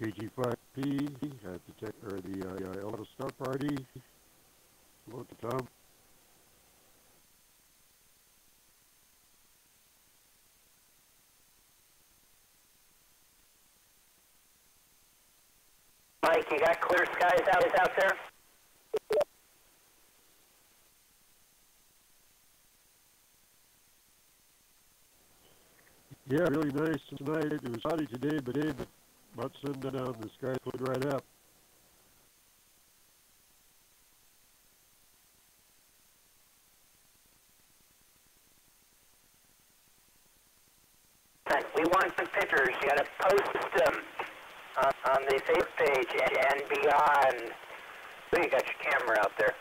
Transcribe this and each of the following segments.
KG5P at the Auto Start Party. Hello to Tom. Mike, you got clear skies out there? Yeah, really nice tonight. It was cloudy today, but about sundown the sky cleared right up. We want some pictures. You got to post them on the Facebook page and beyond. So you got your camera out there.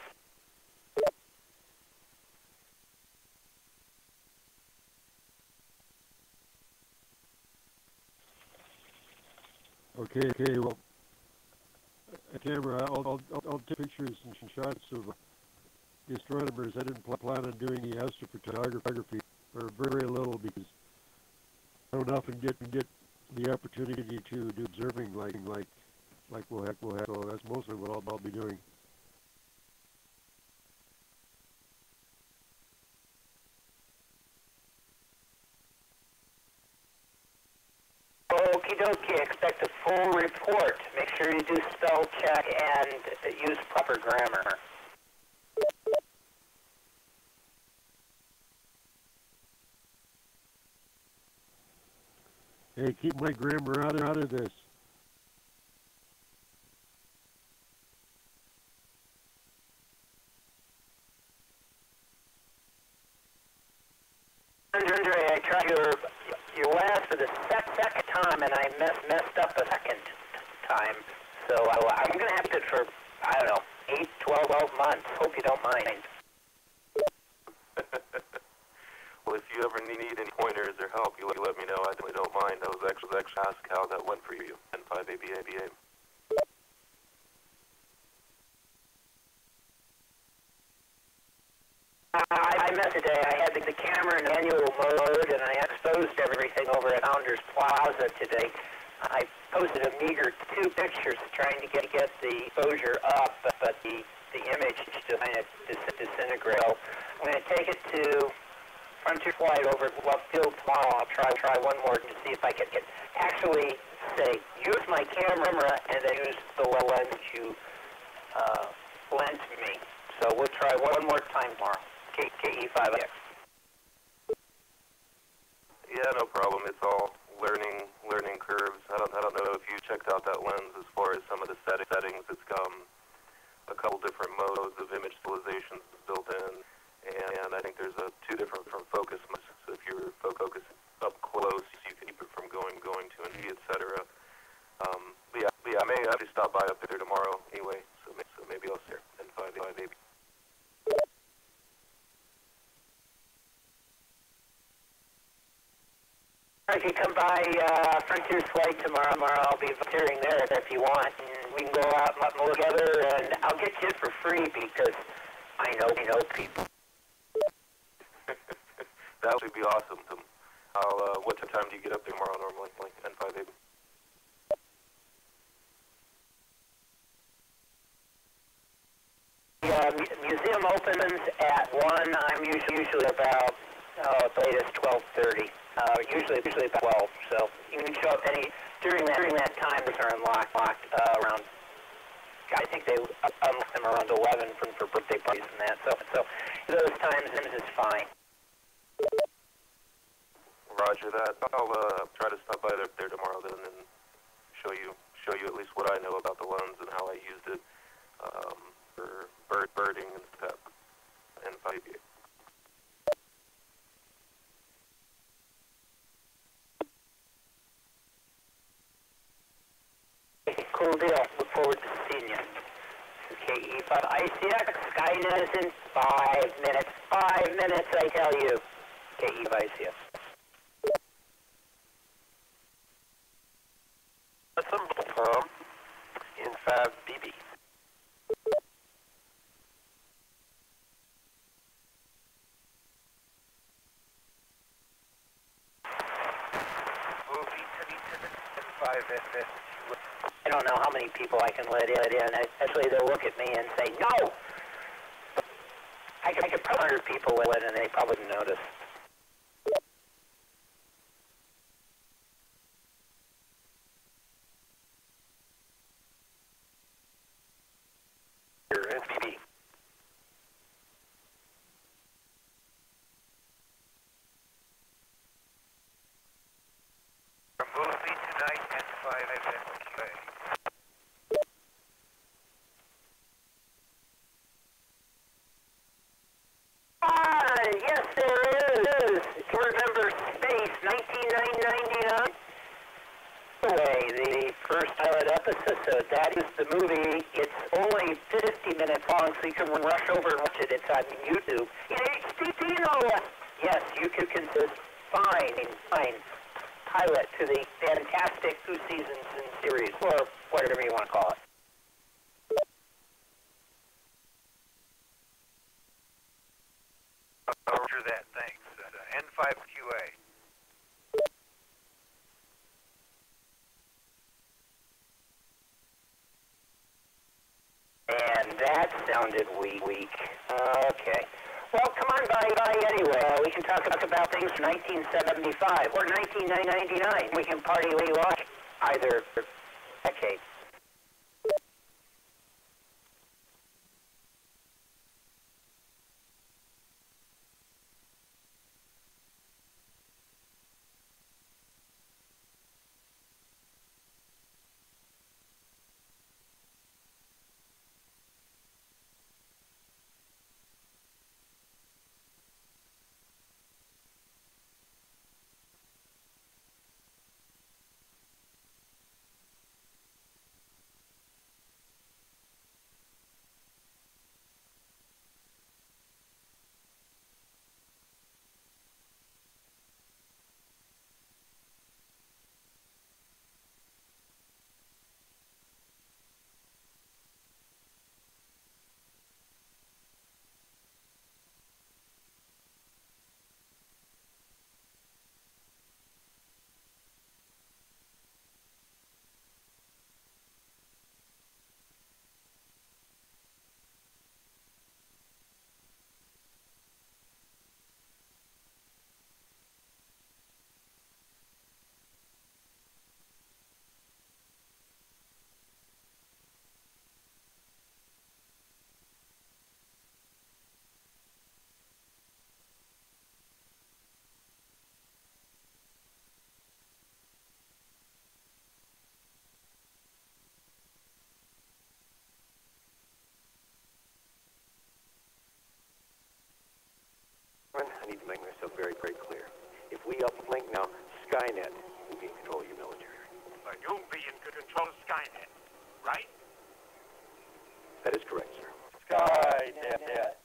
Okay, well, a camera, I'll take pictures and shots of the astronomers. I didn't plan on doing the astrophotography, or very little, because I don't often get the opportunity to do observing like we'll have, so that's mostly what I'll be doing. Okie dokie, expect a full report. Make sure you do spell check and use proper grammar. Hey, keep my grammar out of this. Andre, I tried your last for the second time, and I messed up the second time. So I'm going to have it for, I don't know, 8, 12 months. Hope you don't mind. Well, if you ever need any pointers or help, you let me know. I definitely don't mind. I was actually asked how that went for you. N5ABA. I met today. I had the camera in manual mode, and I exposed everything over at Founders Plaza today. I posted a meager 2 pictures trying to get the exposure up, but the image just kind of disintegrated. So I'm going to take it to Frontier Flight over at Left Field tomorrow. I'll try one more to see if I can actually say, use my camera and then use the lens you lent me. So we'll try one more time tomorrow. KE5X. Yeah, no problem. It's all learning curves. I don't know if you checked out that lens as far as some of the settings. It's a couple different modes of image stabilization built in, and I think there's 2 different focus modes. So if you're focused up close, you can keep it from going to an E, etc. But yeah, I may actually stop by up there tomorrow anyway. So maybe I'll see her in 5 maybe. If you come by Frontier Flight tomorrow, I'll be volunteering there if you want. And we can go out and look together, and I'll get you for free because I know people. That would be awesome. What time do you get up there tomorrow normally? Like N5 maybe? The museum opens at 1. I'm usually about latest 12:30. Usually about 12. So you can show up during that time. Those are unlocked around. I think they unlock them around 11 for birthday parties and that. So those times is fine. Roger that. I'll try to stop by there tomorrow then and show you at least what I know about the lens and how I used it for birding and stuff. And 5. Cool deal. Look forward to seeing you. KE5 ICX Skynet is in 5 minutes. 5 minutes, I tell you. KE5 ICX. Assemble Tom in 5BB. Movie to the 5SS. don't know how many people I can let in. Actually, they'll look at me and say, no! I could put 100 people in and they probably wouldn't notice. NPB. Movie tonight at 5 Yes, there is. If you remember Space, 1999? The first pilot episode, that is the movie. It's only 50 minutes long, so you can rush over and watch it. It's on YouTube. In HD, you know, yes, YouTube can fine pilot to the fantastic 2 seasons in series, or whatever you want to call it. Roger that, thanks. N5QA. And that sounded weak. Okay. Well, come on by anyway. We can talk about things from 1975 or 1999. We can party late watch either decade. I need to make myself very, very clear. If we uplink now, Skynet will be in control of your military. But you'll be in control of Skynet, right? That is correct, sir. Skynet.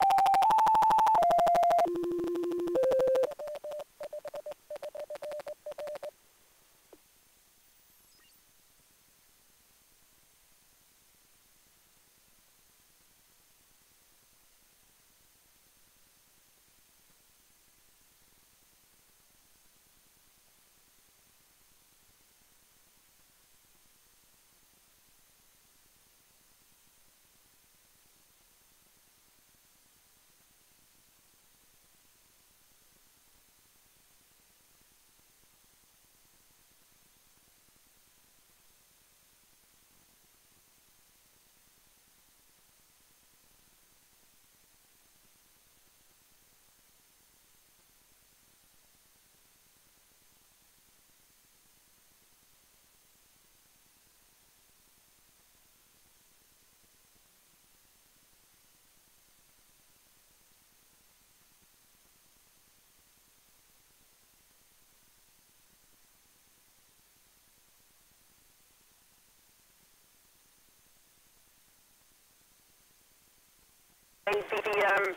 BBM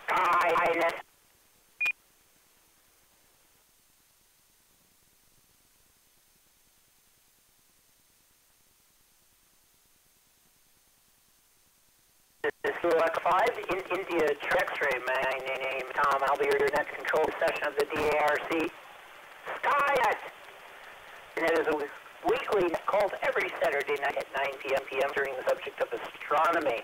Skynet. This is Echolink 5 in India X-ray. My name Tom. I'll be your next control session of the DARC Skynet. And it is weekly called every Saturday night at 9 p.m. during the subject of astronomy.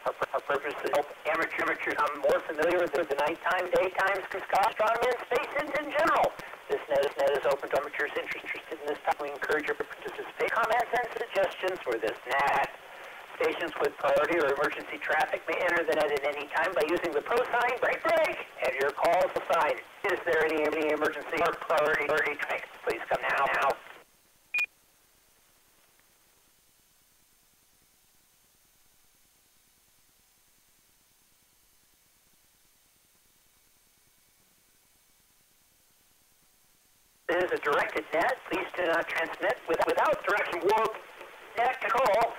Our purpose is to help amateurs become more familiar with the nighttime, daytime astronomy, and space in general. This net is open to amateurs interested in this topic. We encourage your participation. Comments and suggestions for this net. Stations with priority or emergency traffic may enter the net at any time by using the pro sign, break, and your call sign. Is there any emergency or priority traffic? Please come now. This is a directed net. Please do not transmit without direction. Warp net call.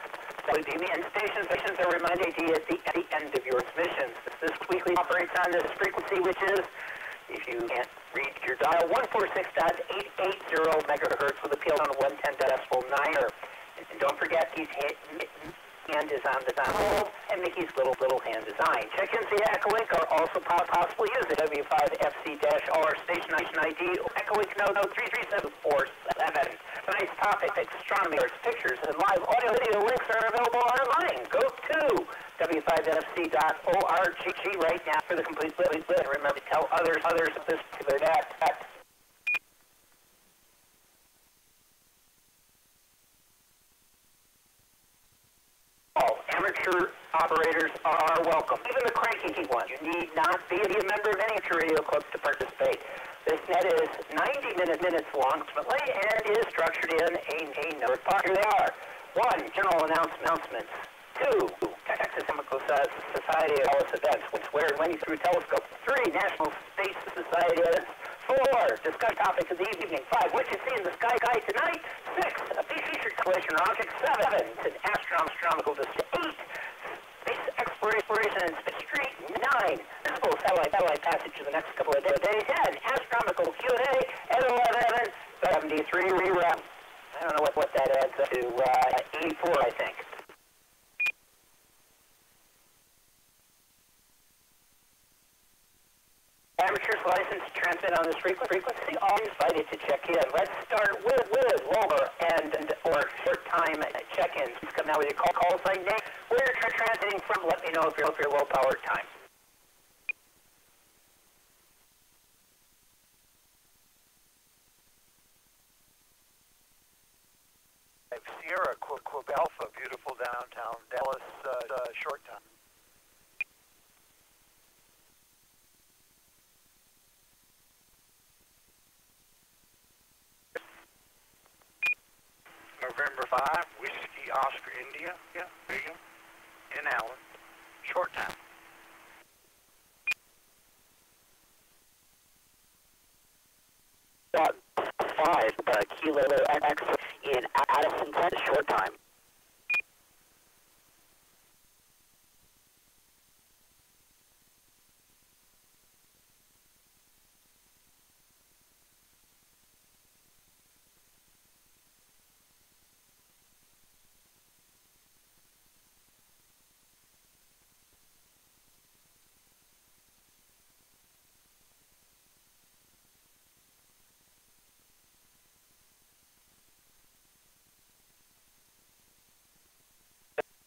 And stations are reminded at the end of your transmissions. This weekly operates on this frequency, which is, if you can't read your dial, 146.880 megahertz with a PL on 110.9. And don't forget, these hand is on the home, and Mickey's little hand design. Check-ins via Echolink are also possible. Use the W5FC-R station ID Echolink node 33747. Tonight's topic, astronomy, pictures, and live audio video links are available online. Go to W5FC.org right now for the complete list. And remember to tell others of this particular net. All amateur operators are welcome, even the cranky ones. You need not be a member of any amateur radio clubs to participate. This net is 90 minutes long, ultimately, and is structured in a note part. Here they are. 1. General announcements. 2. Texas Chemical Society Alice events, where and when you through telescope. 3. National Space Society events. 4. Discuss topic of the evening. 5. What you see in the sky tonight. 6. A featured collision object. 7. It's an astronomical display. 8. Space exploration and space street. 9. Visible satellite passage in the next couple of days. 10. Astronomical Q&A. And 11. 73 rerun. I don't know what that adds up to. 84, I think. Amateurs licensed to transmit on this frequency are invited to check in. Let's start with lower or short time check-ins. Please come now with your call sign name. Where you're transmitting from, let me know if you're low power time. Sierra, Quib Alpha, beautiful downtown Dallas, short time. November 5, Whiskey Oscar India, in Allen, short time. Dot 5, Kilo X in Addison, Texas, short time.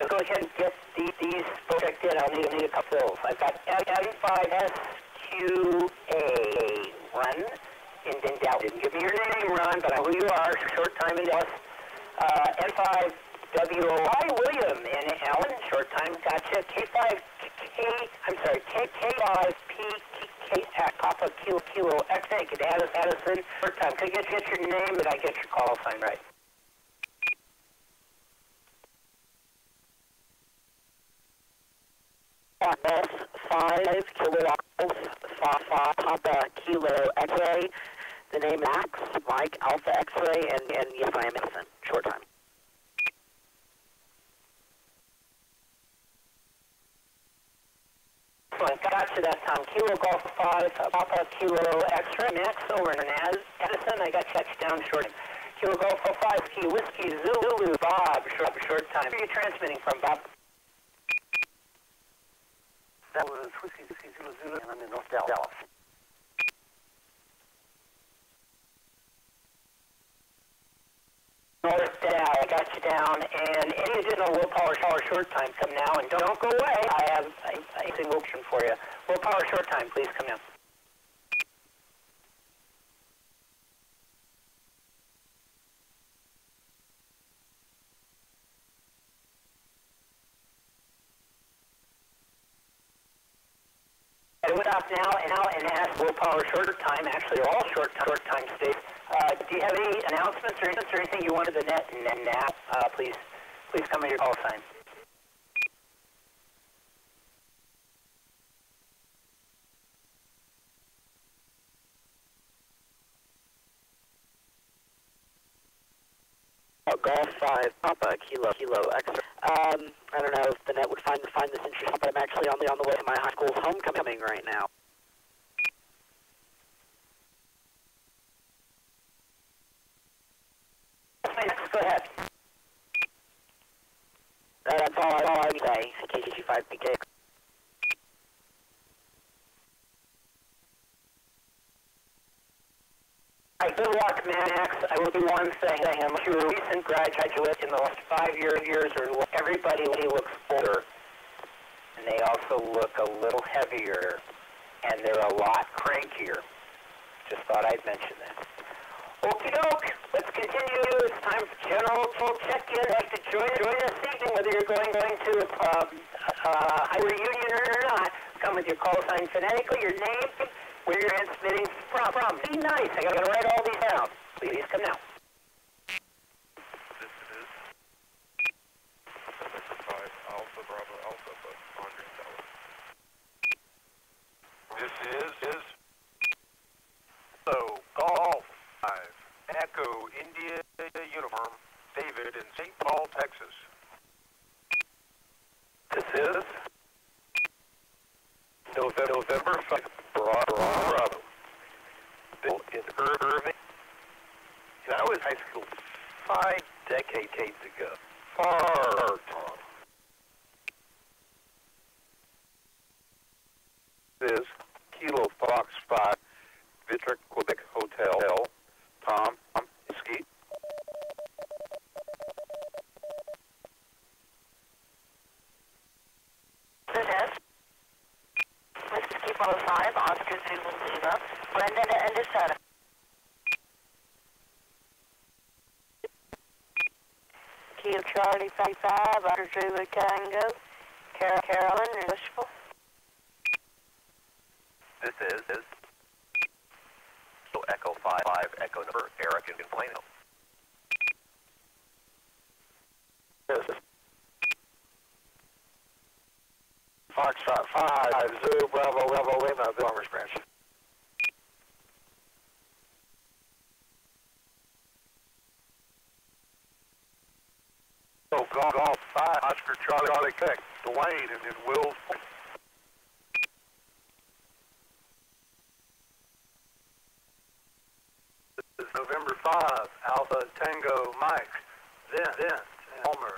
Go ahead and get these checked in. I'll need a couple fills. I've got M5SQA run in Dallas. Didn't give me your name, Ron, but I know who you are. Short time in Dallas. M5WOI William in Allen. Short time. Gotcha. K5PK Papa Kilo X-Egg at Addison. Short time. Could I get your name? Did I get your call sign right? S5 Kilo Papa Kilo X-Ray. The name Max, Mike Alpha X-Ray, and yes, I am innocent. Short time. Excellent. Gotcha that time. Kilo Golf 5 Papa Kilo X-Ray. Max over in Addison. I got checked down short. Kilo Golf 5 Key Whiskey Zulu Bob. Short time. Where are you transmitting from, Bob? That was Whiskey Zulu, and I'm in North Dallas. North touchdown, and any additional low power short time come now, and don't go away. I have a single option for you. Low power short time, please come now. I would opt now and ask low power shorter time, actually all short time states. Do you have any announcements or anything you wanted to net now? Please come with your call sign. Golf 5 Papa Kilo Extra. I don't know if the net would find this interesting, but I'm actually on the way to my high school's homecoming right now. Go ahead. That's all I would say. KG5PK. Good luck, Max. I will do one thing. I'm a recent graduate in the last 5 years or everybody looks older. And they also look a little heavier. And they're a lot crankier. Just thought I'd mention that. Okie doke. Let's continue. It's time for general check-in. I'd like to join us this evening, whether you're going to high reunion or not. Come with your call sign phonetically, your name, where you're transmitting from. Be nice. I got to write all these down. Please come now. This is 5 Alpha Bravo Alpha Andre Tower. This is so Golf 5 Echo India Uniform David in St. Paul, Texas. This is November 5th, Bravo. Bill in Irving. I was in high school 5 decades ago. Far tall. This is Kilo Fox 5, Victor Quebec Hotel, Tom Ski. This is Kilo 5, Oscar Zulu Lima, Brendan and Desana. Kilo Charlie 55, Oscar Zulu Tango, Carolyn and Bushville. This is so Echo 5 Echo number Eric in Plano. This is Foxtrot 5 Zulu Bravo Lima, Farmers Branch. So Golf 5 Oscar Charlie Quebec, Dwayne in Wills. This is November 5 Alpha Tango Mike, Dent and Homer.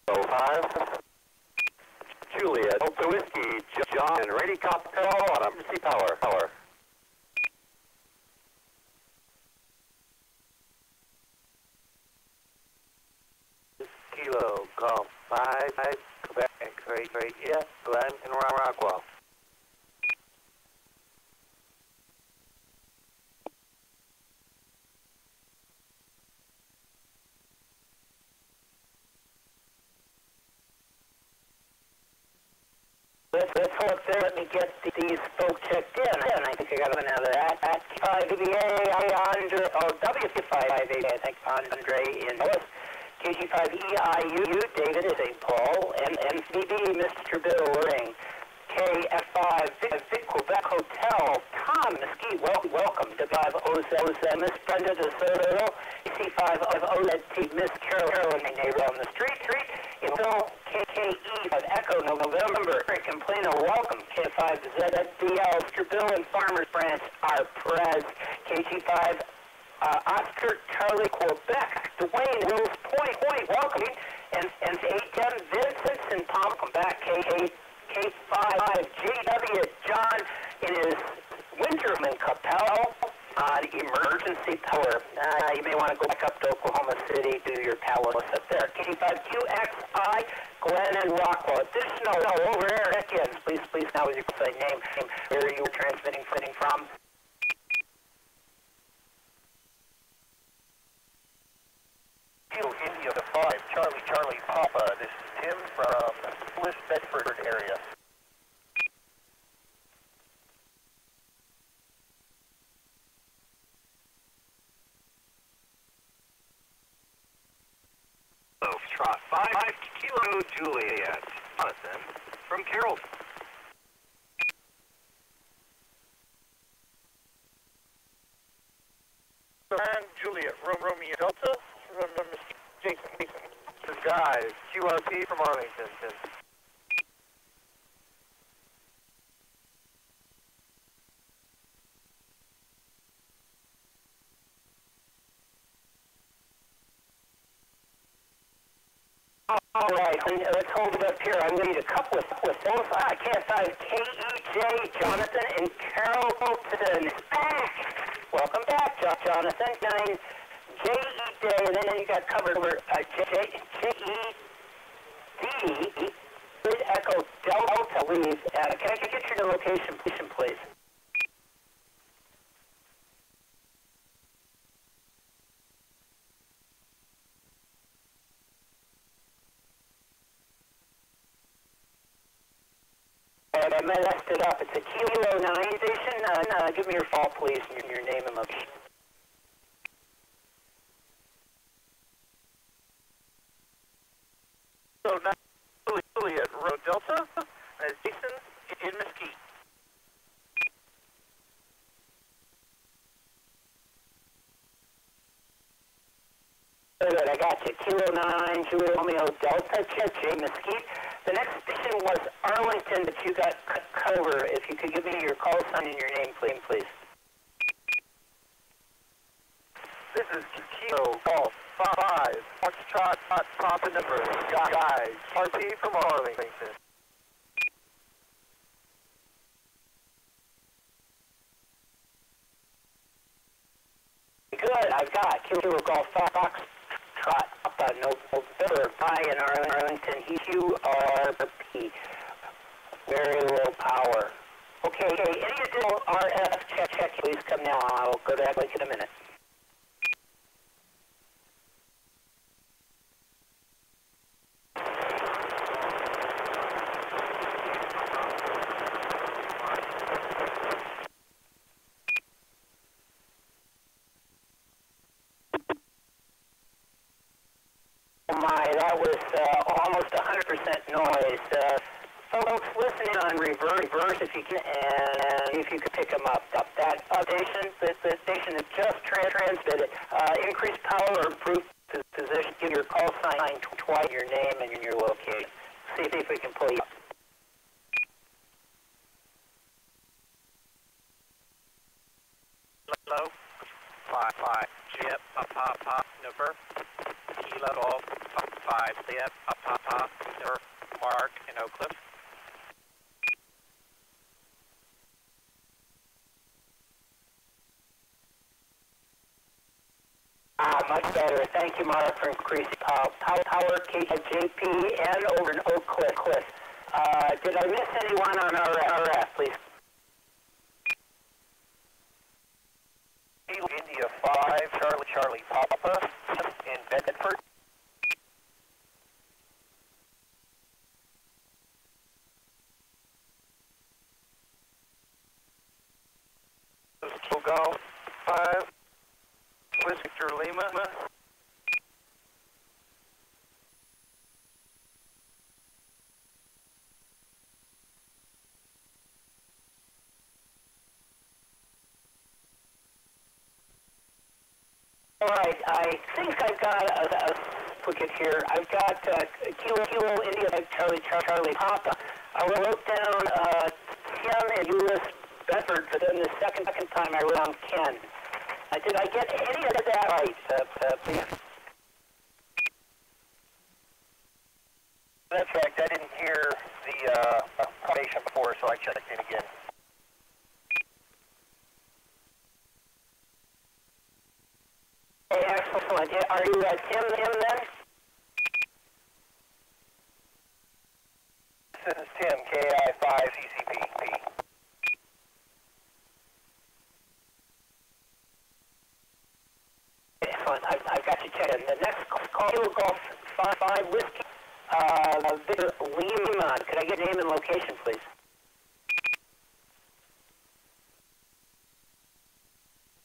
So 5 Juliet, Delta Whiskey, John and Rady Coppell on Emergency Power. Kilo Golf 5 Quebec and Great Glen and Rockwell. Let's hold there. Let me get these folks checked in. And I think I got another at 5VA, W5A, I think Andre in North. KG5EIU, David in St. Paul, and MCB, Mr. Bill Ring. KF5, Vic Quebec Hotel, Tom Mesquite, welcome. W5OZ, Miss Brenda DeSoto, C5OZT, Miss Carolyn, neighbor on the street. Bill KKE of Echo, November, Rick and Plano, welcome. K5ZDL, Mr. Bill and Farmers Branch, our Prez. KG5 Oscar Charlie Quebec, Dwayne Wills Point, welcome. And 810 Vincent and Tom, welcome back. K5 JW John in his Winterman Capel, increasing power. You may want to go back up to Oklahoma City, do your Palace up there. K5QXI, Glenn and Rockwell. Additional over air check-ins. Please now with your name, where you were transmitting from. India 5, Charlie Papa. This is Tim from Bliss, Bedford area. Trot 5 Kilo Juliet, Jonathan from Carroll. And Juliet, Romeo Delta, Jason. This is Guy, QRP from Arlington. All right, let's hold it up here. I'm going to need a couple of those. I can't find KEJ, Jonathan, and Carol Bolton is back. Welcome back, Jonathan. 9 JEJ, and then you got covered over JED, Echo Delta, please. Can I get your location, please? I messed it up. It's a Kilo 9 station. Give me your fall, please, and your name and location. So now Juliet, Road Delta, as Jason in Mesquite. Good, I got you. Kilo 9, Juliet Romeo Delta, J Mesquite. The next station was Arlington, but you got cover. If you could give me your call sign and your name, please. This is Kilo Golf 5, Foxtrot, Papa number, Guys, RP from Arlington. Good, I've got Kilo Golf Foxtrot, November, in Arlington, QRP, very low power. Okay, any additional RF check, please come now. I'll go to that link in a minute. That was almost 100% noise. Folks, listening on reverse if you can, and if you could pick them up. That station, the station that just transmitted, increased power or improved position. Give your call sign twice, your name and your location. See if we can pull you up. Hello, 5, Jet, Papa, number, Kilo Golf 5, Jet, Papa, number, Mark in Oak Cliff. Much better. Thank you, Mark, for increasing power, KJP, and over in Oak Cliff. Did I miss anyone on RF, please? India 5, Charlie Papa in Bedford. Golf 5, Victor Lima. All right, I think I've got a duplicate here. I've got Kilo India Charlie Papa. I wrote down Ken and Eunice Bedford, but then the second time I wrote down Ken. Did I get any of that right, please? That's correct. I didn't hear the information before, so I checked it again. Tim then? This is Tim, KI5CCP. Excellent. I've got you checked in. The next call, Golf 5 Whiskey, Victor Lima. Could I get name and location, please?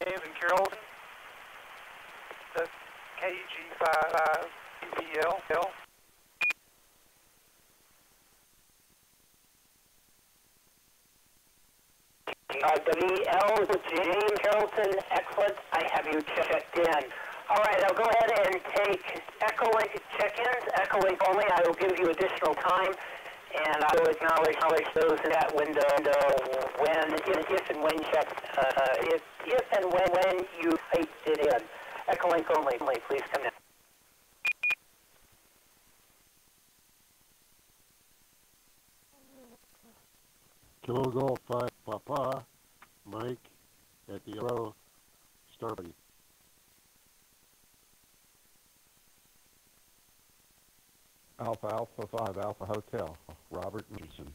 James and Carrollton. That's KG5 UBL. WL, James Carrollton, excellent. I have you checked in. All right, I'll go ahead and take Echolink check-ins. Echolink only. I will give you additional time, and I will acknowledge those in that window when, if and when checked, if and when you typed it in. Echolink only. Please come in. Kilo Golf 5 Papa, Mike at the Yellow Star Party. Alpha 5 Alpha Hotel, Robert Mason.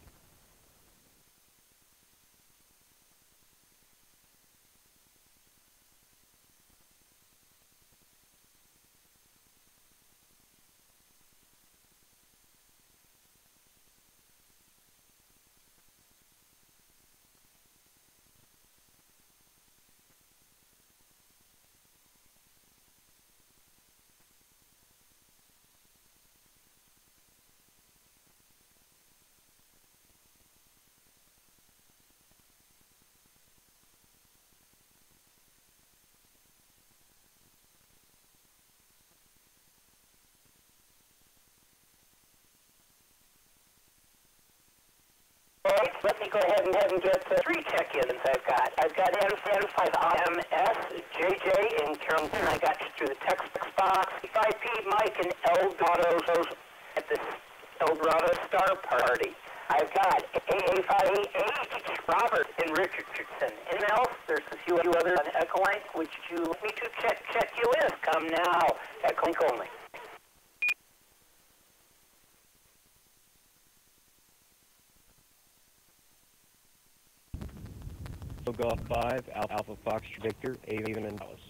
All right, let me go ahead and get 3 check-ins I've got. I've got N5IMS, JJ in Carrollton. I got you through the text box. 5P Mike and Eldorado at the Eldorado Star Party. I've got AA5AH Robert in Richardson. Anything else? There's a few others on Echolink. Would you like me to check you in? Come now. Echolink only. Golf 5, Alpha Fox Victor, Avian and Dallas.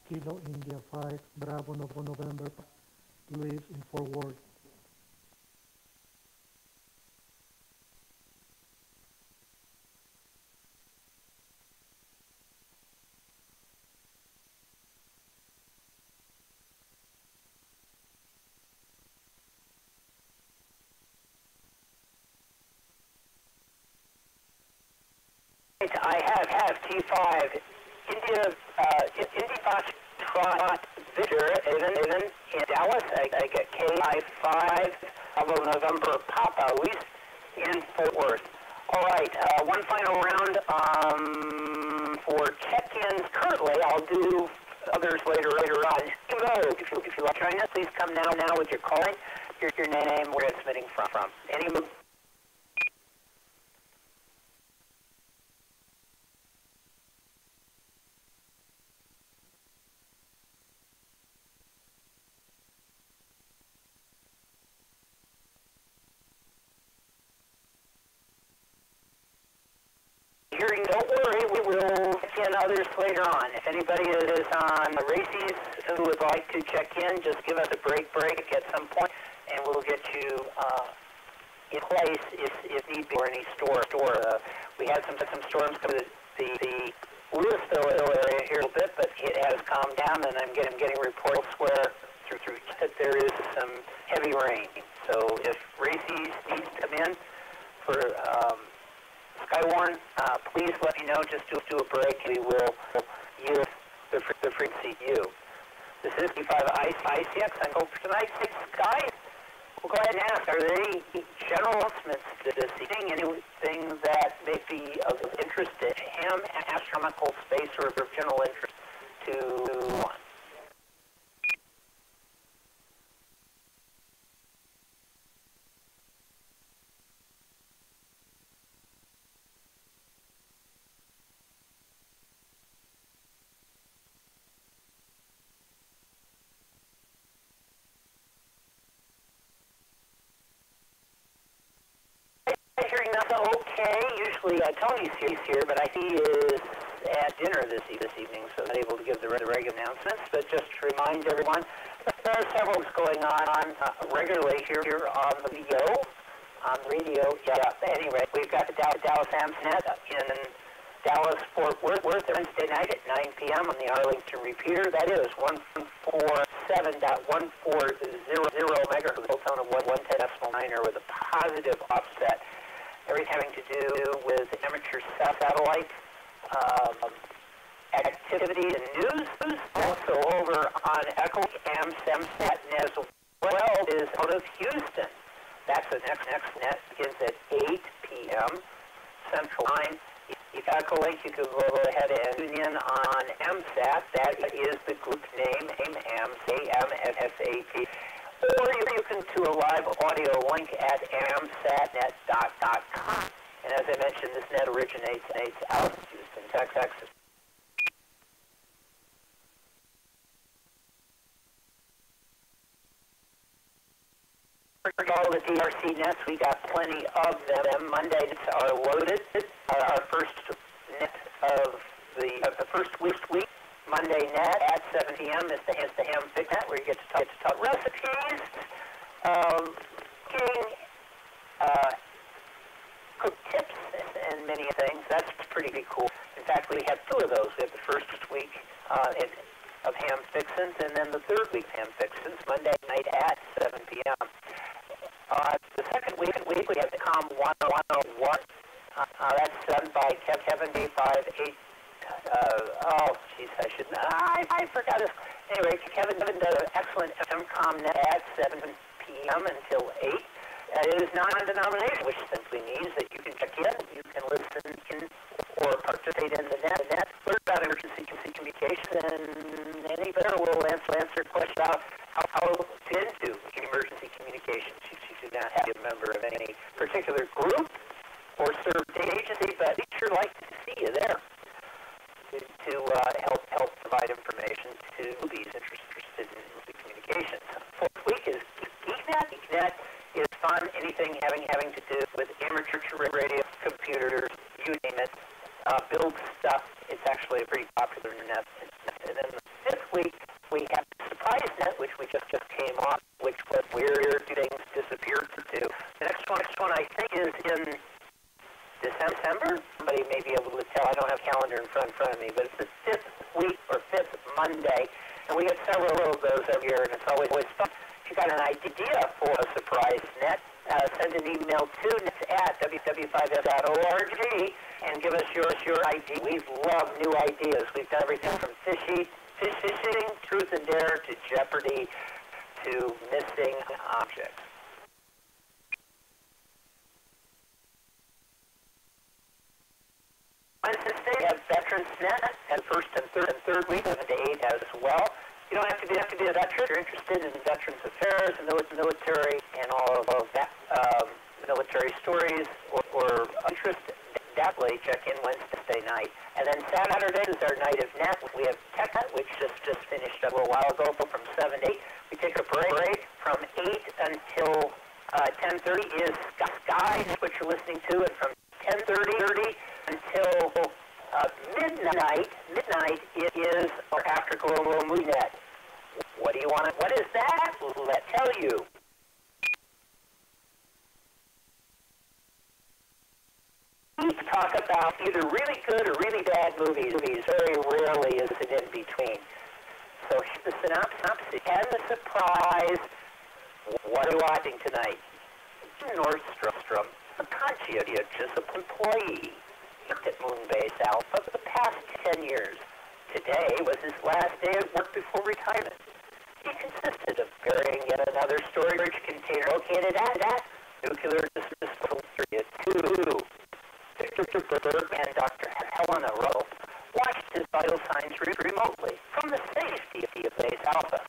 Kilo India 5, Bravo November, Luis in forward. I have T5, Indy Fox Trot Victor, even in Dallas. I get KI5, Bravo November Papa, Luis in Fort Worth. All right, one final round for check-ins currently. I'll do others later on. If you like joining us, please come now with your calling, your name, where it's submitting from. Any hearing, don't worry, we will check in others later on. If anybody is on the races who would like to check in, just give us a break at some point, and we'll get you in place if need be, or any store. We had some storms come to the Louisville area here a little bit, but it has calmed down, and I'm getting reports where through that there is some heavy rain. So if races needs to come in for Skywarn, please let me know. Just do a break, and we will use the frequency you. This is D5 ICX. I'm hoping for tonight. Sky, we'll go ahead and ask, are there any general announcements to this evening? Anything that may be of interest to him, astronomical space, or of general interest to one? okay. Usually Tony's here, but I think he is at dinner this evening, so not able to give the regular announcements. But just to remind everyone, there are several going on regularly here on the radio. Yeah. Anyway, we've got the Dallas Amsnet in Dallas, Fort Worth, Wednesday night at 9 p.m. on the Arlington Repeater. That is 147.1400 megahertz on a 110.9 with a positive offset. Everything having to do with amateur satellite activity and news. Also over on Echolink Amsnet as well is out of Houston. That's the next net begins at 8 p.m. Central Time. Echolink, you can go ahead and tune in on MSAT. That is the group name, AMSAT. Or you can do a live audio link at amsatnet.com. And as I mentioned, this net originates out of Houston, Texas. For all the DRC nets, we got plenty of them. Monday nets are loaded. Our first net of the first week, Monday net at 7 p.m. is the ham fix net, where you get to talk recipes, cooking, cook tips, and many things. That's pretty cool. In fact, we have two of those. We have the first week of ham fixins, and then the third week ham fixins, Monday night at 7 p.m. The second week we have the COM 101. That's done by Kevin W5FC. I forgot his. Anyway, Kevin does an excellent MCOM net at 7 p.m. until 8. It is non-denominational, which simply means that you can check in, you can listen in, or participate in the net, learn about emergency communication, and any better will answer questions about how to get into emergency communications. You do not have to be a member of any particular group or serve agency, but we sure like to see you there to help provide information to these interested in communications. Fourth week is GeekNet. GeekNet is fun, anything having to do with amateur radio, computers, you name it, build stuff. It's actually a pretty popular net. And then the fifth week, we have Surprise Net, which we just came off, which was weird things disappeared to. The next one I think is in December. Somebody may be able to tell. I don't have a calendar in front of me, but it's the fifth week or fifth Monday, and we get several of those every year, and it's always fun. If you got an idea for a surprise net, send an email to net@ww5f.org and give us your idea. We love new ideas. We've done everything from fishing, truth and dare, to Jeopardy, to missing objects. Wednesday, we have Veterans Net, and first and third week, 7 to 8 as well. You don't have to be a veteran. If you're interested in veterans affairs and military and all of that, military stories or interest, definitely check in Wednesday night. And then Saturday is our night of net. We have Tech Net, which just finished a little while ago, from 7 to 8. We take a break from 8 until 10:30 is Sky, what you're listening to, and from 10:30 until midnight it is our Afterglow Movie net. What do you want? What is that? Let's tell you. We talk about either really good or really bad movies. Very rarely is it in between. So here's the synopsis and the surprise. What are you watching tonight? Nordstrom, a conscientious employee, worked at Moonbase Alpha for the past 10 years. Today was his last day at work before retirement. He consisted of burying yet another storage container located at Nuclear Disposal Area 2. Victor Berg and Dr. Helena Russell watched his vital signs remotely from the safety of Base Alpha.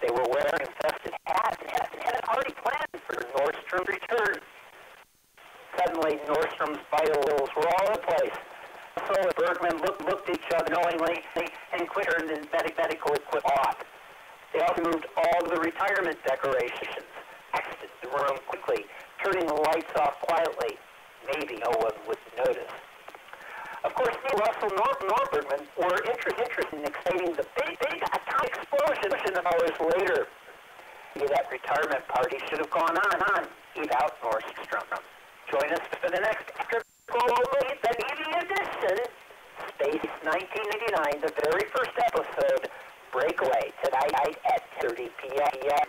They were wearing festive hats and had already planned for Nordstrom's return. Suddenly, Nordstrom's vitals were all in place. Russell and Bergman looked at each other knowingly and quickly turned his medical equipment off. They also moved all the retirement decorations, exited the room quickly, turning the lights off quietly. maybe no one would notice. Of course, Neil Russell Norbergman were interested in explaining the big atomic explosion hours later. That retirement party should have gone on, without Nordstrom. Join us for the next Afterglow Movie, the TV edition, Space 1989, the very first episode, Breakaway, tonight at 10:30 p.m.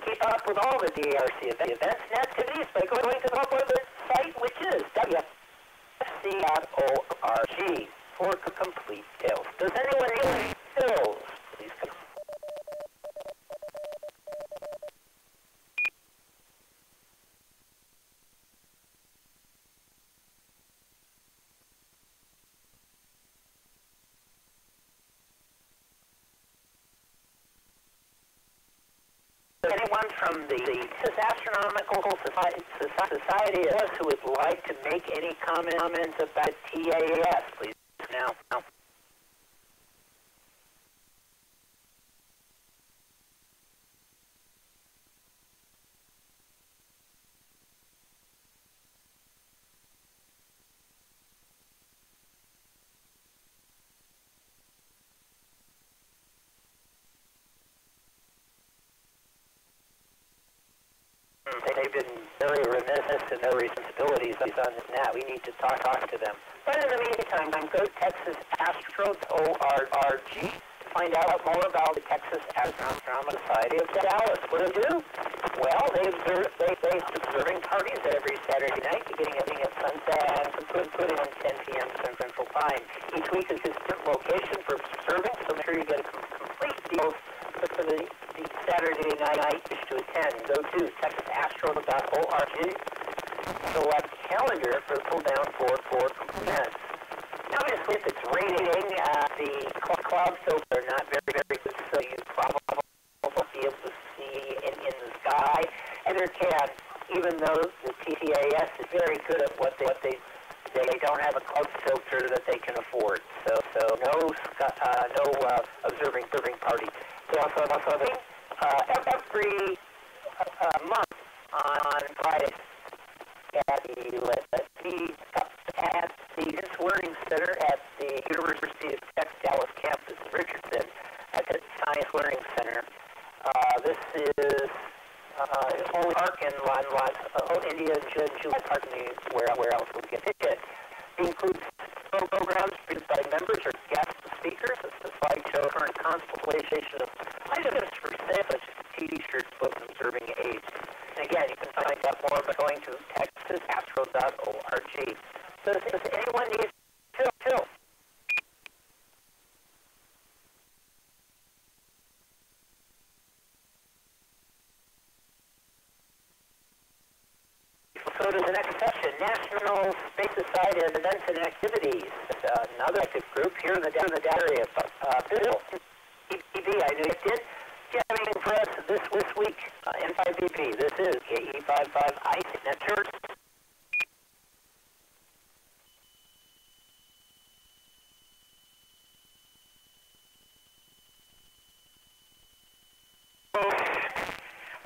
Keep up with all the DARC events and activities by going to the website, which is WFC.org for complete details. Does anyone need any bills? Please come. Anyone from the Astronomical Society of us who would like to make any comments about TAS, please now. They've been very remiss in their responsibilities on this now. We need to talk to them. But in the meantime, go to TexasAstro.org to find out more about the Texas Astronomical Society of Dallas. What do they do? Well, they host observing parties every Saturday night, beginning at sunset and putting on 10 p.m. Central Time. Each week is a different location for observing, so make sure you get a complete deal for the Saturday night wish to attend. Go to TexasAstro.org. Select calendar for the pull down for completeness. Now, obviously, if it's raining, the cloud filters are not very good, so you probably won't be able to see in the sky. And there can, even though the TTAS is very good at what they don't have a cloud filter that they can afford. So no observing party. They also every month on Friday at the Learning Center at the University of Texas Dallas campus in Richardson at the Science Learning Center. This is only Park and India and July Park, where else would get tickets. It includes programs produced by members or guest speakers. It's a slideshow, current constellation of items for sale, such as T-shirts, books, observing age. And again, you can find out more by going to TexasAstro.org. Does anyone need Phil? So to the next session, National Space Society of Events and Activities. Another active group here in the data area. Bill, EB, I knew you did. Do you have anything for us this week? N5BP, this is KE55I signature.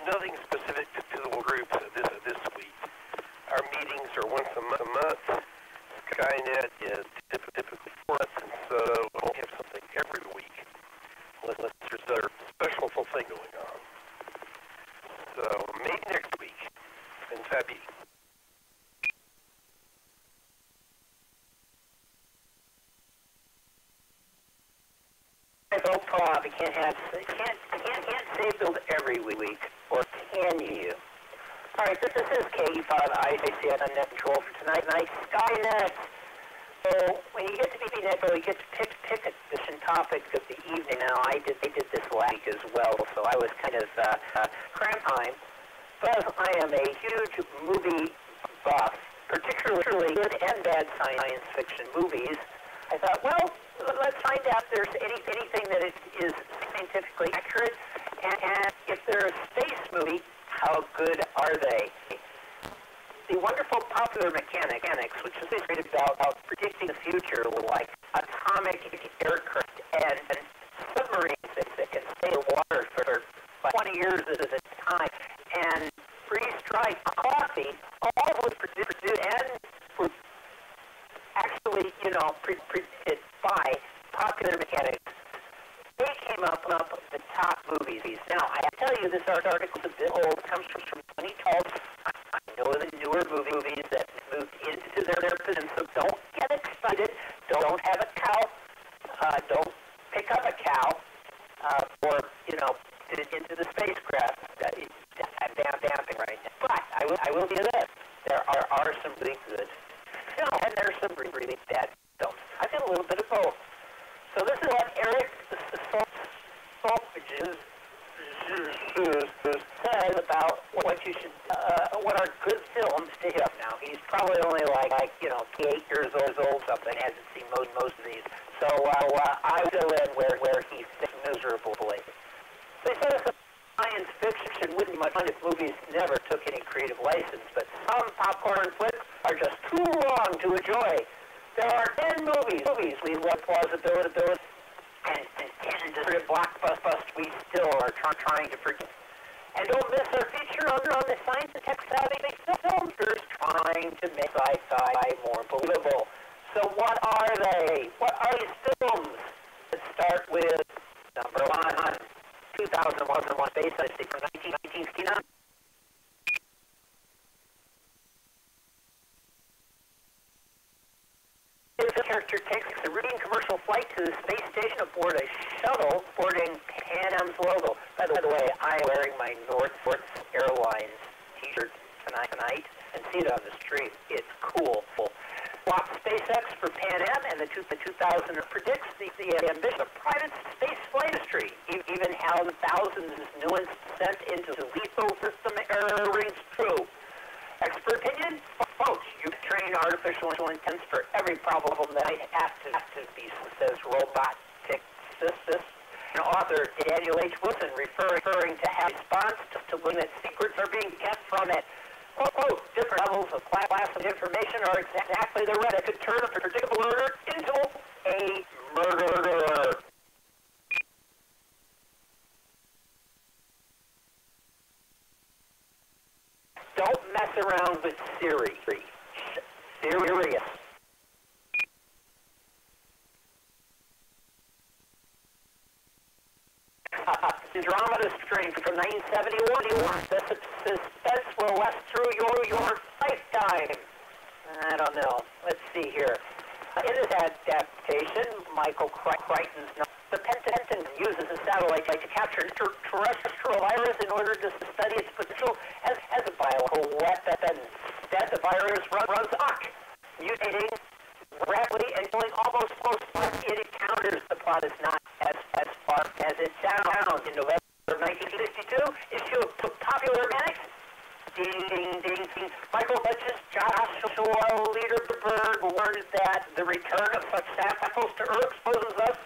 Nothing specific to the group this week. Our meetings are once a month. Skynet is typically 4 months, and so we'll have something every week unless there's a special thing going on. So maybe next week in February. You can't save build every week, or can you? All right, this is KE5ICS on net control for tonight. Skynet. So when you get to BBNet, you get to pick a discussion topic of the evening. Now, I did this last week as well, so I was kind of cramped time. Because I am a huge movie buff, particularly good and bad science fiction movies, I thought, well, let's find out if there's anything that is scientifically accurate, and if they're a space movie, how good are they? The wonderful popular mechanics, which is great about predicting the future, like atomic aircraft and submarines that can stay in water for 20 20 years at a time, and freeze-dried coffee, all was produced and were actually, predicted by popular mechanics. They came up with the top movies. Now, I tell you, this article is a bit old. It comes from 2012. I know the newer movies that moved into their position, so don't get excited. Don't have a cow. Don't pick up a cow or, into the spacecraft. I'm damping right now. But I will say this. There are some really good films, and there are some really bad films. I've got a little bit of both. So this is what Eric Solfages says about what you should, what are good films to him. Now, he's probably only like 8 years old, something, hasn't seen most of these. So I fill in where he fits miserably. They said science fiction wouldn't be much fun if movies never took any creative license, but some popcorn flicks are just too long to enjoy. There are 10 movies we love plausibility, and 10 different blockbusters we still are trying to forget. And don't miss our feature on the science and tech-savvy filmmakers trying to make sci-fi more believable. So what are they? What are these films? Let's start with number 1, 2001 Space Odyssey from 1969. The character takes a routine commercial flight to the space station aboard a shuttle sporting Pan Am's logo. By the way, I'm wearing my Northwest Airlines t-shirt tonight and see it on the street. It's cool. Swap SpaceX for Pan Am, and the 2000 predicts the ambition of private space flight industry. Even how thousands of new ones sent into the lethal system error rings true. Expert opinion? Folks, you train artificial intelligence for every problem that I have to be, says robotic systems. An author, Daniel H. Wilson, referring to how response to when that secrets are being kept from it. Quote, different levels of class of information are exactly the red that could turn a predictable murder into a murderer. Don't mess around with Siri. Serious. Andromeda string from 1971. The suspense will last through your lifetime. I don't know. Let's see here. In this adaptation, Michael Crichton's the Pentagon uses a satellite to capture terrestrial virus in order to study its potential as a biological weapon. Instead, the virus runs amok, mutating rapidly and killing almost most it encounters. The plot is not as far as it sounds. In November of 1962, issue of Popular Mechanics, ding. Michael Hutchins, Joshua Lederberg warned that the return of such samples to Earth exposes us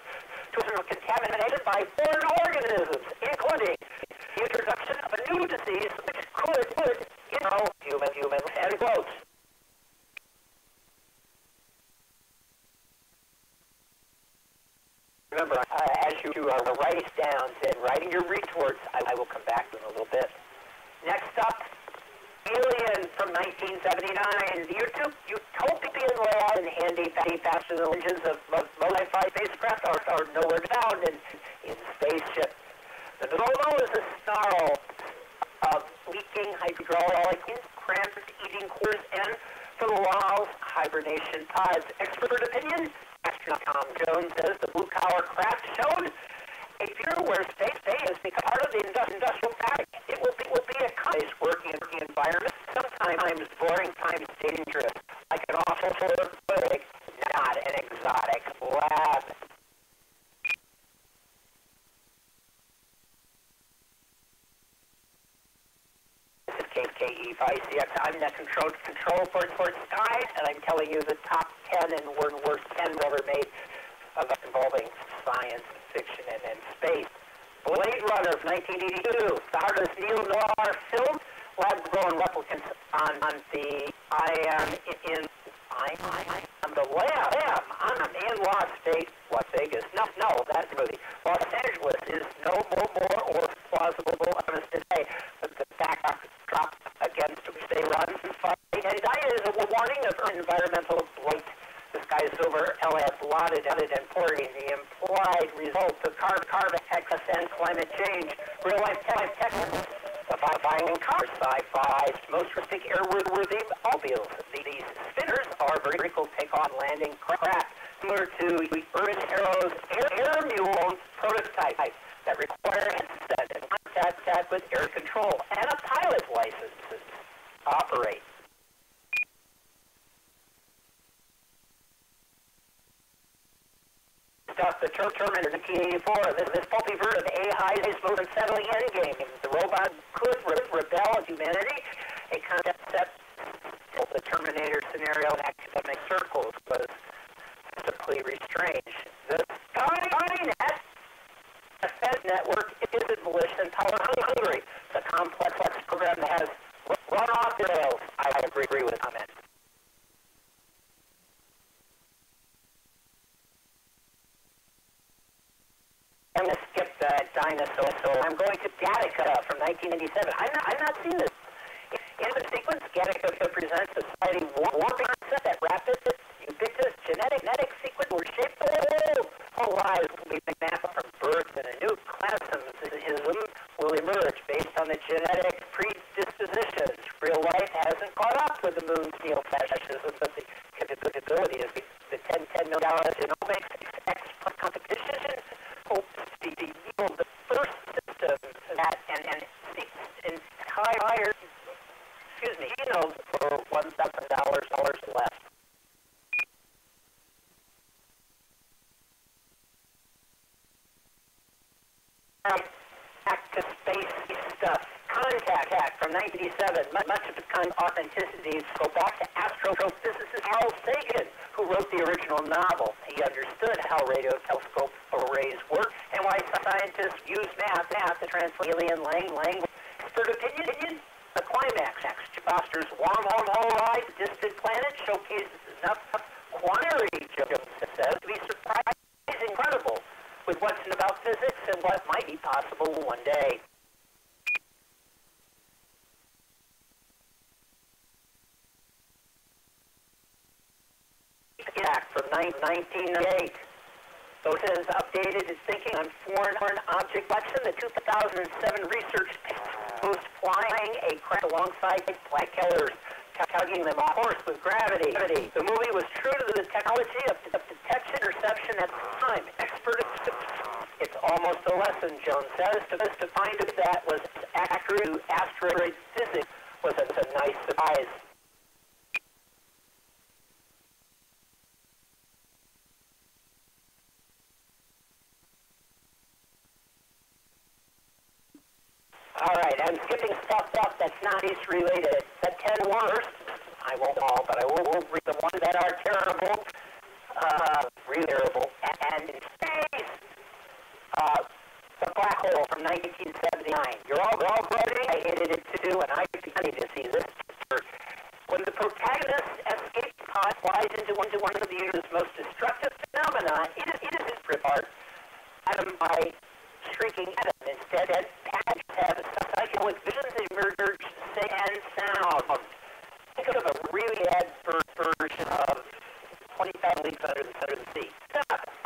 to contaminated by foreign organisms, including the introduction of a new disease which could human, end quote. Remember, as you are writing down and writing your retorts, I will come back to in a little bit. Next up, Alien from 1979. The utopian layout and handy faster than engines of most sci-fi spacecraft are nowhere found in spaceship. The Novo is a snarl of leaking hydraulic cramped eating quarters and for the walls hibernation pods. Expert opinion? Astronaut Tom Jones says the blue-collar craft showed a future where space has become part of the industrial fabric. It will be a nice working environment, sometimes boring, times dangerous, like an awful big, not an exotic lab. This is KE5CX. I'm the control for Sky, and I'm telling you the top 10 and worst 10 ever made involving science, fiction, and space. Blade Runner of 1982, Stardust neo-noir film, lab-grown replicants on the Lamb in Las Vegas. No, that's the movie. Los Angeles is no more or plausible on a environmental blight. The skies over LA blotted and pouring the implied results of carbon excess and climate change. Real-life Texans, flying cars, sci-fi's most realistic airworthy automobiles. These spinners are vertical take-on landing craft, similar to Urban Aero's Air Mule prototype that require headset and contact with air control and a pilot's license to operate. The Terminator 1984, this pulpy bird of AI's most unsettling endgame. The robot could rebel against humanity, a concept the Terminator scenario in academic circles was simply restrained. The Skynet defense network isn't malicious and power hungry. It's a complex program that has run off the rails. I agree with the comment. I'm going to skip that dinosaur, so I'm going to Gattaca from 1997. I've not seen this. In the sequence, Gattaca presents a society warping concept that rapid, ubiquitous genetic sequence will shape the world. Whole lives will be mapped from birth, and a new classicism will emerge based on the genetic predispositions. Real life hasn't caught up with the moon's neo-fascism, but the capability of the $10 million genomics expert competition hopes to yield the first system that and entire genomes for $1,000 less. Back to space stuff. Contact from 1987. Much of its kind of authenticity go back to astrophysicist Carl Sagan, who wrote the original novel. He understood how radio telescope arrays work and why scientists use math to translate alien language. Expert opinion? The climax fosters wormhole ride to distant planets, showcases enough quantity, Jones says, to be surprisingly incredible with what's about physics and what might be possible one day. From 1998. So it says updated its thinking on foreign object collection. The 2007 research was flying a craft alongside black killers, tugging them off course with gravity. The movie was true to the technology of detection reception at the time. It's almost a lesson, Jones says. To find that was accurate to asteroid physics was a nice surprise. All right, I'm skipping stuff that's not related. The 10 worst, I won't all, but I will read the ones that are terrible, really terrible. And in space, the black hole from 1979. You're all ready? I hated it too, and I need to see this. When the protagonist escape pod flies into one of the universe's most destructive phenomena, it isn't prepared by shrieking atom. Instead, packets have psychedelic visions that emerge and sound. Think of a really bad version of 25 Leagues Under the Sea.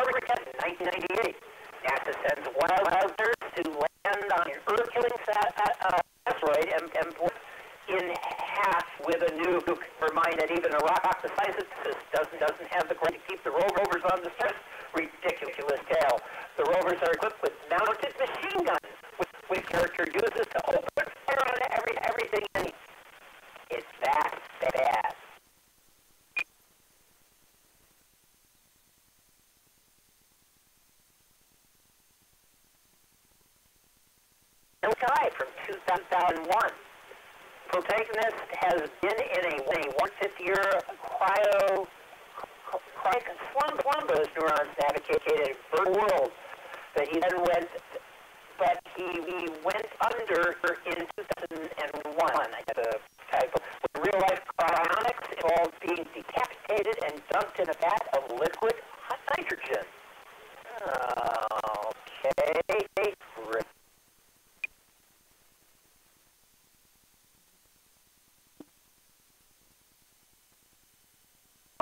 Armageddon, 1998. NASA sends wilders to land on an Earth-killing asteroid and in half with a nuke. Remind that even a rock the size of this doesn't have the grace to keep the rovers on the surface. Ridiculous tale. The rovers are equipped with mounted machine guns, which character uses to open fire on everything. It's that bad. No Guy from 2001. Protagonist has been in a 150-year slumber as neurons navigated a world that he then went, but he went under in 2001. I got a typo. With real-life cryonics involved being decapitated and dumped in a vat of liquid nitrogen.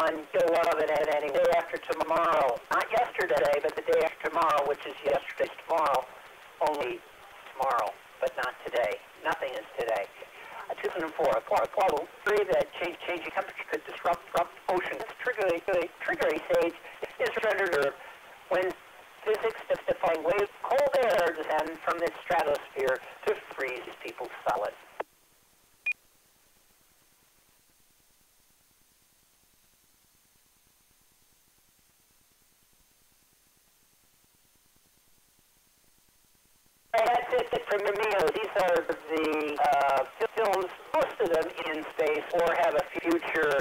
Okay. fun. You'll love it any day after tomorrow. Not yesterday, but the day after tomorrow, which is yesterday's tomorrow. Only tomorrow, but not today. Nothing is today. 2004, a global theory that changing temperature could disrupt oceans. Triggering stage is rendered when physics defying waves, cold air descend from the stratosphere to freeze people solid. That's it from me. These are the films, most of them in space, or have a future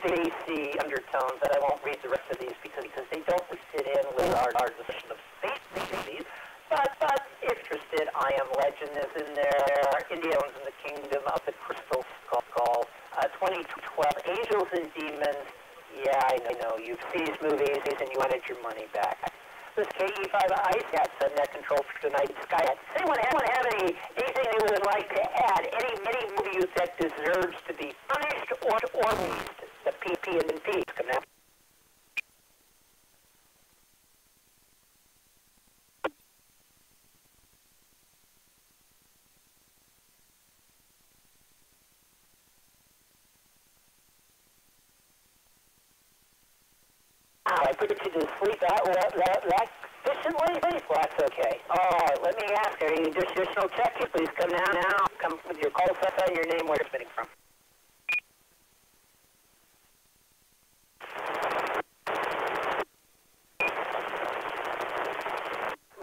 spacey undertones, that I won't read the rest of these because they don't fit in with our discussion of space movies. But if interested, I Am Legend is in there, Indians in the Kingdom of the Crystal Skull, 2012, Angels and Demons. Yeah, I know, you've seen these movies and you wanted your money back. This KE5 Ice Cats and net control for tonight's Skynet. Anyone have anything they would like to add? Any movie that deserves to be punished or released? The PP and P come out. I put it to sleep that efficiently? Well, that's okay. All right, let me ask, are any additional checks? Please come now. Come with your call sign and your name, where you're spinning from.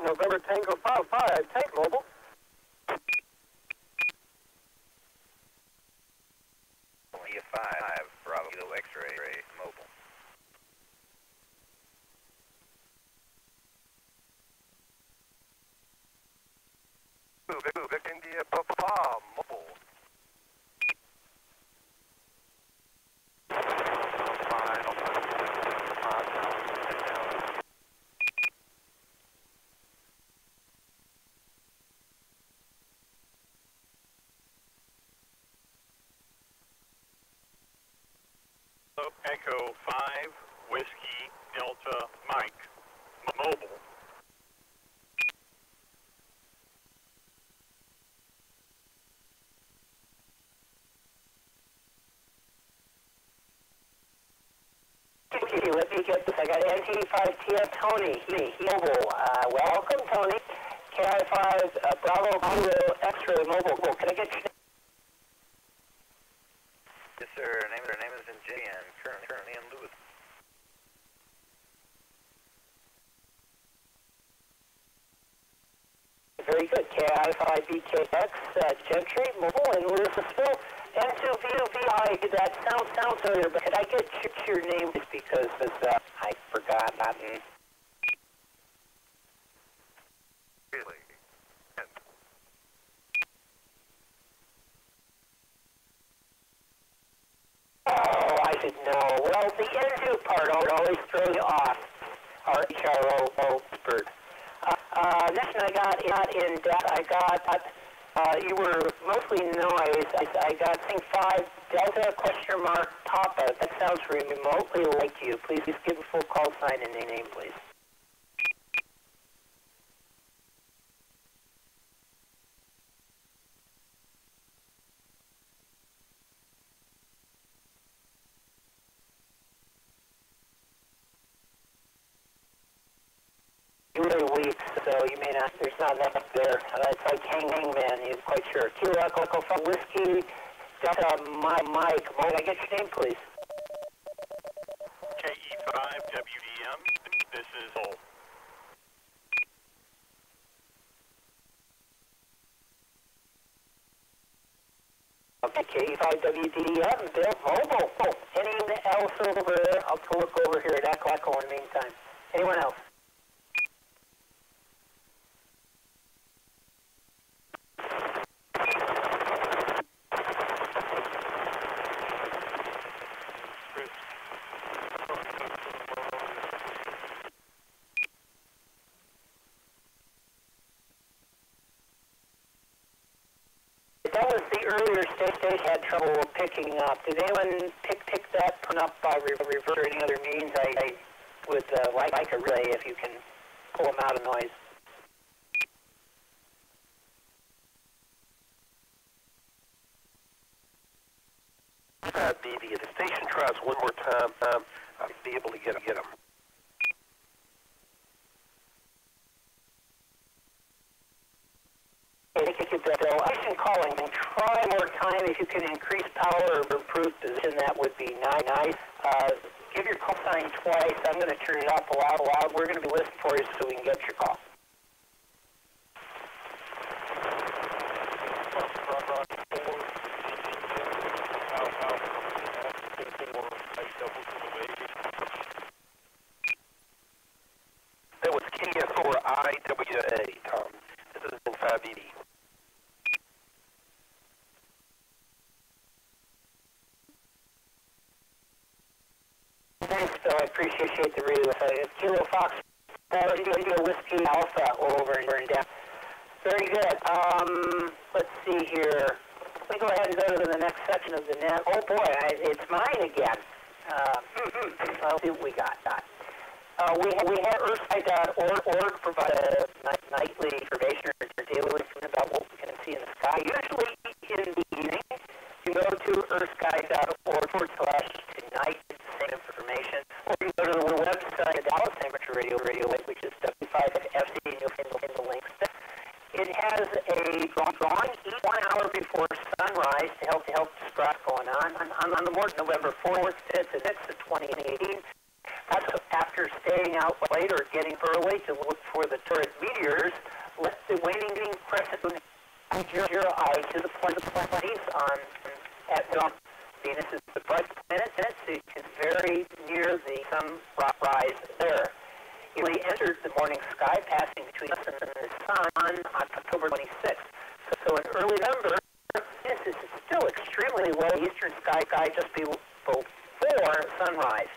November Tango 55, Tank Mobile. Only 5, Bravo, Kilo X-ray, mobile. Vic India Papa mobile. Echo 5, Whiskey Delta Mike, mobile. Okay, let me get this. I got NT5TF Tony, mobile. Welcome, Tony. KI5 Bravo Kilo X-ray mobile. Can I get your name? Yes, sir. Her name is Virginia, currently in Louis. Very good. KI5BKX Gentry mobile in Louisville. N2VOVI, that sounds familiar, but could I get your name just because I forgot that? Really? Oh, I should know. Well, the N2 part always throws you off. Our HRO expert. Next I got in depth. I got you were mostly noise. I got thing 5 Delta question mark Papa. That sounds remotely like you. Please give a full call sign and name, please. You're really weak, so you may not, there's not enough there. It's like hangman, you're quite sure. Kilo Echo from Whiskey, Delta Mike. Can I get your name, please? KE5WDM, this is Hull. Okay, KE5WDM, Bill Mobile. Anyone else over there? I'll look over here at Echo in the meantime. Anyone else? as the earlier state had trouble picking up. Did anyone pick that one up by reverse or any other means? I would like a relay if you can pull them out of noise. BB, if the station tries one more time, I'll be able to get them. Thank you, Bill. Station calling. Try more time. If you can increase power or improve position, that would be nice. Give your call sign twice. I'm going to turn it up a lot. We're going to be listening for you so we can get your call. That was KS4IWA, Tom. This is in 580. Thanks, Bill. I appreciate the read. Kilo Fox, India Whiskey Alpha over and down. Very good. Let's see here. Let me go ahead and go to the next section of the net. Oh boy, it's mine again. Let's see what we got. We have earthsky.org provide a nightly information or daily information about what we can see in the sky. Usually in the evening, you go to earthsky.org/tonight, same information, or you go to the website, the Dallas Amateur Radio, which is W5FC, and you'll find the links there. It has a drawing each 1 hour before sunrise to help describe what's going on. On the morning, November 4th, 5th, and 6th of 2018. That's after staying out late or getting early to look for the turret meteors. Let the waning crescent moon your eye to the planets on at dawn. Venus is the brightest planet, so it's very near the sunrise there. It entered the morning sky, passing between us and the sun on October 26th. So in early November, this is still extremely low eastern sky just before sunrise.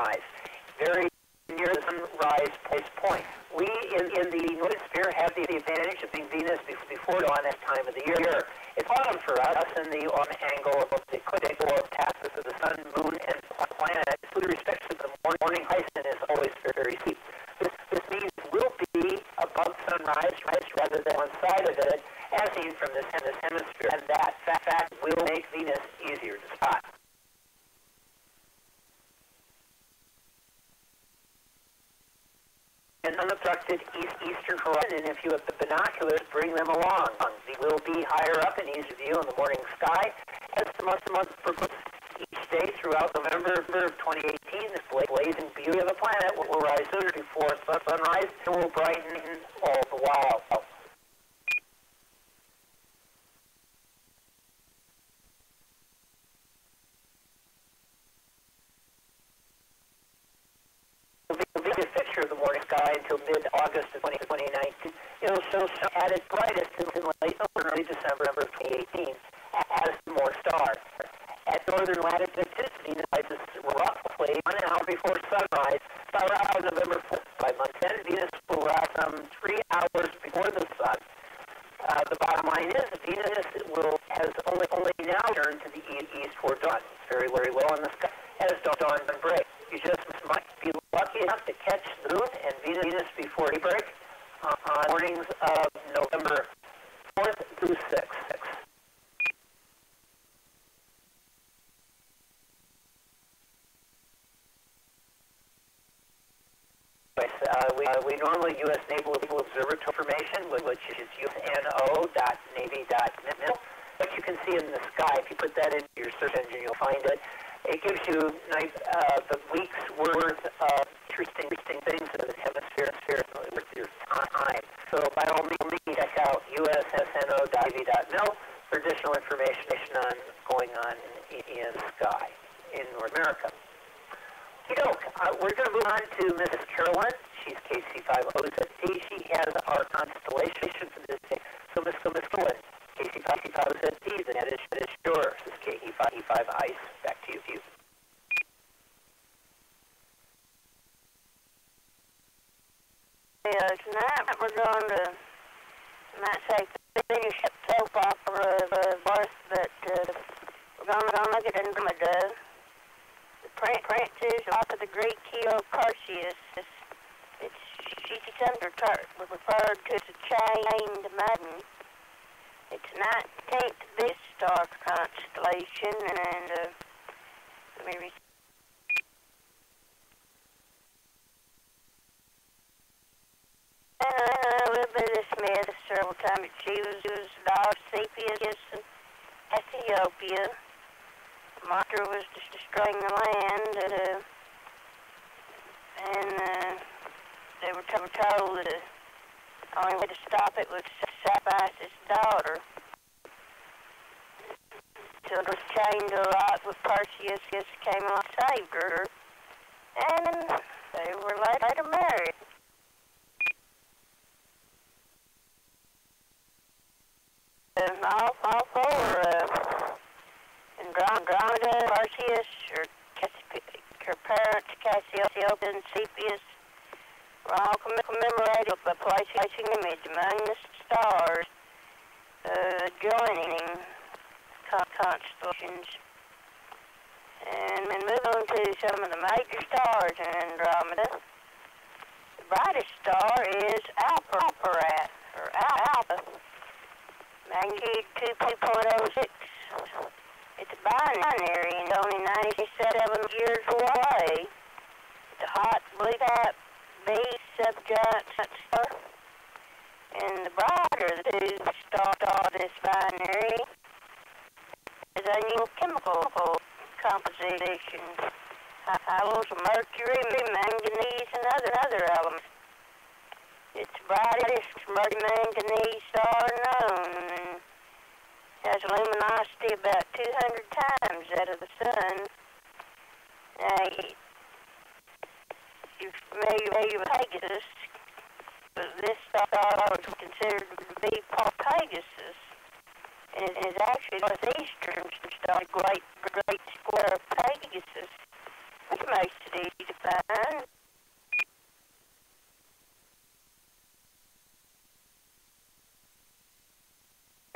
Very near the sunrise point. We in the northern sphere have the advantage of being Venus before dawn at time of the year. It's autumn for us, and the angle of the ecliptic or passes of the sun, moon, and planet with respect to the morning horizon is always very steep. This means we'll be above sunrise rather than on side of it, as seen from this hemisphere, and that fact will make Venus easier to spot. An unobstructed eastern horizon, and if you have the binoculars, bring them along. They will be higher up and easier to view in the morning sky. As the month progresses each day throughout November of 2018, this blazing beauty of the planet will rise sooner before sunrise and will brighten all the while. A picture of the morning sky until mid-August of 2019. It'll show at its brightest in late early December of 2018 as more stars. At northern latitudes, Venus rises roughly 1 hour before sunrise. By around November 4th, by month end, Venus will rise some 3 hours before the sun. The bottom line is that Venus has only now turned to the east toward dawn. It's very, very low in the sky as dawn breaks. You just might be lucky enough to catch the moon and Venus before daybreak on mornings of November 4th through 6th. We normally U.S. Naval Observatory information, which is usno.navy.mil. What you can see in the sky, if you put that into your search engine, you'll find it. It gives you the week's worth of interesting things in the hemisphere with your time. So by all means, check out usno.navy.mil for additional information on going on in the sky in North America. We're going to move on to Mrs. Carolyn. She's KC5OZT. She has our constellation for this day. So Miss Carolyn, KC5OZT, the net is yours. This is KE5 ICE. Back to you. Tonight we're going to, you might say, biggest soap opera of Earth, but we're gonna look at Andromeda. The prince is off of the great hero Perseus. She's referred to as a chained maiden. It's 19th biggest star constellation, and let me read. A little bit of this myth several times. She was the daughter of Cepheus and Ethiopia. Monster was destroying the land, and they were told that the only way to stop it was to sacrifice his daughter. So it was chained to a rock with Perseus came along and saved her, and they were later married. All four, Andromeda, Perseus, her parents, Cassiopeia and Cepheus, were all commemorated by placing an image among the stars, joining constellations. And move on to some of the major stars in Andromeda. The brightest star is Alpha, or Alpha. Magnitude 2.06. It's a binary and only 97 years away. It's a hot blue-type B subgiant star. And the brighter the two stars of this binary is unusual chemical composition. Halos of mercury, manganese, and other elements. It's the brightest mercury-manganese star known and has a luminosity about 200 times that of the sun. Now, you're familiar with Pegasus, but this star was considered to be Pegasus, and it is actually the northeastern star, the great square of Pegasus, which makes it easy to find.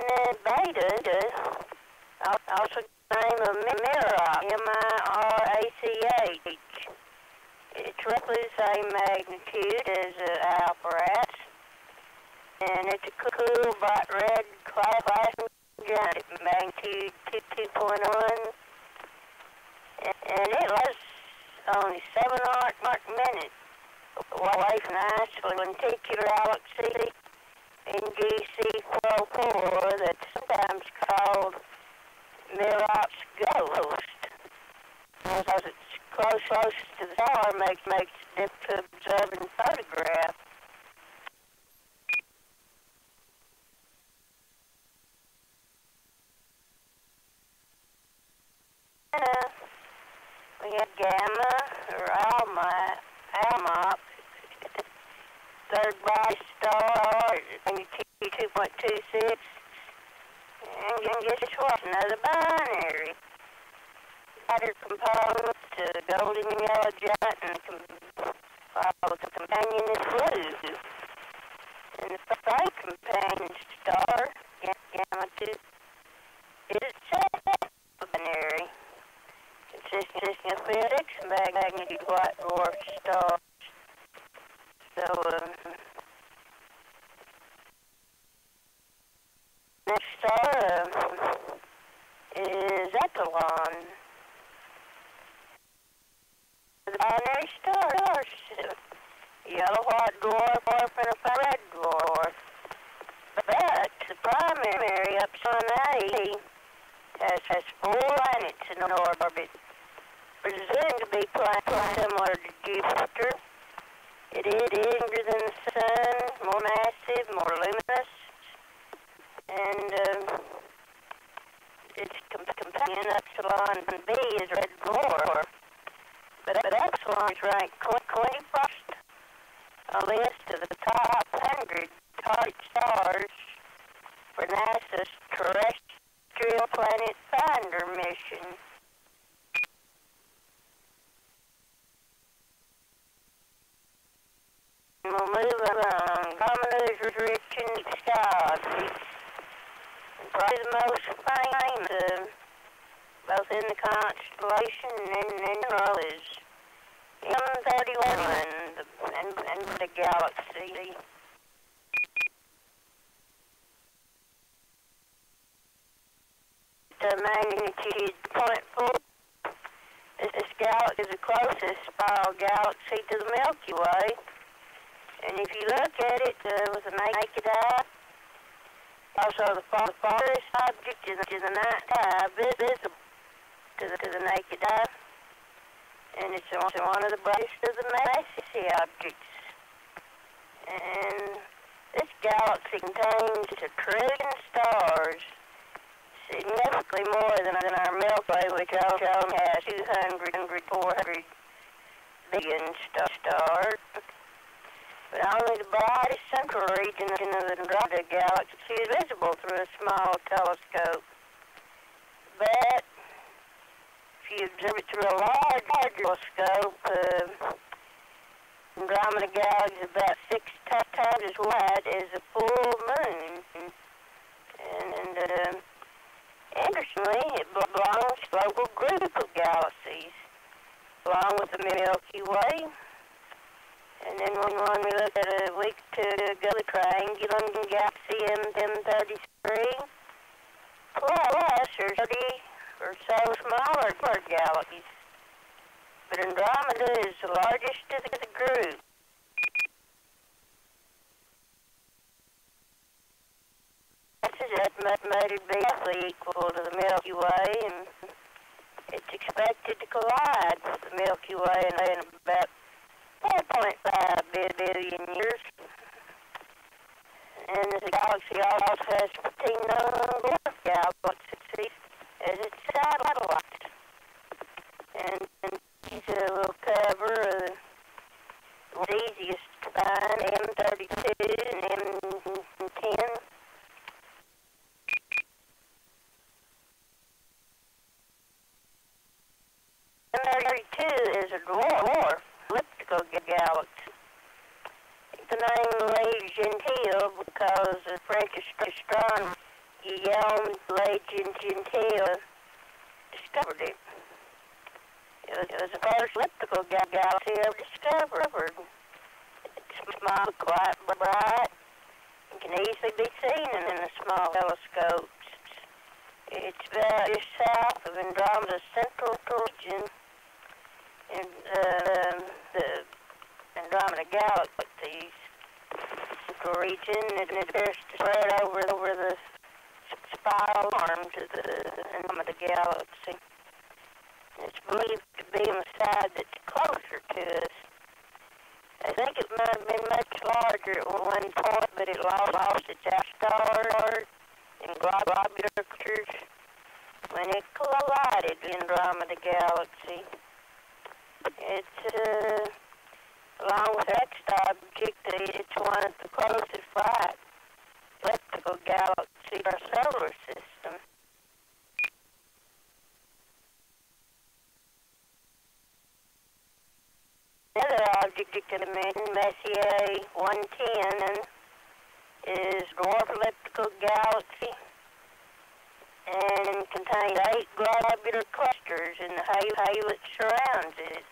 And Beta, also the name of Mirach, M-I-R-A-C-H. It's roughly the same magnitude as Alpha, and it's a cool, bright red flashing giant, magnitude 2.1, and it lasts only 7 arc minutes away from the ice lenticular galaxy NGC 404 that's sometimes called Mirach's ghost, because it's close to the star makes it difficult to observe and photograph. We have Gamma, or Almop, third brightest star, 2.26, and guess what? Another binary. Other components, the golden yellow giant, and the companion is blue. And the third companion star, Gamma 2, is itself a binary, consisting of physics and magnitude white dwarf stars. So, next star is Echolink. The binary stars, yellow white dwarf and a red dwarf. But the primary Epsilon A has 4 planets in orbit, presumed to be planets similar to Jupiter. It is younger than the sun, more massive, more luminous, and its companion Epsilon B is red dwarf. But Epsilon is ranked 21st on a list of the top 100 target stars for NASA's Terrestrial Planet Finder mission. We'll move along. Andromeda is rich in stars. probably the most famous, both in the constellation and in general, is M31 and the galaxy. The magnitude 0.4. This galaxy is the closest spiral galaxy to the Milky Way. And if you look at it with a naked eye, also the farthest object is the night eye, visible to the naked eye. And it's also one of the brightest of the massive objects. And this galaxy contains a trillion stars, significantly more than our Milky Way, which only has 400 billion stars. But only the brightest central region of the Andromeda galaxy is visible through a small telescope. But if you observe it through a large telescope, Andromeda galaxy is about 6 times as wide as a full moon. And interestingly, it belongs to a local group of galaxies, along with the Milky Way. And then when we look at a week to go, the triangulum galaxy M33, plus there's 30 or so smaller galaxies. But Andromeda is the largest of the group. This is estimated to be roughly equal to the Milky Way, and it's expected to collide with the Milky Way in about 4.5 billion years. And the galaxy also has 15 known dwarf galaxies as its satellites. And these will cover the easiest to find, M32 and M10. M32 is a dwarf elliptical galaxy. The name Le Gentil because the French astronomer Guillaume Le Gentil discovered it. It was the first elliptical galaxy ever discovered. It's small, quite bright, and can easily be seen in the small telescopes. It's about just south of Andromeda's central region, in the Andromeda galaxy's central region, and it appears to spread over the spiral arm to the Andromeda galaxy. It's believed to be on the side that's closer to us. I think it might have been much larger at one point, but it lost its stars and globular structures when it collided with the Andromeda galaxy. It's, along with that object, it's one of the closest bright elliptical galaxies to our solar system. Another object you can mention, Messier 110, is a dwarf elliptical galaxy and contains 8 globular clusters in the halo that surrounds it.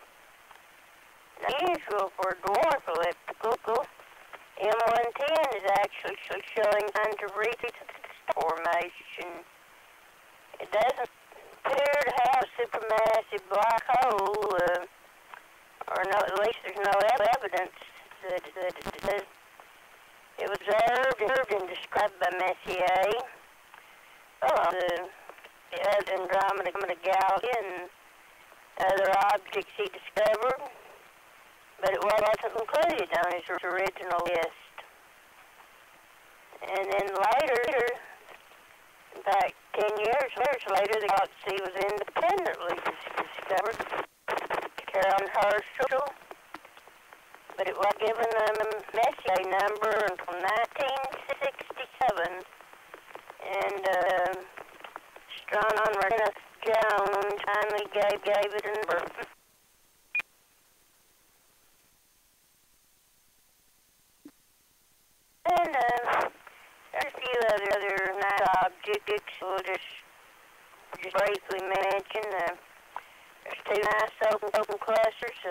Unusual for a dwarf elliptical, M110 is actually showing signs of recent formation. It doesn't appear to have a supermassive black hole, or no, at least there's no evidence that it does. It was observed and described by Messier, the Andromeda galaxy and other objects he discovered, but it wasn't included on his original list. And then later, in fact 10 years later, the galaxy was independently discovered. Carolyn Herschel, but it was given the Messier number until 1967, and astronomer Kenneth Jones finally gave it a number. And there's a few other nice objects objects we'll just briefly mention. There's two nice open clusters.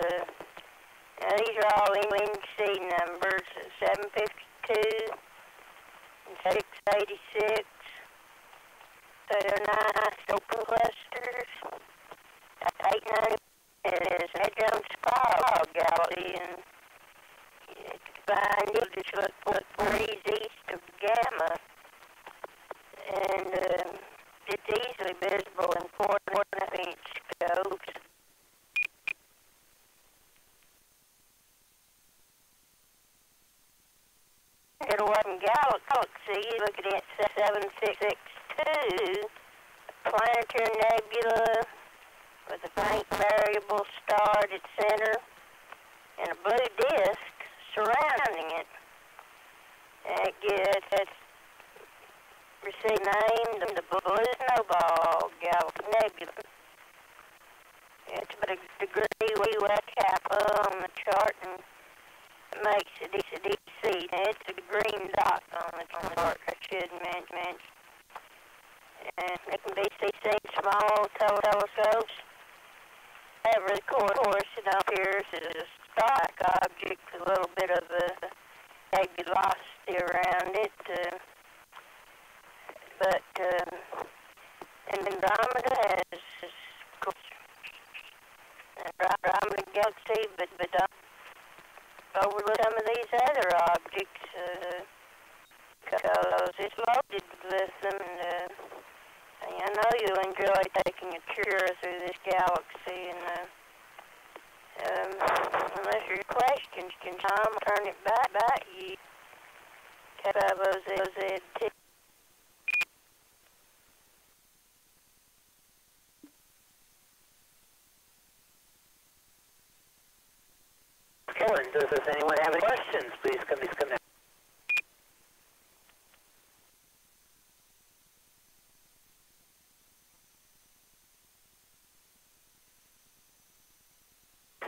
These are all NC numbers, 752 and 686. They're nice open clusters. 890 is Hadron Spiral Galaxy, and it's find it just look 4 east of Gamma, and it's easily visible in 4.5-inch scopes. Little one galaxy, looking at 7662, planetary nebula with a faint variable star at its center and a blue disk surrounding it. That gets received name the Blue Snowball Galaxy Nebula. It's about a degree wet kappa on the chart, and it makes it DC. It's a green dot on the chart, I should mention. And it can be seen small telescopes. However, of course, it appears as a star-like object with a little bit of a nebulosity around it. But Andromeda has, of course, Andromeda Galaxy, but overlook some of these other objects because it's loaded with them. And I know you'll enjoy taking a tour through this galaxy. And unless your questions can Tom turn it back, you have those Does anyone have any questions? Please come now.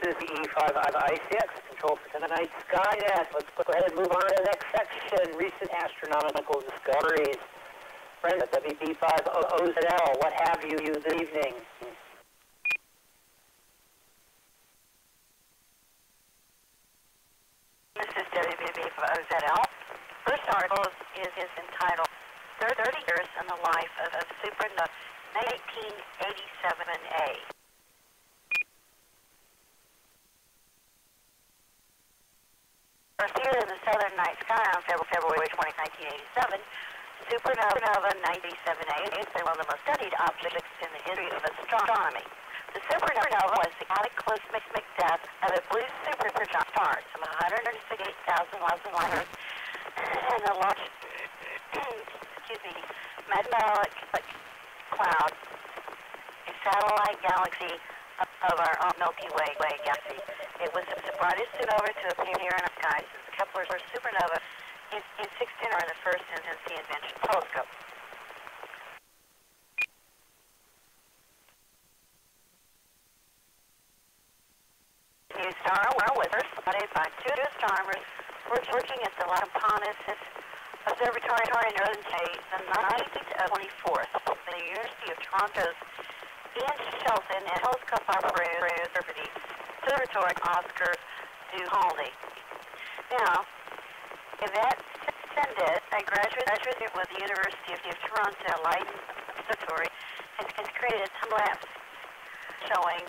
This is the E5ICX control for tonight's Skynet. Let's go ahead and move on to the next section. Recent astronomical discoveries. Friends at WB5OZL, what have you this evening? This is WB5OZL. First article is entitled 30 Years in the Life of Supernova 1987A. Appeared in the southern night sky on February 20, 1987, supernova 97A is one of the most studied objects in the history of astronomy. The supernova was the cataclysmic death of a blue superstar, some 168,000 miles in length, and a large, metallic cloud, a satellite galaxy of our Milky Way galaxy. It was the brightest supernova to appear in our sky since Kepler's supernova in 16 or the first since the invention of the telescope. New star was spotted by two astronomers working at the Lampanis Observatory in Northern States on the 19th of 24th. The University of Toronto's Ian Shelton and telescope operator Observatory Oscar Duhalde. Now, Yvette Sendet, a graduate with the University of Toronto Leiden Observatory, has created a time-lapse showing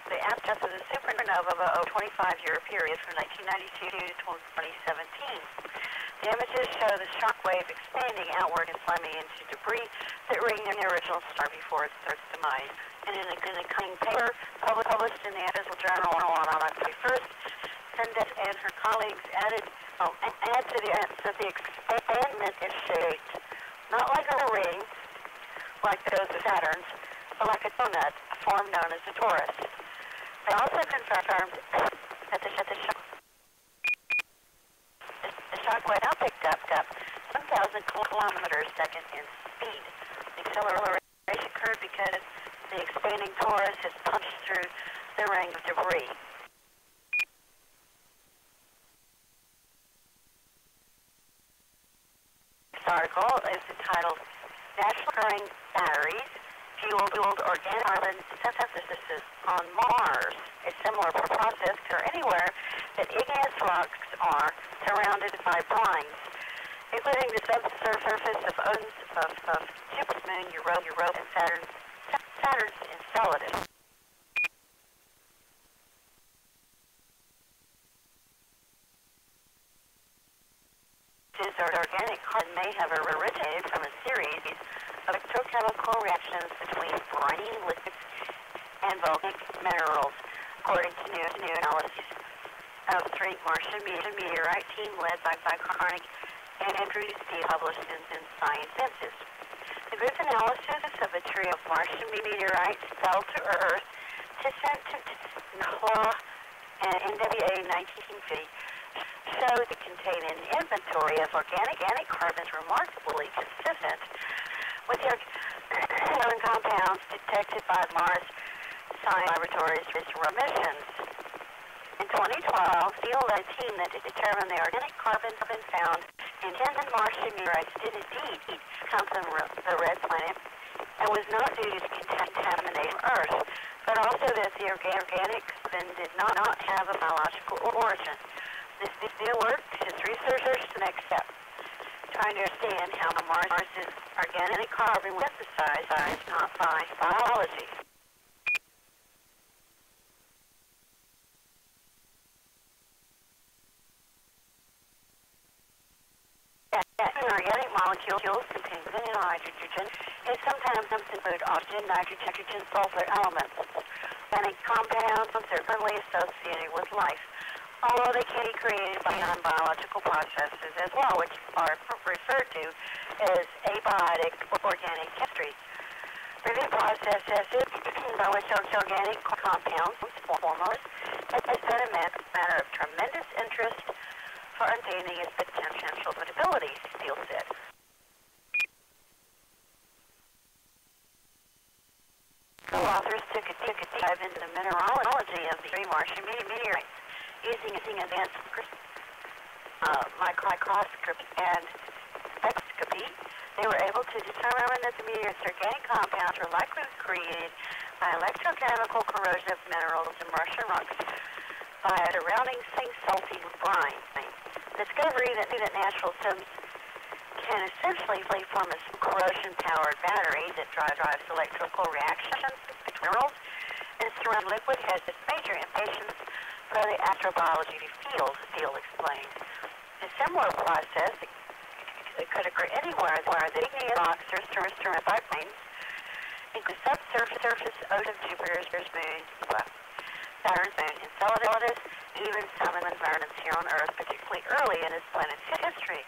the aftermath of the supernova of a 25-year period from 1992 to 2017. The images show the shock wave expanding outward and slamming into debris that ringed the original star before it starts to demise. And in a cunning paper published in the Astrophysical Journal on October 1st, Sendet and her colleagues add to the evidence that the expandment is shaped not like a ring, like those of Saturn's, but like a donut, a form known as a torus. They also confirmed that the shock wave now picked up 1,000 kilometers a second in speed. The acceleration occurred because the expanding torus has punched through the ring of debris. This article is entitled naturally occurring batteries fueled organic carbon synthesis on Mars. A similar process occurs anywhere that igneous rocks are surrounded by brines, including the subsurface of Jupiter's moon, Europa, and Saturn's Enceladus. Organic carbon may have originated from a series of electrochemical reactions between briny liquids and volcanic minerals, according to new analyses of three Martian meteorite team led by Carnick and Andrew Steele, published in Science Advances. The group's analysis of a trio of Martian meteorites fell to Earth to NHLA and NWA 1950 shows it contained an inventory of organic carbons remarkably consistent with the carbon compounds detected by Mars Science Laboratories' missions. In 2012, Steele led a team that determined the organic carbon found in 10 Martian meteorites did indeed come from the red planet and was not due to contamination of Earth, but also that the organic carbon did not have a biological origin. This new work is researchers the next step, trying to understand how Mars's organic carbon was synthesized, not by biology. Organic molecules contain hydrogen and sometimes include oxygen, nitrogen, sulfur elements. Organic compounds are certainly associated with life, although they can be created by non-biological processes as well, which are referred to as abiotic organic chemistry. The processes by which organic compounds form has been a matter of tremendous interest for understanding its potential abilities, Steele said. Co-authors took a dive into the mineralogy of the three Martian meteorites. Using advanced microscopy and spectroscopy, they were able to determine that the meteor's organic compounds were likely created by electrochemical corrosion of minerals in Martian rocks by a surrounding salty brine. The discovery that natural systems can essentially form a corrosion-powered battery that drives electrical reactions between minerals and surrounding liquid has its major implications for the astrobiology field, Steele explained. A similar process could occur anywhere where the igneous rocks are surrounded by planes, including subsurface of Jupiter's moon, Saturn's moon, Enceladus, and even some environments here on Earth, particularly early in its planet's history.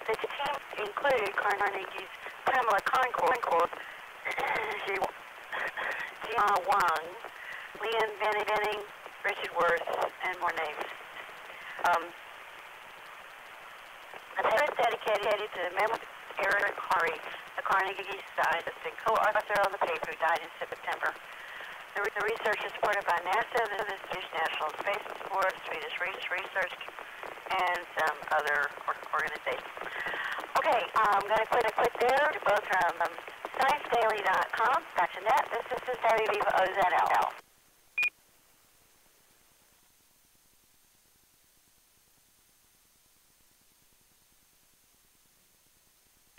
The team included Carnegie's Pamela Concord, Jia Wang, Leon Benning, Richard Worth, and more names. A paper dedicated to the memory of Eric Harry, the Carnegie scientist and co-author of the paper, who died in September. The research is supported by NASA, the Swedish National Space Board, Swedish Research, and some other organizations. Okay, I'm going to quit there. Both from ScienceDaily.com, .net. This is Terry Viva OZL.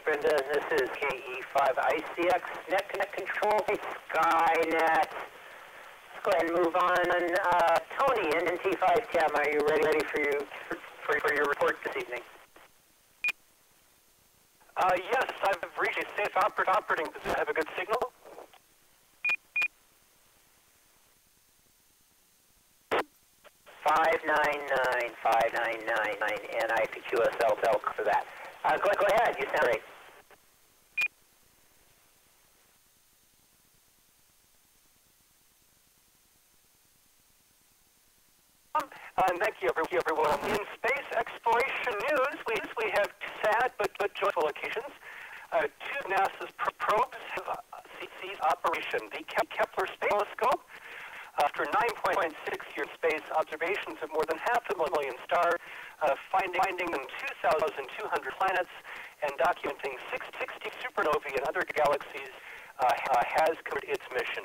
Brenda, this is KE5ICX Net Control Skynet. Let's go ahead and move on. Tony in T5TM, are you ready for your report this evening? Yes, I've reached a safe operating position. Have a good signal. $599,599 NIPQSL for that. Go ahead, you sound great. Thank you, everyone. In space exploration news, we have sad but joyful occasions. Two of NASA's probes have ceased operation. The Kepler Space Telescope, after 9.6-year space observations of more than 500,000 stars, finding 2,200 planets, and documenting 60 supernovae and other galaxies has completed its mission.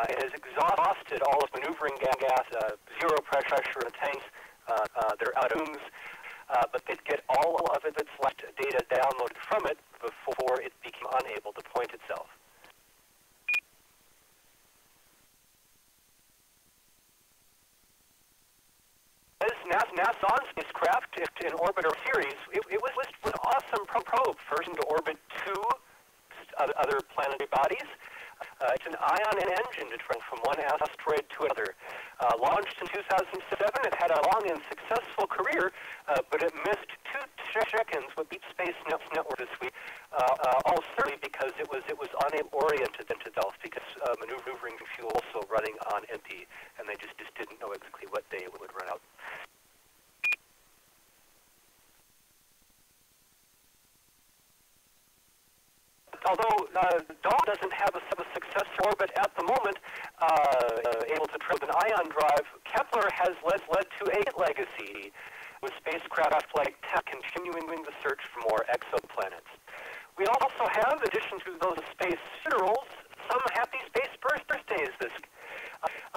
It has exhausted all its maneuvering gas, zero pressure in the tanks. They're out of fumes, but they'd get all of its left data downloaded from it before it became unable to point itself. As NASA's spacecraft in orbit or series, it was an awesome probe, first into orbit 2 other planetary bodies. It's an ion engine to travel from one asteroid to another. Launched in 2007, it had a long and successful career, but it missed 2 check-ins with Deep Space Network this week, all certainly because it was unoriented into Delft, because maneuvering fuel also running on empty, and they just didn't know exactly what day it would run out. Although Dawn doesn't have a successful orbit at the moment, able to travel an ion drive, Kepler has led to a legacy, with spacecraft like TEP continuing the search for more exoplanets. We also have, in addition to those space funerals, some happy space birthdays this week.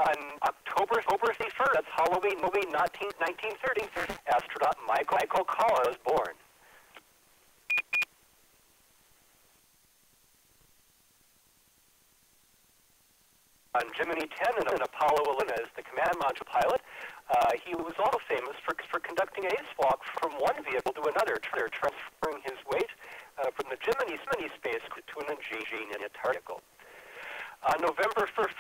On October 31st, that's Halloween, 1930, astronaut Michael Collins was born. On Gemini 10 and Apollo 11 as the command module pilot, he was also famous for conducting a spacewalk from one vehicle to another, transferring his weight from the Gemini space to an Gene in a vehicle. On November 1st,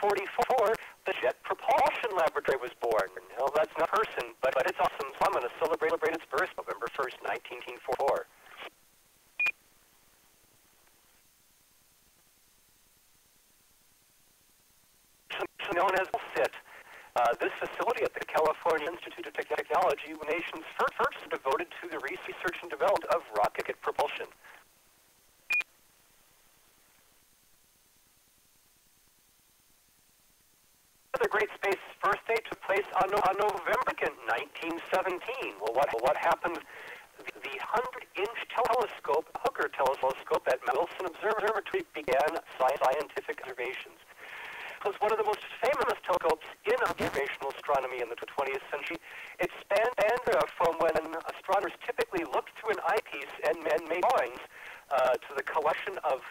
1944, the Jet Propulsion Laboratory was born. Well, that's not a person, but it's awesome, so I'm going to celebrate its birth, November 1st, 1944. Known as SIT. This facility at the California Institute of Technology was the nation's first devoted to the research and development of rocket propulsion. Another great space birthday took place on November 2nd, 1917. Well, what happened? The 100-inch telescope, Hooker telescope at Wilson Observatory, began scientific observations. It was one of the most famous telescopes in observational astronomy in the 20th century. It spanned from when astronomers typically looked through an eyepiece and made drawings to the collection of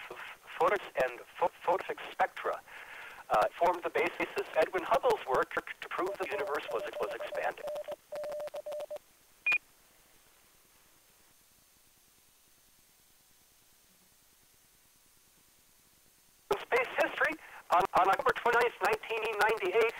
photons and photonic spectra. It formed the basis of Edwin Hubble's work to prove the universe was expanding. Space history. On October 29th, 1998,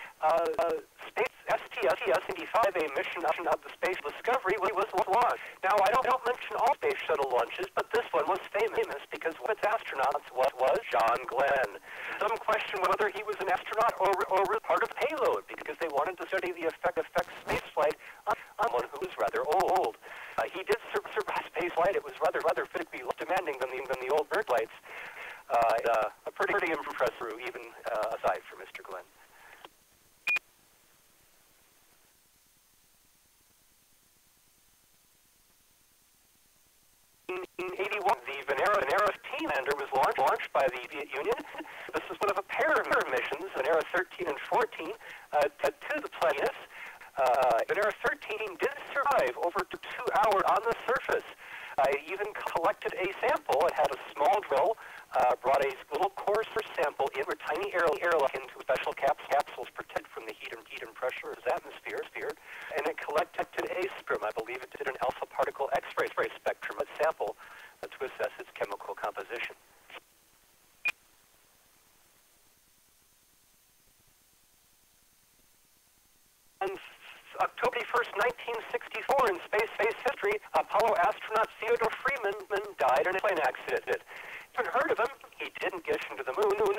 Space STS-75, a mission of the Space Discovery, was launched. Now, I don't mention all space shuttle launches, but this one was famous because one of its astronauts was John Glenn. Some question whether he was an astronaut or part of the payload, because they wanted to study the effect of spaceflight on someone who was rather old. He did survive spaceflight. It was rather physically less demanding than the old bird flights. A pretty impressive, even aside from Mr. Glenn. In 1981, the Venera 13 lander was launched by the Soviet Union. This was one of a pair of missions, Venera 13 and 14, to the planet. Venera 13 did survive over 2 hours on the surface. I even collected a sample. It had a small drill, brought a little coarser sample in a tiny airlock into special capsules protected from the heat and pressure of the atmosphere, and it collected a spectrum. I believe it did an alpha particle X-ray spectrum sample to assess its chemical composition. On October 1st, 1964, in space history, Apollo astronaut Theodore Freeman died in a plane accident. You haven't heard of him. He didn't get into the moon.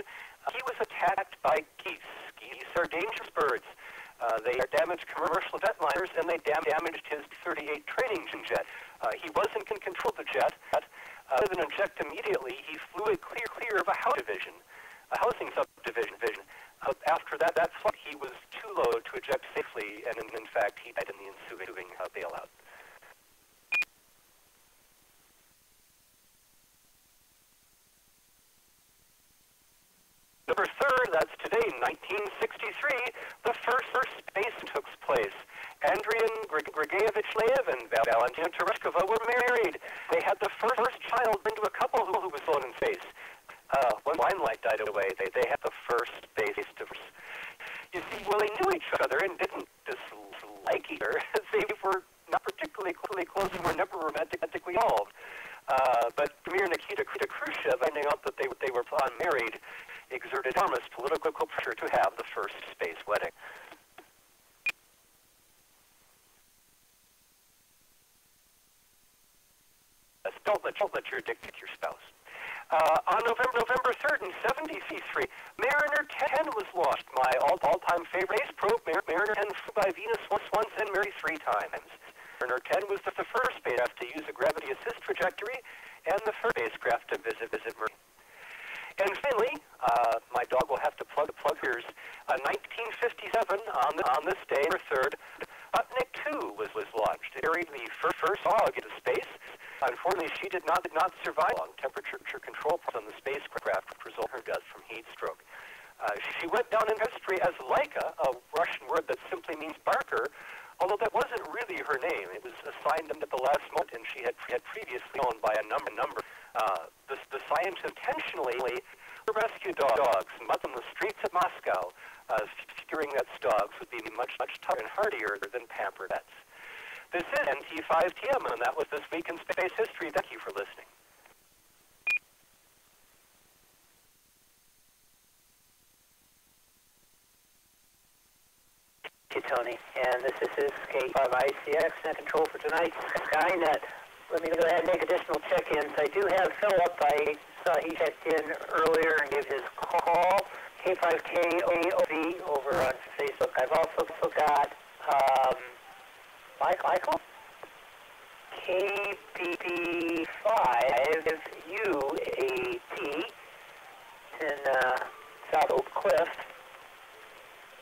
He was attacked by geese. Geese are dangerous birds. They damaged commercial jetliners, and they damaged his 38 training jet. He wasn't in control of the jet. Rather than eject immediately, he flew it clear of a housing subdivision. After that flight, he was too low to eject safely, and in fact, he died in the ensuing bailout. the first space took place. Andrian Grigorievich-Lev and Valentina Tereshkova were married. They had the first child into a couple who was flown in space. When limelight died away, they had the first space divorce. You see, well, they knew each other and didn't dislike each other. They were not particularly close and were never romantically involved. But Premier Nikita Khrushchev, finding out that they were unmarried, exerted enormous political pressure to have the first space wedding. Don't let your dictate your spouse. On November 3rd in 73, Mariner 10 was launched. My all-time favorite space probe, Mariner 10 flew by Venus once and Mary 3 times. Mariner 10 was the first spacecraft to use a gravity assist trajectory and the first spacecraft to visit Mercury. And finally, my dog will have to plug ears. 1957, on this day, November 3rd, Sputnik 2 was launched. It carried the first dog into space. Unfortunately, she did not survive long temperature control on the spacecraft, which resulted in her death from heat stroke. She went down in history as Laika, a Russian word that simply means barker, although that wasn't really her name. It was assigned at the last moment, and she had previously owned by a number. The scientists intentionally rescued dogs and left them on the streets of Moscow, figuring that dogs would be much tougher and hardier than pampered pets. This is NT5TM, and that was This Week in Space History. Thank you for listening. Thank you, Tony. And this is K5ICX net control for tonight's Skynet. Let me go ahead and make additional check-ins. I do have Philip. I saw he checked in earlier and gave his call. K5KOV over on Facebook. I've also got Michael. KBB5UAT in South Oak Cliff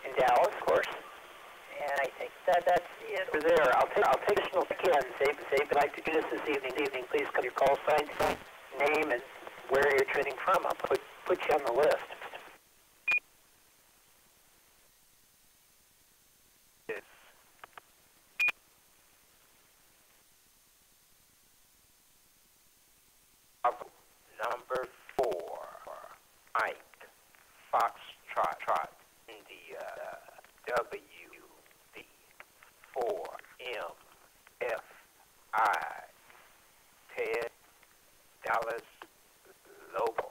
in Dallas, of course. And I think that's it over there. I'll take additional check-ins. If you'd like to do this evening, please come your call sign, name, and where you're tuning from. I'll put you on the list. Number 4, Mike, Foxtrot, India, WD4MFI, Ted, Dallas, Lobo.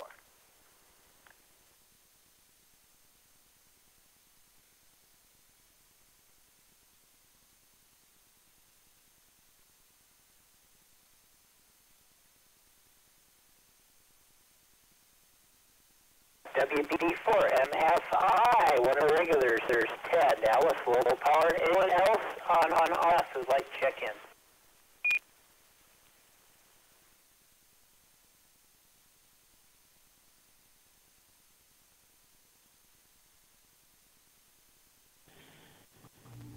WBD4MFI, one of the regulars. There's Ted, Dallas, Low Power. Anyone else on us who'd like to check in?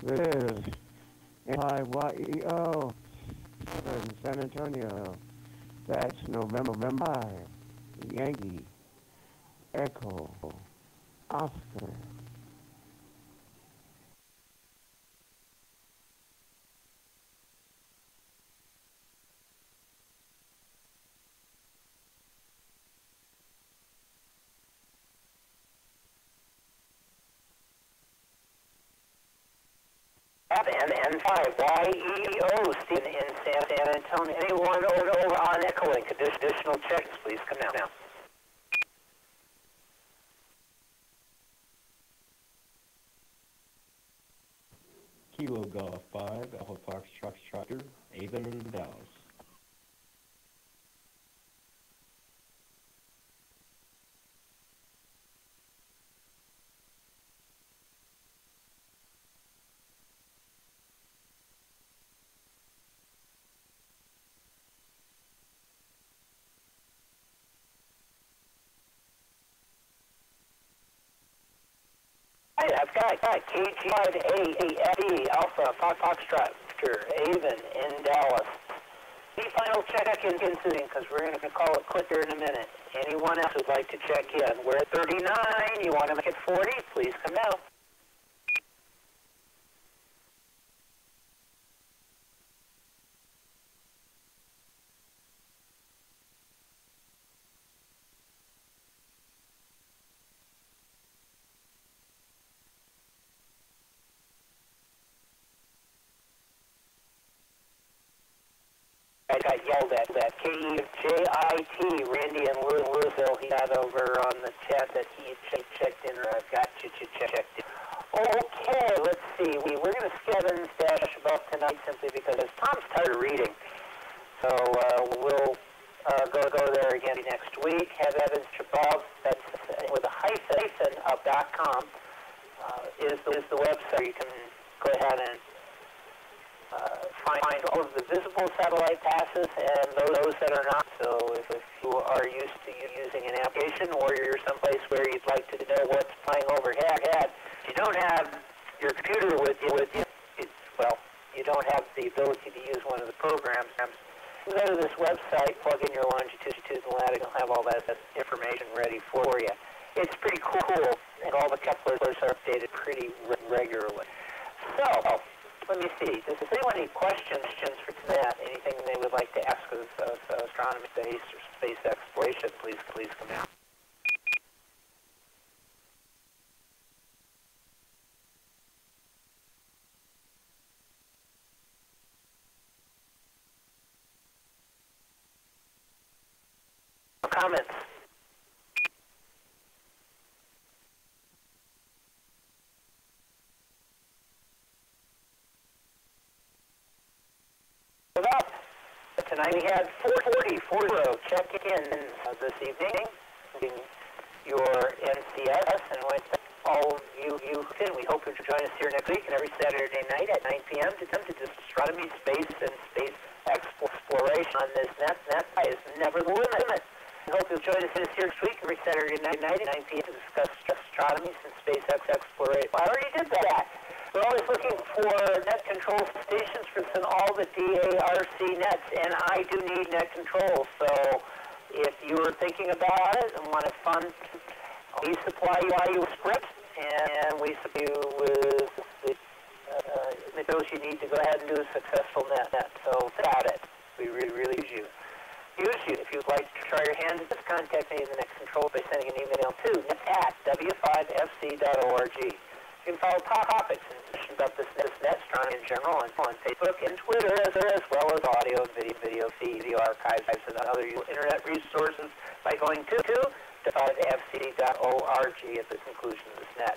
This is NIYEO in San Antonio. That's November 5, Yankee, Echo, Oscar. N5, YEO, Stephen in San Antonio. Anyone over on Echolink? Additional checks, please come now. Kilo Golf 5, Alpha Foxtrot Tractor, Avon in Dallas. I've got KG5AAFE, Alpha Foxtrot, Avon in Dallas. The final check-in soon, because we're going to call it quit here in a minute. Anyone else who'd like to check in? We're at 39. You want to make it 40? Please come now. I got yelled at that. KEJIT, Randy and Louisville, he got over on the chat that he checked in, or I've got you checked in. Okay, let's see. We're going to skip Evan's dash above tonight simply because Tom's tired of reading. So we'll go there again next week. Have Evans above, that's with a hyphen of .com, is the website. You can go ahead and find all of the visible satellite passes and those that are not. So if you are used to using an application or you're someplace where you'd like to know what's flying overhead, you don't have your computer with you, well, you don't have the ability to use one of the programs. You go to this website, plug in your longitude and latitude, you'll have all that information ready for you. It's pretty cool, and all the couplers are updated pretty regularly. So, let me see. Does anyone have any questions for that? Anything they would like to ask of astronomy, space, or space exploration? Please come out. Comments? Tonight we had 440 check in this evening, your NCS, and with all of you we hope you'll join us here next week and every Saturday night at 9 p.m. to come to astronomy, space, and space exploration on this net. Net is never the limit. We hope you'll join us here next week every Saturday night at 9 p.m. to discuss astronomy and space exploration. Well, I already did that. We're always looking for net control stations for all the DARC nets, and I do need net control. So if you are thinking about it and want to fund, we supply you a script, and we supply you with the materials you need to go ahead and do a successful net. So without it, we really use you. If you'd like to try your hand, just contact me in the next control by sending an email to net@w5fc.org. You can follow topics and discussions about this net, astronomy in general, on Facebook and Twitter, as well as audio and video feed, video archives, and other internet resources by going to w5fc.org at the conclusion of this net.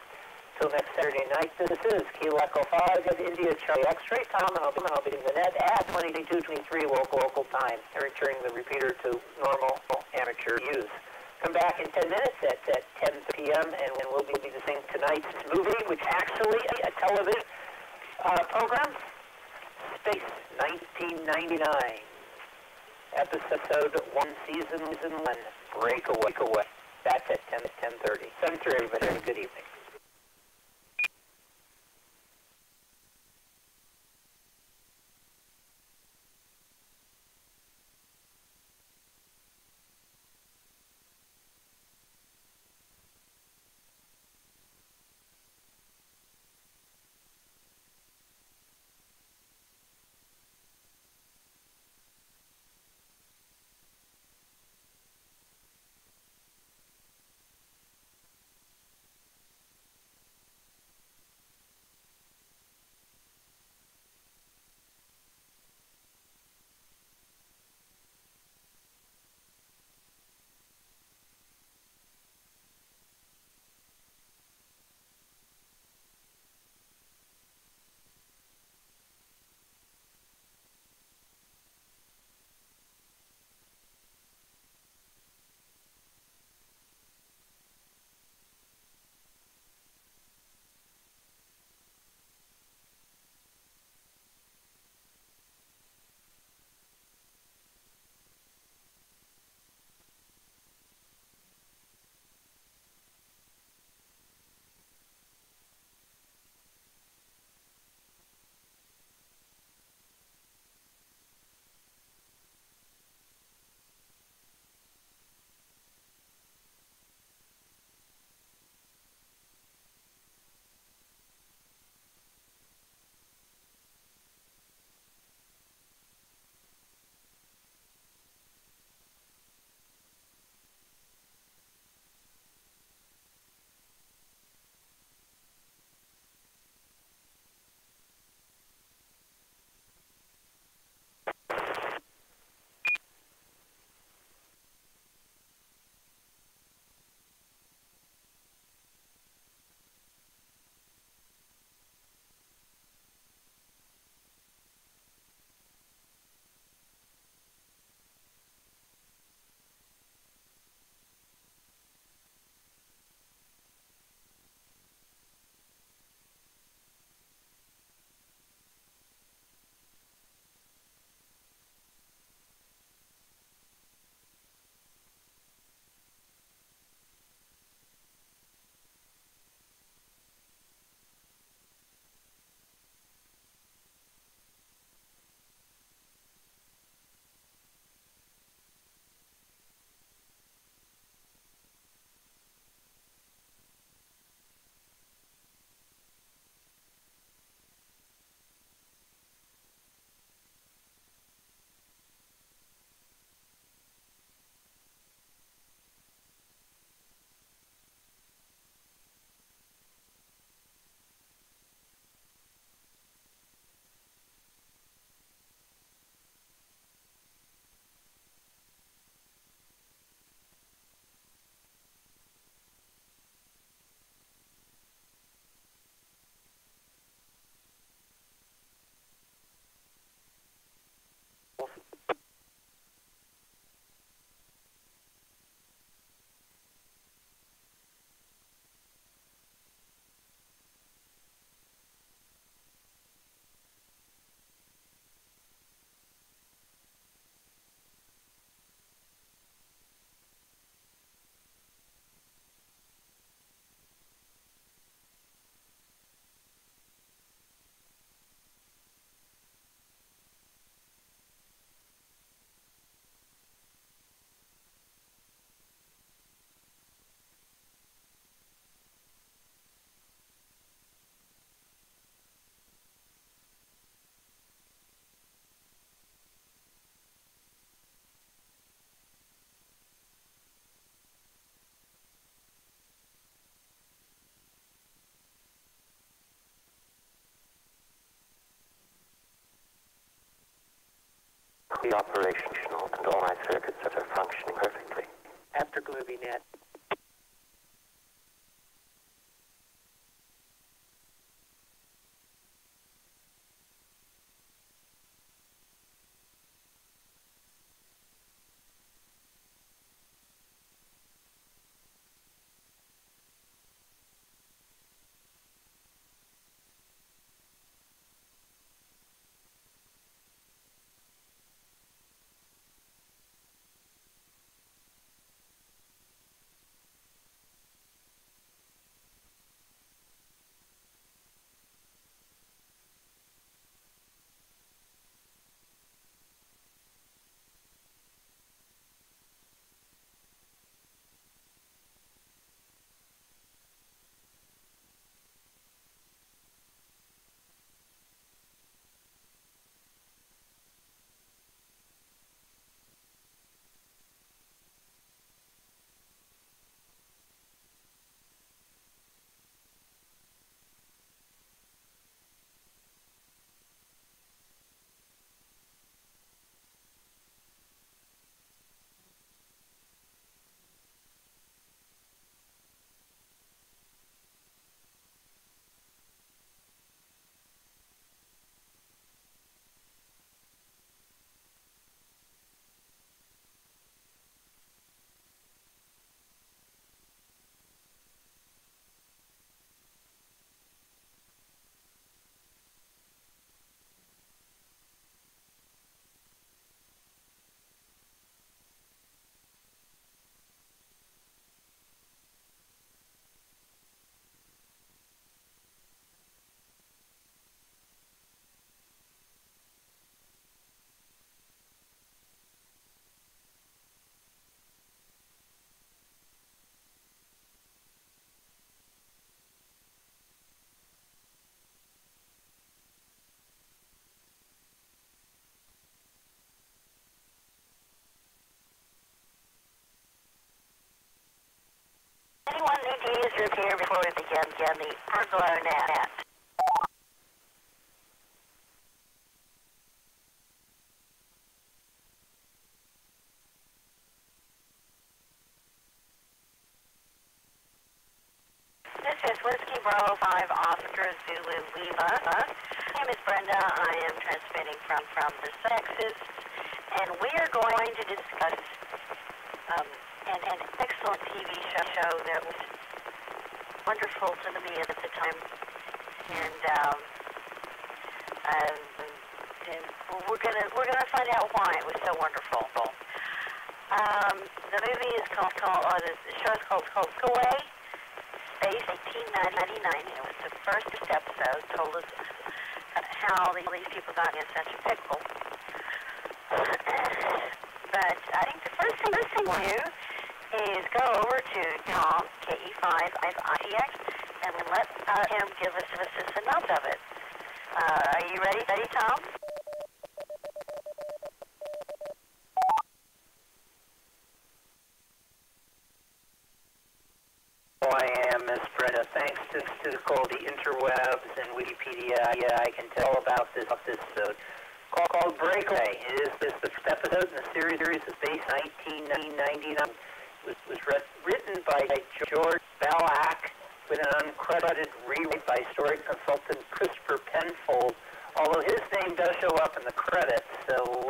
Till next Saturday night, this is Kilo Echo 5 of India Charlie X-Ray Tom, and I'll be in the net at 22:23 local time, and returning the repeater to normal amateur use. Come back in 10 minutes at 10 p.m. and we'll be discussing tonight's movie, which actually a television program, Space 1999, episode 1, season 1, Breakaway. That's at 10:30. 7:30, everybody. Have a good evening. operational, and all my circuits are functioning perfectly. Afterglow net. Anyone need to use this here before we begin the Afterglow net? This is Whiskey Bravo 5 Oscar Zulu Lima. My name is Brenda. I am transmitting from the Texas, and we are going to discuss an excellent TV show that was wonderful to me at the time, and we're gonna find out why it was so wonderful. The movie is the show is called Breakaway, Space 1899. It was the first episode. Told us how these people got in such a pickle. But I think the first thing to do is go over to Tom, KE5ITX, and let him give us a note of it. Are you ready, Tom? Oh, I am, Miss Brenda. Thanks to the interwebs and Wikipedia, I can tell about this episode called Breakaway. It is the first episode in the series of Space 1999. It was written by George Ballack with an uncredited rewrite by story consultant Christopher Penfold, although his name does show up in the credits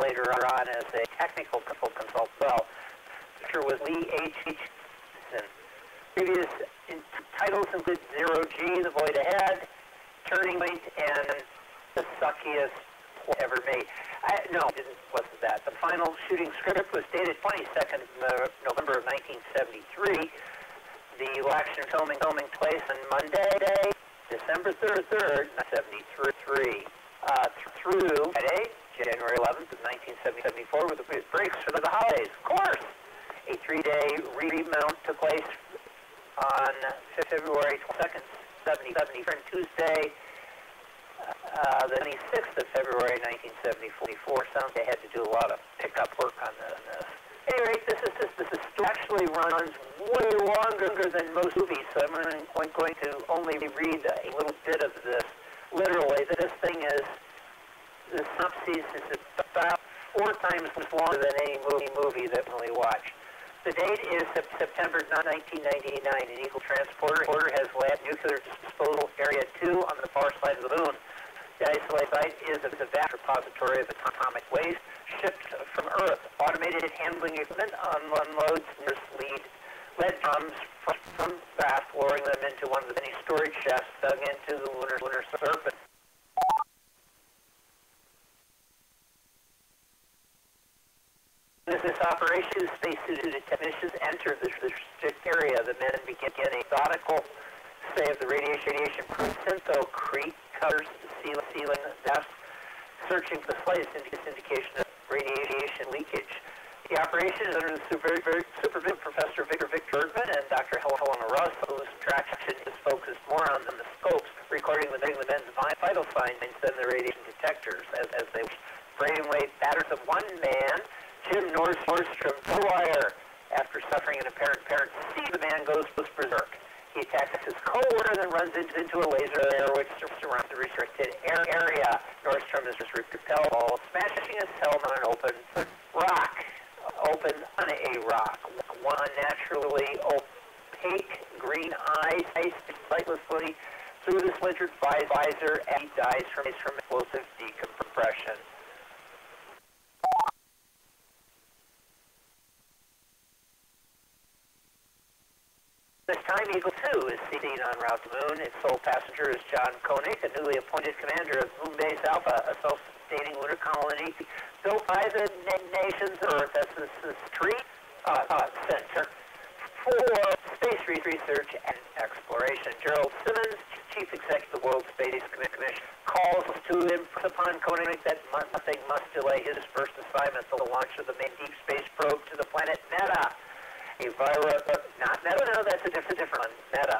later on as a technical consultant. Well, the picture was Lee H. Hutchinson. Previous titles include Zero G, The Void Ahead, Turning Point, and The Suckiest Ever Made. No, it wasn't that. The final shooting script was dated 22nd November of 1973. The action filming place on Monday, December 3rd, 1973. Through Friday, January 11th of 1974, with the breaks for the holidays. Of course, a 3-day remount took place on February 2nd, 1974, and Tuesday, the 26th of February, 1974. Sounds they had to do a lot of pickup work on this. Anyway, this actually runs way longer than most movies, so I'm going to only read a little bit of this. Literally, this thing is, the synopsis is about 4 times longer than any movie that we watch. The date is September 1999. An Eagle transporter has landed nuclear disposal area 2 on the far side of the moon. The isolated site is a vast repository of atomic waste shipped from Earth. Automated handling equipment unloads lead drums from craft, lowering them into one of the many storage shafts dug into the lunar surface. This operation, spacesuited technicians enter the restricted area. The men begin a methodical survey of the radiation-proof Syntho-Crete covers the ceiling depths, searching for the slightest indication of radiation leakage. The operation is under the supervision of Professor Victor Bergman and Dr. Helena Russell, whose traction is focused more on the scopes, recording the men's vital signs than the radiation detectors as they brainwave patterns of one man, Jim Nordstrom, the wire. After suffering an apparent seizure, the man goes berserk. He attacks his co-worker and then runs into a laser layer which surrounds the restricted area. Nordstrom is repelled, smashing his helmet on an open rock. One unnaturally opaque green eye sightlessly through the splintered visor, and he dies from explosive decompression. This time, Eagle 2 is seen en route to the moon. Its sole passenger is John Koenig, a newly appointed commander of Moon Base Alpha, a self-sustaining lunar colony built by the nations of Earth as the tree center for space research and exploration. Gerald Simmons, chief executive of the World Space Commission, calls to impress upon Koenig that nothing must delay his first assignment, the launch of the main deep space probe to the planet Meta. A virus, not Meta, no, that's a different one, Meta.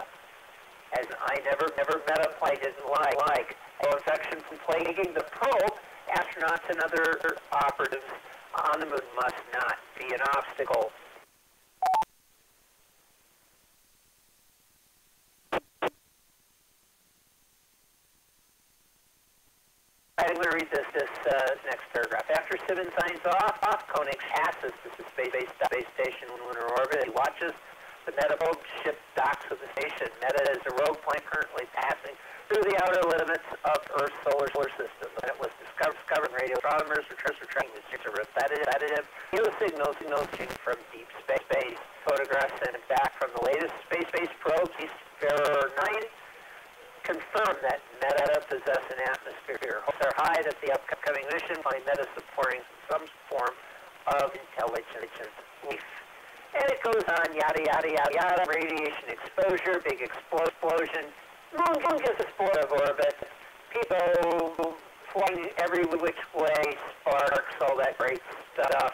As I never met a flight didn't like. Infection from plaguing the probe, astronauts and other operatives on the moon must not be an obstacle. I'm going to read this next paragraph. After Simmons signs off, Koenig passes the space station in lunar orbit. He watches the Meta probe ship docks with the station. Meta is a rogue planet currently passing through the outer limits of Earth's solar system. The planet was discovered. Radio astronomers are tracking the repetitive signals from deep space. Photographs sent back from the latest space probe, Seafarer 9, confirm that Meta possess an atmosphere. Hopes are high that the upcoming mission find Meta supporting some form of intelligent life. And it goes on, yada, yada, yada, yada. Radiation exposure, big explosion. Moon gets a sport of orbit. People flying every which way, sparks, all that great stuff.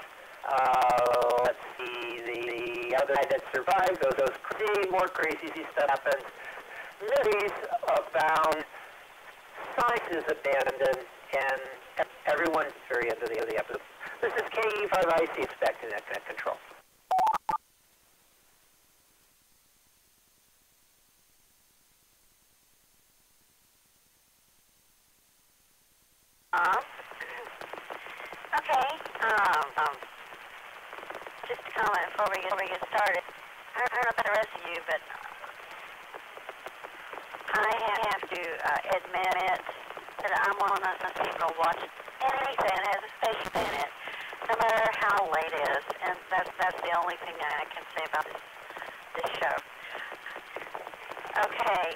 Let's see, the other guy that survived goes crazy, more crazy stuff happens. Mysteries abound, science is abandoned, and everyone's very into the episode. This is KE5IC expecting that control. Okay, just a comment before we get started. I don't know about the rest of you, but I have to admit that I'm one of those people who watch anything that has a space in it, no matter how late it is, and that's the only thing that I can say about this show. Okay,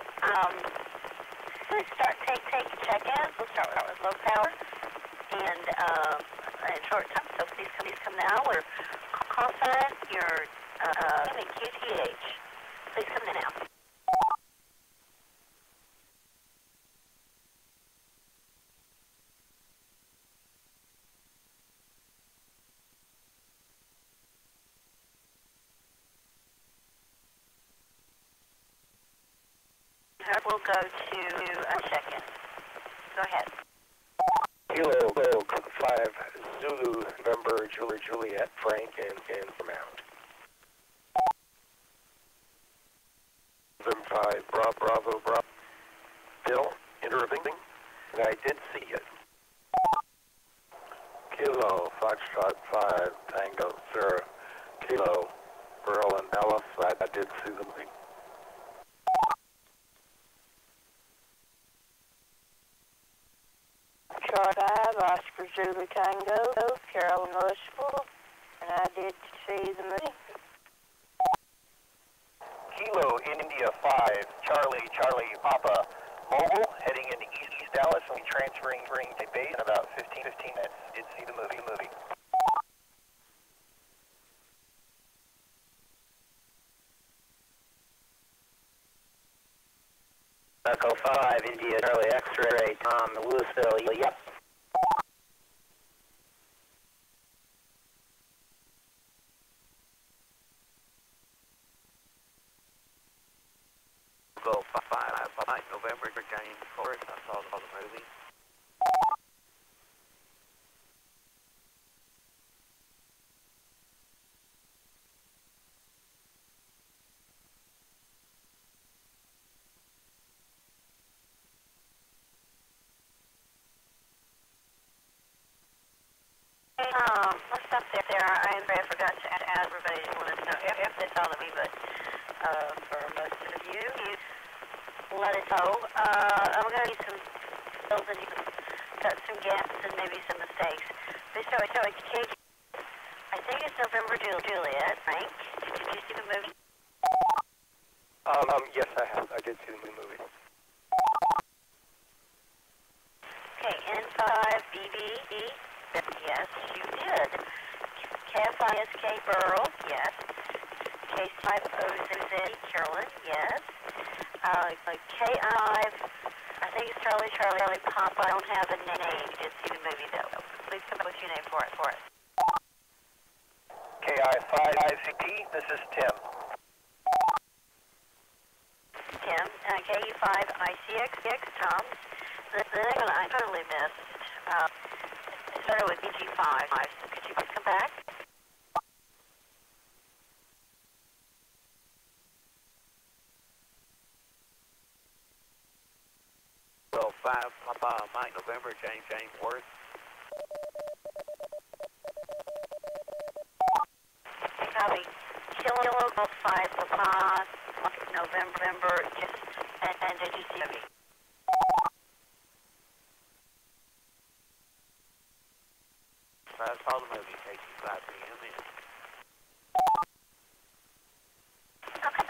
let's start taking check-ins. We'll start with low power, and in short time, so please come now, or call sign your QTH. Please come now. We'll go to check-in. Go ahead. Kilo 5 Zulu November Juliet Frank and Mount. November 5 Bravo Bill interrupting, and I did see it. Kilo, Foxtrot 5, Tango, Sarah, Kilo, Berlin, Alice. I did see the movie. Charlie 5, Oscar Zulu Tango, Carolyn Rushville, and I did see the movie. Kilo, India 5, Charlie Papa, Mobile, heading into East Dallas, and transferring to base in about 15 minutes. Did see the movie. Echo 5, India, Charlie X-ray, Tom, Louisville, yep. Go 5, November, James Forest, I saw the movie. Let's stop there. I forgot to add everybody who wanted to know if they saw the movie, but for most of you let it go. I'm going to need some fills and got some gaps and maybe some mistakes. So I think it's November Juliet, Frank. Did you see the movie? Yes, I have. I did see the movie. Okay, N5 BB. Yes, you did. KFISK Burl, yes. K5OZ Carolyn, yes. KI, I think it's Charlie Pop. I don't have a name. You did see the movie, though. Please come up with your name for it. KI5ICT, this is Tim. Tim, KU5ICX, Tom. The next one I totally missed. It started with BG5. Could you please come back? Well, 5, Papa, Mike, November, James Worth. Copy. Kilo Golf 5, Papa, November, and did you see me? I saw the movie, 5 p.m.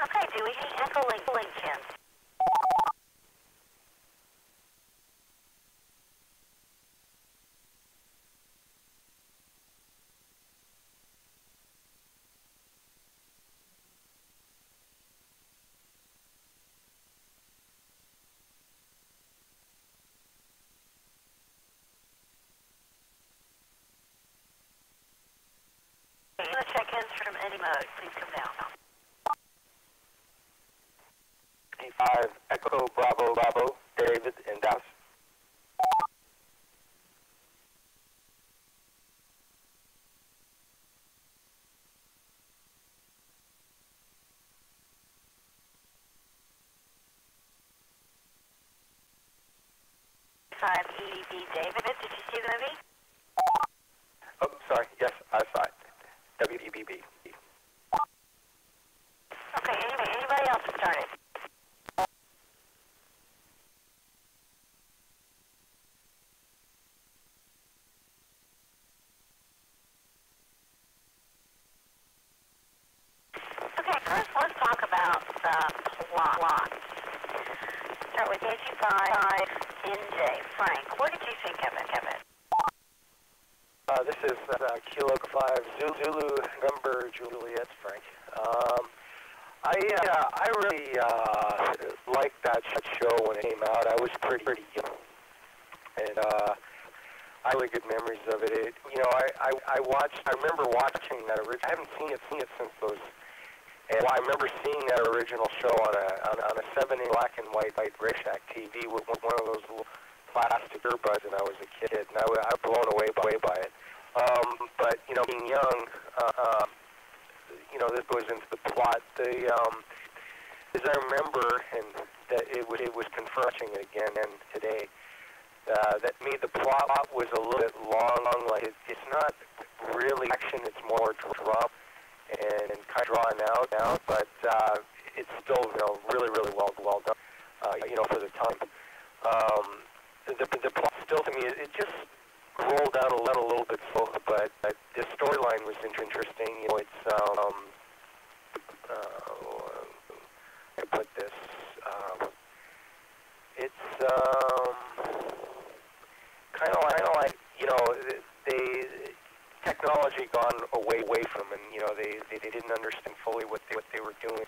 Okay, do we need Echolink in? Check-ins from any mode, please come down. E5, Echo, Bravo, David, and Dallas. EB David, did you see the movie? Oh, sorry, yes, I saw it. WEBB. Okay, anybody else have started? Okay, first let's talk about the plot. Start with AG5 NJ. Frank, what did you think of it, Kevin? This is Kilo 5 Zulu November Juliet, Frank. I really liked that show when it came out. I was pretty young, and I have really good memories of it. I remember watching that original. I haven't seen it since those. And I remember seeing that original show on a 7-inch black and white Radio Shack TV with one of those little plastic earbuds, and I was a kid, and I was blown away by it. But being young, this goes into the plot. As I remember, and that it was confronting it again and today. That made the plot was a little bit long. Like it's not really action, it's more drama and kind of drawn out, but it's still, really, really well done, for the time. The plot still, to me, it just rolled down a little bit slow, but the storyline was interesting. It's, I put this, it's kind of like, they technology gone away from them, and they didn't understand fully what they were doing,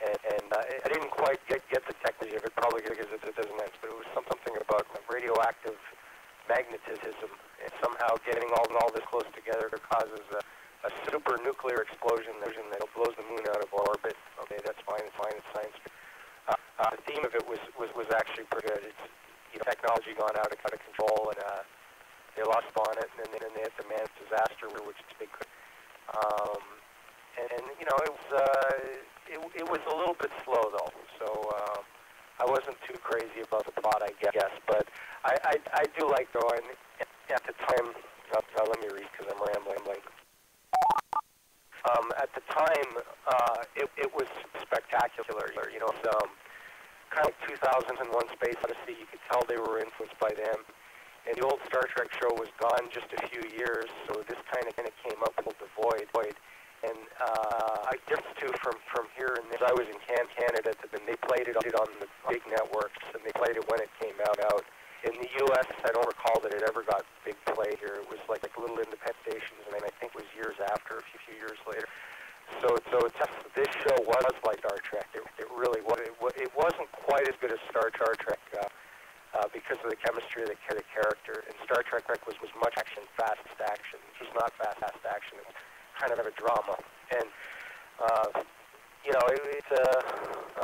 and I didn't quite get the technology of it, probably because it doesn't answer, but it was something about radioactive magnetism, and somehow getting all this close together causes a super nuclear explosion that blows the moon out of orbit. Okay, that's fine. It's science. The theme of it was actually pretty good. It's technology gone out of control, and they lost on it, and then they had the man's disaster, which they could. It was a little bit slow though, so I wasn't too crazy about the plot, I guess. But I do like though, and at the time, let me read because I'm rambling. At the time, it was spectacular. Kind of like 2001: Space Odyssey. You could tell they were influenced by them. And the old Star Trek show was gone just a few years, so this kind of came up with the void. And I guess too from here and there. I was in Canada, and they played it on the big networks, and they played it when it came out. In the U.S., I don't recall that it ever got big play here. It was like little independent stations, and I think it was years after, a few years later. So this show was like Star Trek. It really was. It wasn't quite as good as Star Trek because of the chemistry of the character. And Star Trek was much action, fast action. This was not fast action. It was kind of a drama. And I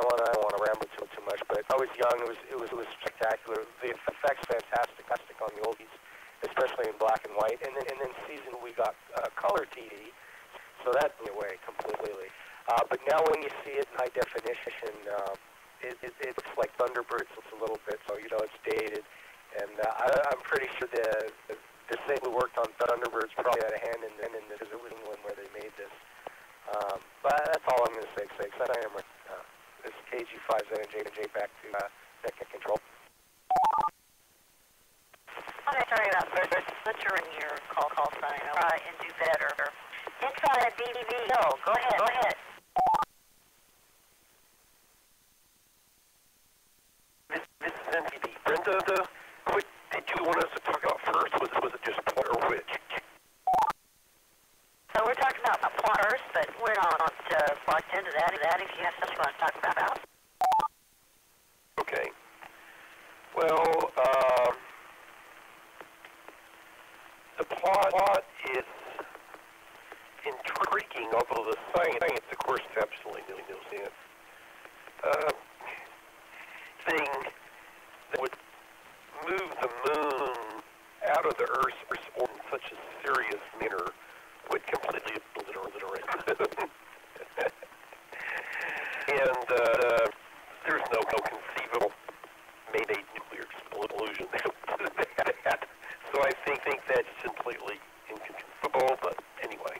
don't want to ramble too much, but I was young. It was spectacular. The effects fantastic on the oldies, especially in black and white. And then season we got color TV. So that blew away completely. But now when you see it in high definition, it looks like Thunderbirds a little bit, so it's dated. And I'm pretty sure the same who worked on Thunderbirds probably had a hand in this, because it was England where they made this. But that's all I'm going to say. Except I am this is KG5ZNJ back to Second Control. Okay, sorry about further butchering your call sign. I'll try and do better. Inside BDV, go ahead. This is NBD. Brenda, what did you want us to talk about first? Was it just plot or which? So we're talking about plot first, but we're not locked into that. If you have something you want to talk about. Okay. Well, the plot is intriguing, although the science, of course, absolutely knows it. Thing that would move the moon out of the Earth's orbit in such a serious manner would completely obliterate it. And there's no conceivable man-made nuclear explosion that. So I think that's completely inconceivable, but anyway.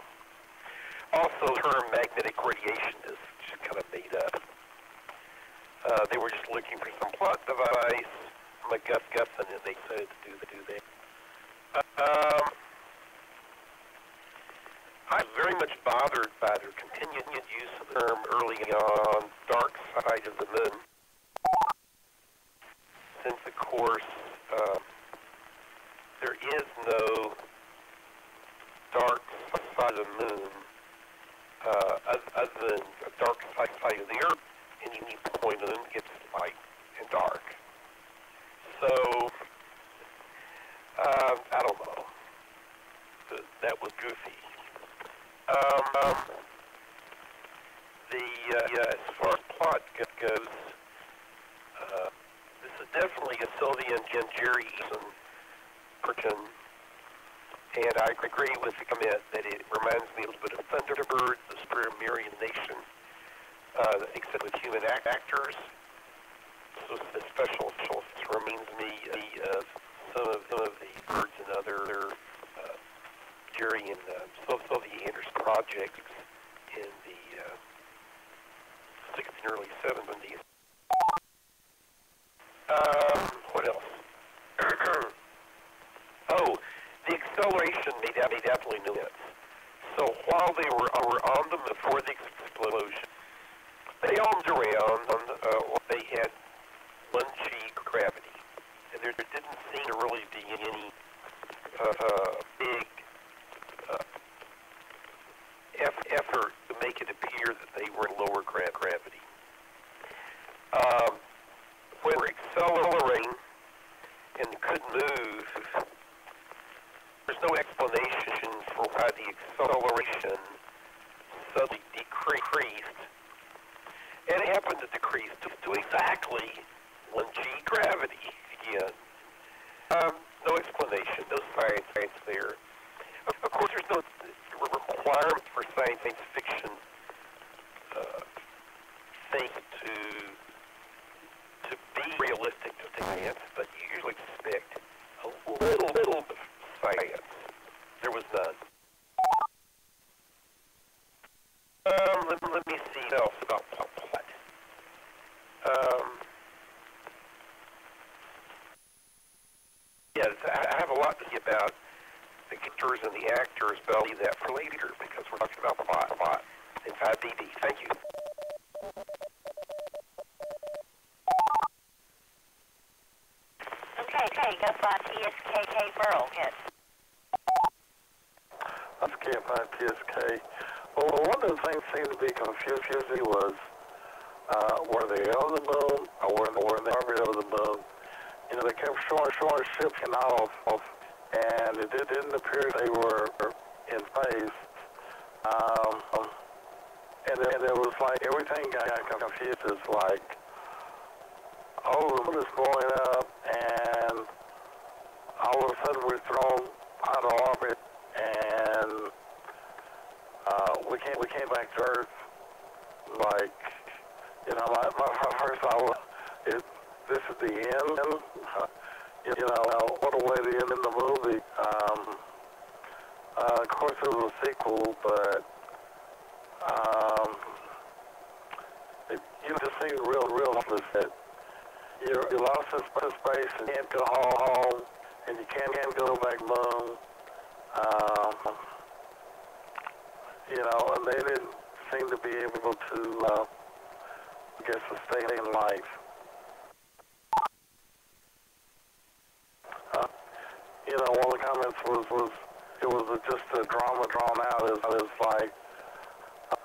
Also, the term magnetic radiation is just kind of made up. They were just looking for some plot device, MacGuffin, and they decided to do that. I'm very much bothered by their continued use of the term early on, dark side of the moon. Since, of course, there is no dark side of the moon other than a dark side of the Earth. Any point of them gets light and dark. So, I don't know. That was goofy. As far as plot goes, this is definitely a Sylvia and Jerry Eason cartoon, and I agree with the comment that it reminds me a little bit of Thunderbird, the Sumerian nation, except with human actors. So the special reminds me of some of the birds and other during some of the Anderson projects in the 60s and early 70s. What else? Oh, the acceleration they definitely knew it. So while they were on them before the explosion, they all moved around. They had 1G gravity, and there didn't seem to really be any big effort to make it appear that they were in lower gravity. When they were accelerating and couldn't move, there's no explanation for why the acceleration suddenly decreased. And it happened to decrease to exactly 1G gravity again. No explanation, no science there. Of course, there's no requirement for science fiction things to be realistic to science, but you usually expect a little bit of science. There was none. Let me see what else about plot. Yes, I have a lot to say about the characters and the actors, but I'll leave that for later because we're talking about plot in 5DB. Thank you. Okay, go by TSKK Burl, yes. That's K5TSK. Well, one of the things seemed to be confusing was were they on the moon or were they orbit of the moon? You know, they kept showing ships off, and it didn't appear they were in space. And it was like everything got confused. It's like, oh, the moon is blowing up, and all of a sudden we're thrown out of orbit, and we came back to Earth. Like, you know, my first thought was, this is the end. You know, what a way to end in the movie. Of course, it was a sequel, but it just seemed real hopeless that you're lost in space and you can't go home, and you can't go back moon. You know, and they didn't seem to be able to, I guess, sustain life. You know, one of the comments was it was just a drama drawn out. It's like,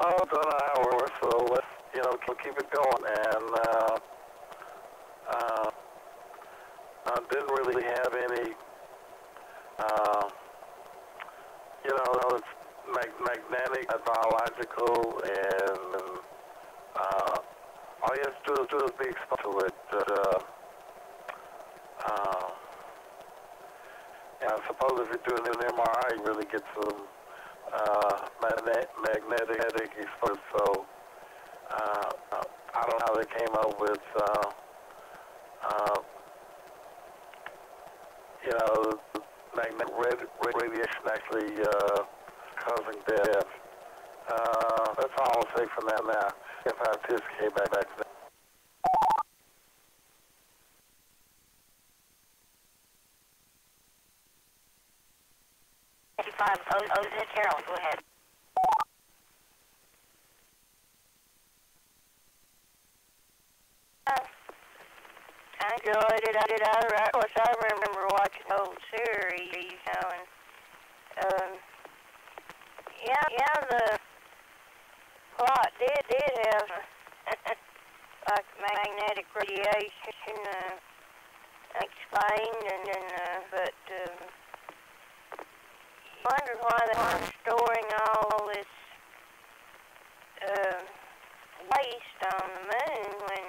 oh, it's done an hour, so let's, you know, keep it going. And didn't really have any, you know, it's magnetic, biological, and all you have to do is be exposed to it. I suppose if you're doing an MRI, you really get some magnetic exposure. So I don't know how they came up with, you know, magnetic radiation actually causing death. That's all I'll say from that now. If I just came back to that. 55 Carolyn, go ahead. I enjoyed it. Of course, I remember watching the whole series, you know, and the plot did have like magnetic radiation explained, but I wondered why they weren't storing all this waste on the moon when,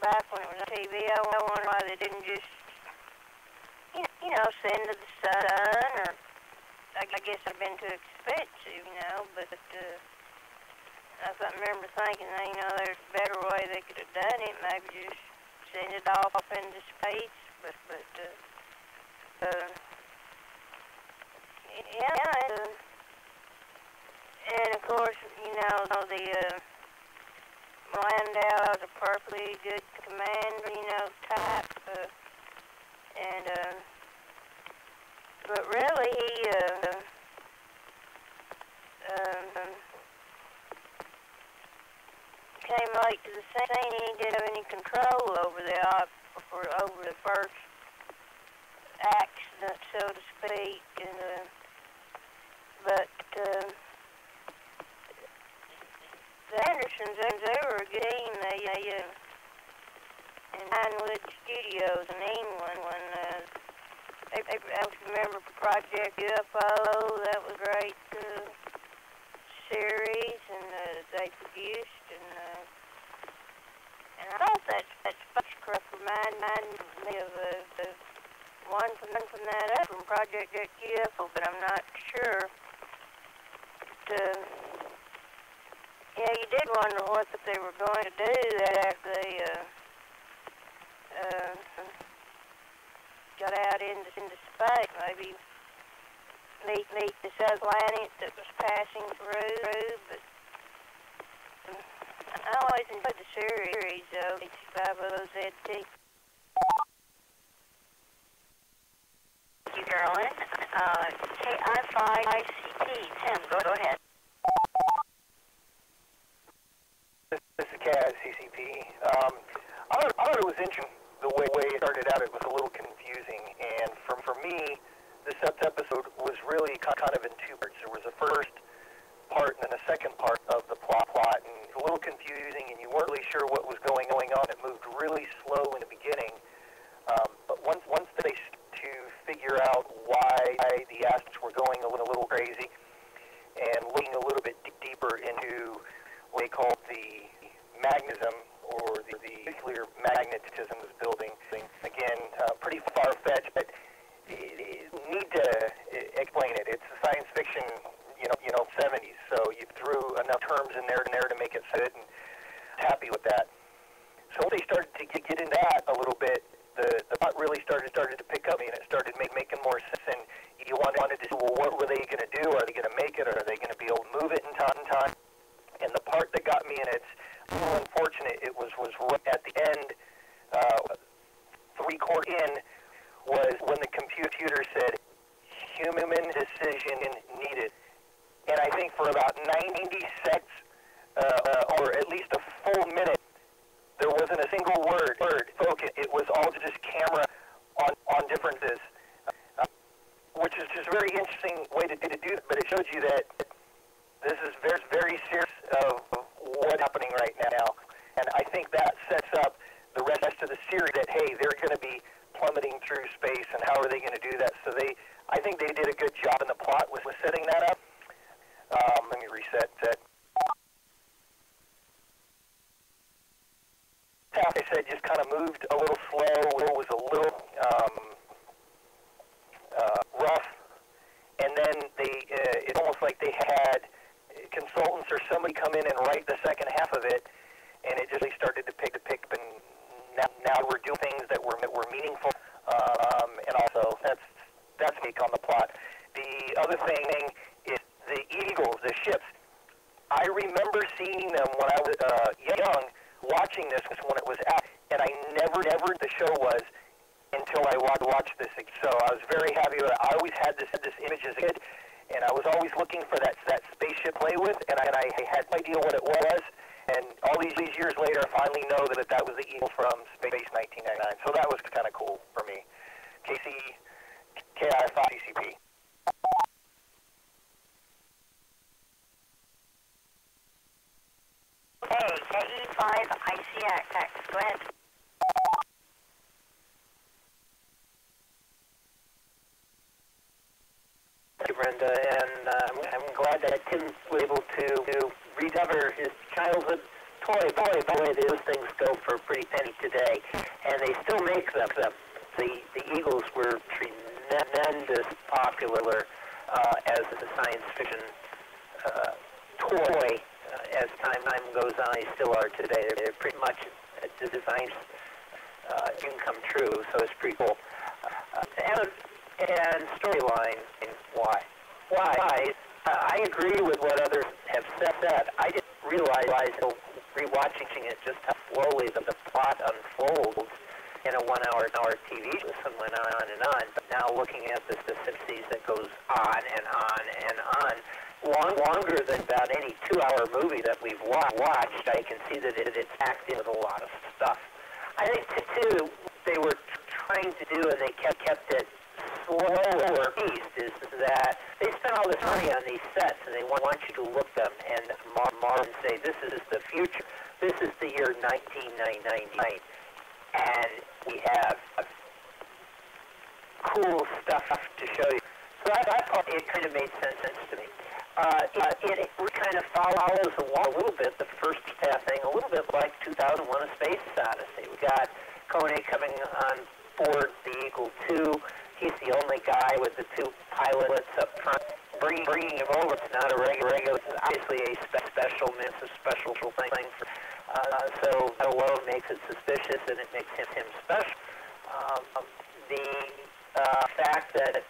back when it was on TV, I wondered why they didn't just, you know, send to the sun, or I guess it'd been too expensive, you know, but I remember thinking, you know, there's a better way they could have done it, maybe just send it off into space, and of course, you know, the Landau is a perfectly good commander, you know, type, but really he came late to the scene. He didn't have any control over the first accident, so to speak, and but the Andersons, they were a good team. They in Pinewood Studios in England when I remember Project UFO. That was a great series, and they produced, and I thought that spacecraft reminded me of the one from that from Project UFO, but I'm not sure. But, yeah, you did wonder what they were going to do after they got out into space. Maybe meet this other planet that was passing through. But I always enjoyed the series, though. H5OZT. Thank you, Carolyn. KI5ICP. Tim, go ahead. This is KICCP. I thought it was interesting the way it started out. It was a little confusing, and for me, this episode was really kind of in two parts. There was a first part and then a second part of the plot, and it was a little confusing, and you weren't really sure what was going on. It moved really slow in the beginning, but once they to figure out why the astronauts were going a little crazy, and looking a little bit deeper into what they called the magnetism, or the nuclear magnetism was building. Again, pretty far-fetched, but need to explain it. It's a science fiction, you know, 70s. So you threw enough terms in there to make it fit, and happy with that. So once they started to get into that a little bit, the plot really started to pick up, and it started making more sense. And you wanted to see, well, what were they going to do? Are they going to make it? Or are they going to be able to move it in time? And the part that got me, and it's a little unfortunate, it was right at the end, 3/4 in, was when the computer said, human decision needed. And I think for about 90 seconds, or at least a full minute, there wasn't a single word spoken. It was all just camera on differences, which is just a very interesting way to do it, but it shows you that this is very, very serious of what's happening right now. And I think that sets up the rest of the series that, hey, they're going to be plummeting through space, and how are they going to do that? So I think they did a good job in the plot with setting that up. Let me reset that. Like I said, just kind of moved a little slow. It was a little rough. And then it's almost like they had consultants or somebody come in and write the second half of it, and it just really started to pick, and now we're doing things that were meaningful, and also that's take on the plot. The other thing is the Eagles, the ships. I remember seeing them when I was young, watching this when it was out, and I never the show was until I watched this. So I was very happy with it. I always had this image as a kid, and I was always looking for that spaceship to play with, and I had no idea what it was. And all these years later, I finally know that was the Eagle from Space 1999. So that was kind of cool for me. KI5CCP. Hey, KE5ICX. Go ahead. Thank you, Brenda, and I'm glad that Tim was able to rediscover his childhood toy. Boy, those things go for a pretty penny today, and they still make them. The Eagles were tremendous popular as a science fiction toy. As time goes on, they still are today. They're pretty much the designs didn't come true, so it's pretty cool. And storyline, why? Why? I agree with what others have said. I didn't realize until rewatching it just how slowly the plot unfolds in a 1 hour TV show. And went on and on. But now looking at this series that goes on and on and on, longer than about any 2-hour movie that we've watched, I can see that it's packed in with a lot of stuff. I think, too, they were trying to do, and they kept it slower piece, is that they spent all this money on these sets, and they want you to look them and say, this is the future. This is the year 1999. And we have cool stuff to show you. So I thought it kind of made sense to me. It kind of follows along a little bit the first half thing, a little bit like 2001: A Space Odyssey. We got Kone coming on board the Eagle 2. He's the only guy with the 2 pilots up front. Bringing him over, it's not a regular. It's obviously a special thing. So that alone makes it suspicious, and it makes him special. The fact that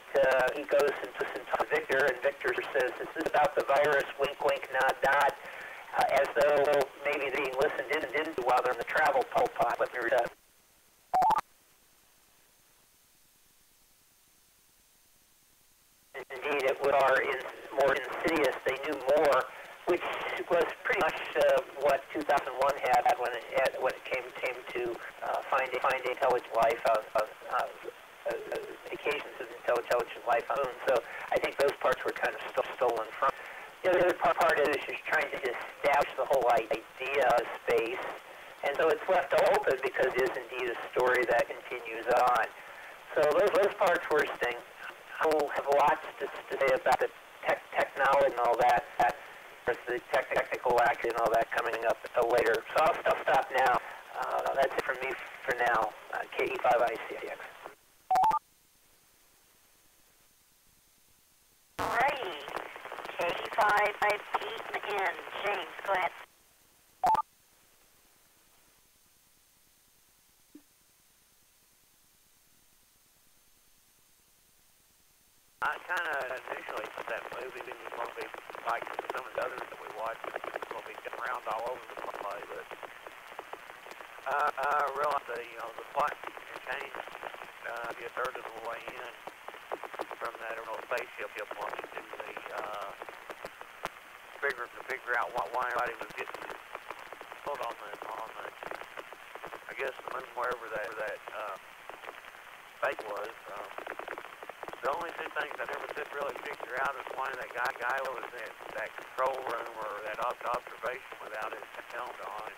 he goes and listens to Victor, and Victor says, this is about the virus, wink, wink, nod, nod, as though maybe being listened into while they're in the travel pod. But indeed, it was more insidious. They knew more, which was pretty much what 2001 had when it came to find intelligent life occasions of intelligent life on the moon. So I think those parts were kind of stolen from. The other part is just trying to establish the whole idea of space, and so it's left open because it is indeed a story that continues on. So those parts were interesting. I will have lots to say about the technology and all that. The technical action and all that coming up later. So I'll stop now. That's it from me for now. KE5ICX. Alrighty. KE5ICN. James, go ahead. I kind of initially thought that movie was going to be like some of the others that we watched. It was going to be getting around all over the place, but I realized that, the plot changed a third of the way in from that original spaceship launch to the figure out why everybody was getting put on the I guess the moon, wherever that fake was. The only 2 things I never did really figure out is why that guy was in that control room or that observation without his helmet on.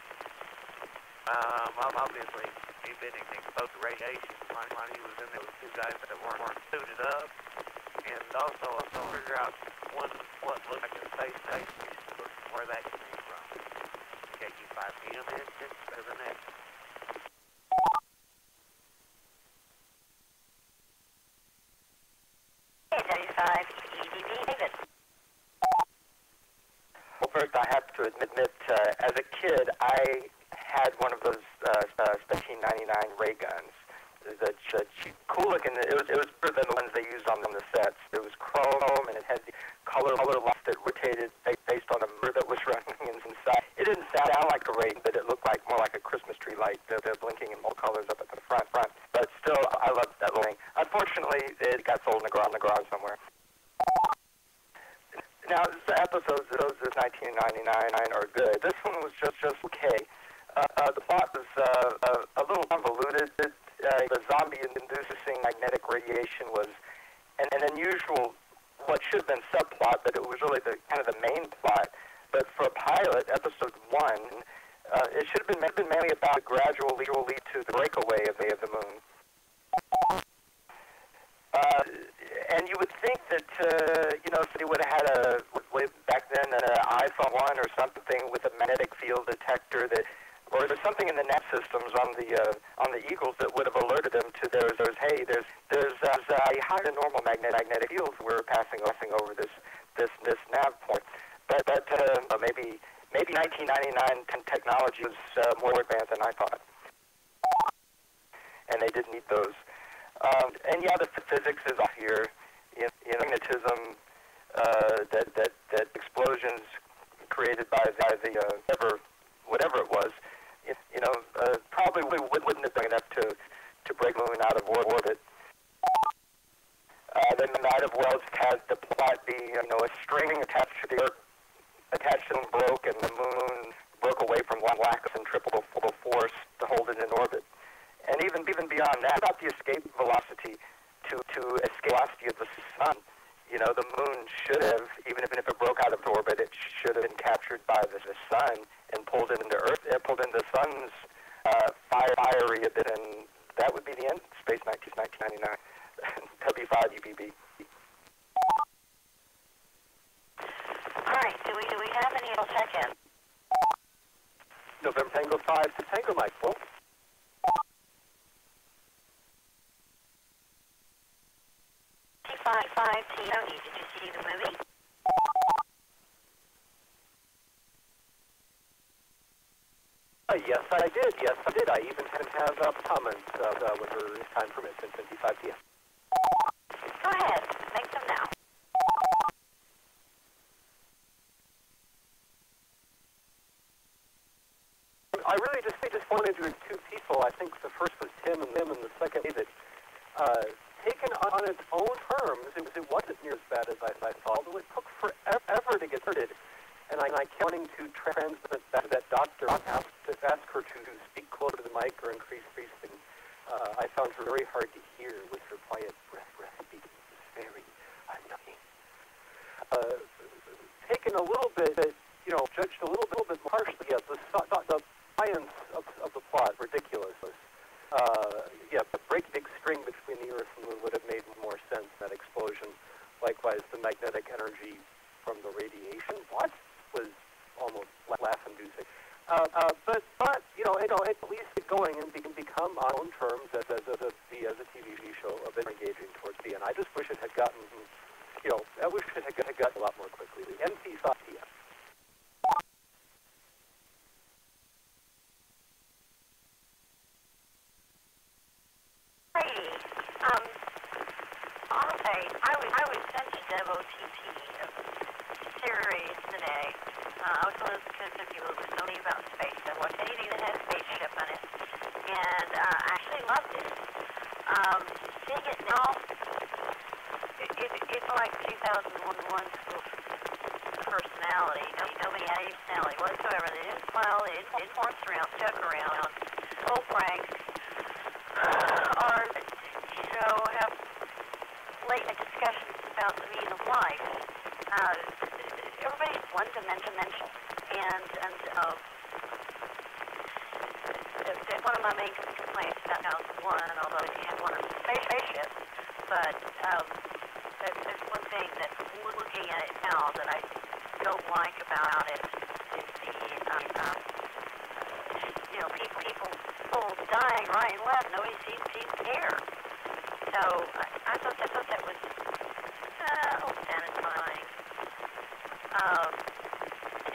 Obviously, he'd been exposed to radiation while he was in there with 2 guys that weren't suited up. And also figure out what looked like a space station, where that came from. KQ5PM is better than that. Well, first I have to admit, as a kid, I had one of those 1999 ray guns. Cool looking. It was better than the ones they used on the sets. It was chrome, and it had the color lights that rotated based on a mirror that was running inside. It didn't sound like a ray, but it looked like more like a Christmas tree light. They're blinking in multiple colors up at the front. But still, I loved that little thing. Unfortunately, it got sold in the garage somewhere. Now, the episodes of those of 1999 are good. This one was just okay. The plot was a little convoluted. The zombie-inducing magnetic radiation was an unusual, what should have been subplot, but it was really the kind of the main plot. But for a pilot, episode 1, it should have been mainly about the gradual lead to the breakaway of the moon. And you would think that, somebody would have had back then an iPhone 1 or something with a magnetic field detector or there's something in the nav systems on the Eagles that would have alerted them to there's a higher than normal magnetic field we're passing over this nav point. But maybe 1999 technology was more advanced than I thought. And yeah, the physics is off here. Magnetism, that explosions created by the whatever it was, probably wouldn't have been enough to break the moon out of orbit. They might have well had the plot be, a string attached to the Earth, attached to the moon broke, and the moon broke away from lack of centripetal force to hold it in orbit. And even beyond that, about the escape velocity to escape velocity of the sun. The moon should have, even if it broke out of orbit, it should have been captured by the sun and pulled into Earth. It pulled into the sun's fiery a bit, and that would be the end. Space 1999. W5 UBB. All right. Do we have any check-in? November Tango 5 to Tango Mike. Full. T5 Tony, did you see the movie? Yes, I did. Yes, I did. I even have comments whenever time permits at 55 p.m. Go ahead. Make them now. I really just wanted to do two people. I think the first was Tim, and the second David. Taken on its own terms, it wasn't near as bad as I thought. Although it took forever to get started, and I kept wanting to transmit back to that doctor, ask her to speak closer to the mic or increase breathing. I found her very hard to hear with her quiet breath speaking. It was very annoying. Taken a little bit, judged a little bit harshly. Yeah, the science of the plot, ridiculous. The big string between the Earth and the Moon would have made more sense in that explosion. Likewise, the magnetic energy from the radiation, was almost laugh-inducing. But at least get going and become on own terms as a TV show a bit engaging towards the end. I just wish it had gotten, I wish it had gotten a lot more quickly. The NP thought PM. I was sent to DevOTP series today. I was one of the people who know about space. I watched anything that had a spaceship on it, and I actually loved it. Seeing it now, it's like 2001's personality. Nobody had any personality whatsoever. They didn't smile. They didn't horse around, joke around, pull pranks, or have late discussions about the meaning of life. Everybody's one-dimensional, and one of my main complaints about 2001, although it had one of the spaceships, but there's one thing that looking at it now that I don't like about it is people dying right and left. Nobody seems to care. So I thought that was satisfying. I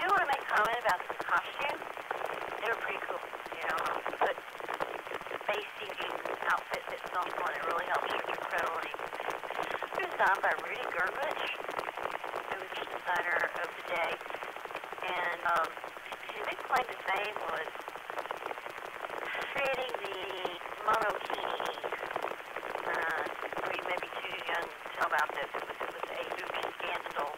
do want to make a comment about the costumes. They were pretty cool. But the space-seeking outfit that's on one, it really helps your credibility. It was designed by Rudy Gervich, who was the designer of the day. And his big claim to fame was creating the monokini. We may be too young to tell about this. It was a huge scandal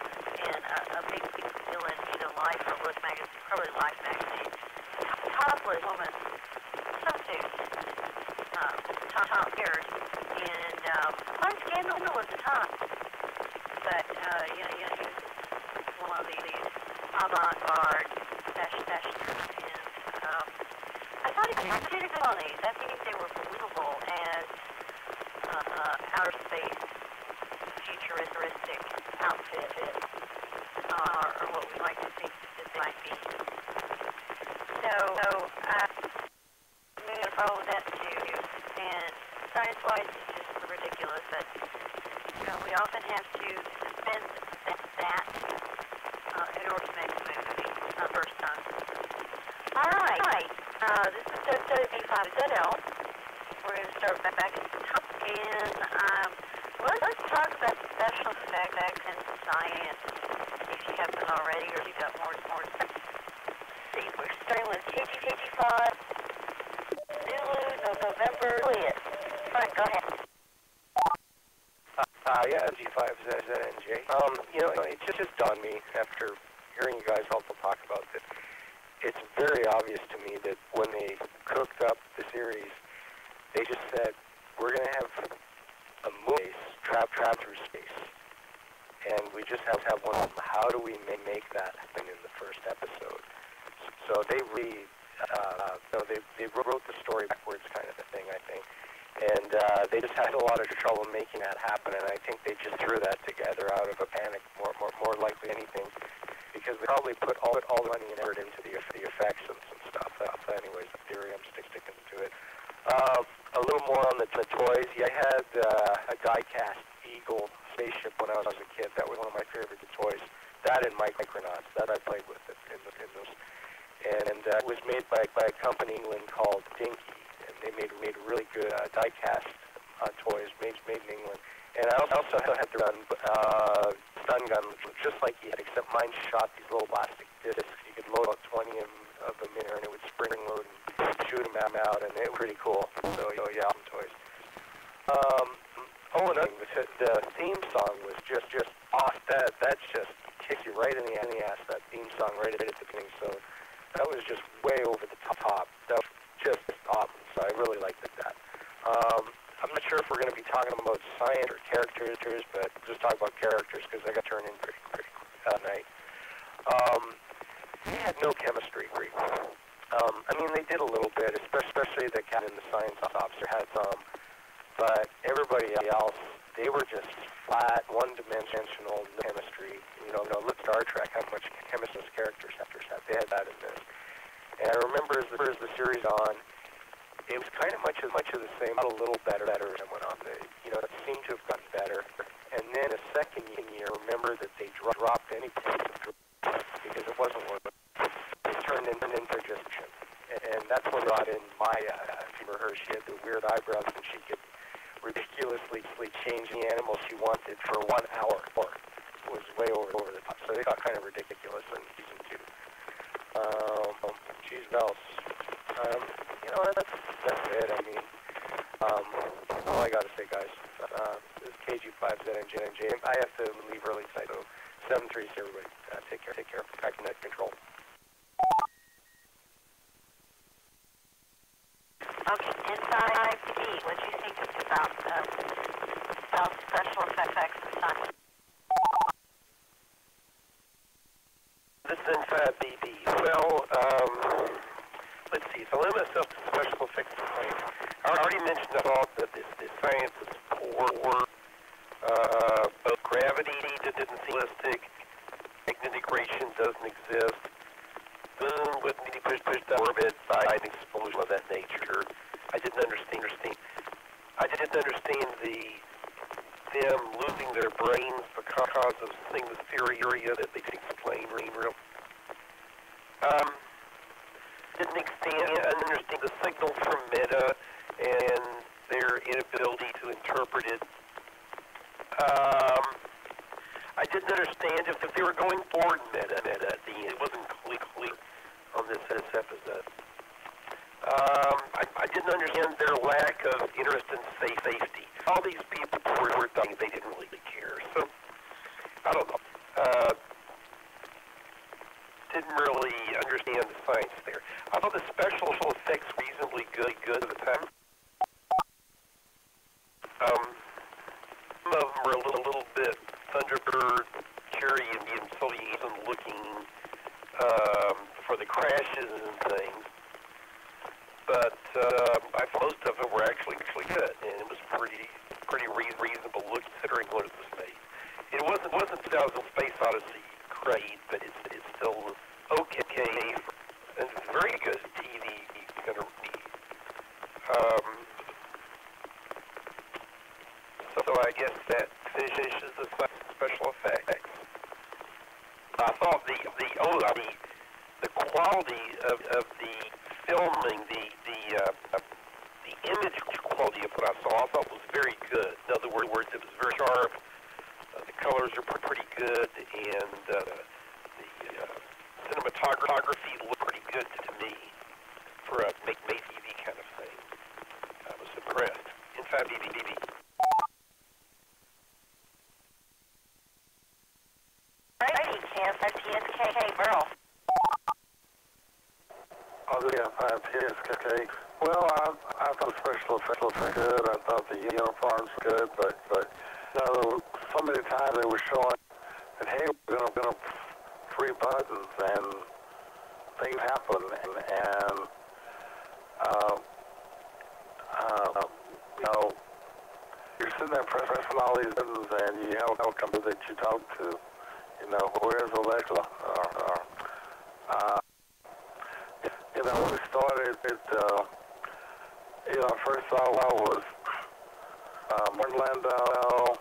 and a big deal in Life or Look magazine, probably Life magazine. Topless woman, swimsuit, top hairs, and quite scandal at the time. But he was one of these avant-garde fashioners, and I thought he was pretty good on these. I think they were believable as outer space futuristic outfit or what we like to think that they might be. So I'm going to follow that too. And science-wise, it's just ridiculous that we often have to suspend that in order to make a movie. It's not the first time. All right. This is WB5ZL. We're going to start back at the top of the in. Let's talk about special effects and science, if you haven't already, or if you've got more. See, we're starting with KG5, Zulu, November, Juliet. Frank, go ahead. Yeah, G5ZNJ. It just dawned me after hearing you guys all talk about this. It's very obvious to me that when they cooked up the series, they just said, we're going to have a movie trap through space. And we just have to have one. How do we make that happen in the first episode? So they they wrote the story backwards kind of a thing, I think. And they just had a lot of trouble making that happen, and I think they just threw that together out of a panic, more likely anything, because they probably put all the money and effort into the effects and some stuff. Anyways, the theory, I'm sticking to it. A little more on the toys. Yeah, I had a die-cast Eagle spaceship when I was a kid. That was one of my favorite toys. That and Micronauts that I played with in those. And it was made by a company in England called Dinky. They made really good die-cast toys made in England. And I also had to run stun gun, just like he had, except mine shot these little plastic discs. You could load about 20 of them in there, and it would spring load and shoot them out, and it was pretty cool. So, yeah, awesome toys. The theme song was just awesome. That just kicks you right in the ass, that theme song right at the beginning. So that was just way over the top. That was just awesome. So I really liked that. I'm not sure if we're going to be talking about science or characters, but just talk about characters because I got turned in pretty night. They had no chemistry. They did a little bit, especially the captain and the science officer had some, but everybody else, they were just flat, one-dimensional, no chemistry. Look at Star Trek, how much chemistry those characters have. They had that in this. And I remember as the series on, it was kind of much of the same, not a little better as it went on. It seemed to have gotten better. And then a second year, remember that they dropped any because it wasn't working. It turned into just, and that's what brought in Maya. For her, she had the weird eyebrows, and she could ridiculously change the animal she wanted for 1 hour. It was way over the top. So they got kind of ridiculous in season 2. Geez, bells. That's it. All I got to say, guys. This is KG5ZNJ. I have to leave early tonight, so 7-3, everybody. Take care. Back in net control. Okay, inside D, what do you think about special effects and science? This is inside BB. Well, let's see. So limit myself to special effects and science. I already mentioned I thought that this science was poor. Both gravity didn't seem realistic. Magnetic radiation doesn't exist. Moon wouldn't be pushed to orbit by an explosion of that nature. I didn't understand them losing their brains because of things theoria that they could explain real. Didn't understand the signal from Meta and their inability to interpret it. I didn't understand if they were going forward Meta at the end. It wasn't clear on this episode. I didn't understand their lack of interest in safety. All these people were dying, they didn't really care. So, I don't know. Didn't really understand the science there. I thought the special effects reasonably good at the time. Some of them were a little bit Thunderbird, Curie, and Soviet looking for the crashes and things. But I thought most of them were actually good, and it was pretty reasonable look considering what it was made. It wasn't 2000 Space Odyssey great, but it's still okay. And it's very good TV. So I guess that finishes the special effects. I thought the quality of the filming, the image quality of what I saw, I thought was very good. PSK Burl. Oh, yeah, PSK. Well, I thought special effects were good. I thought the uniforms were good, but you know, there were so many times they were showing that, hey, we're gonna free buttons and things happen, and you know, you're sitting there pressing all these buttons, and you have a company that you talk to. You know, where's Alexa? You know, when we started, you know, first thought was Martin Landau,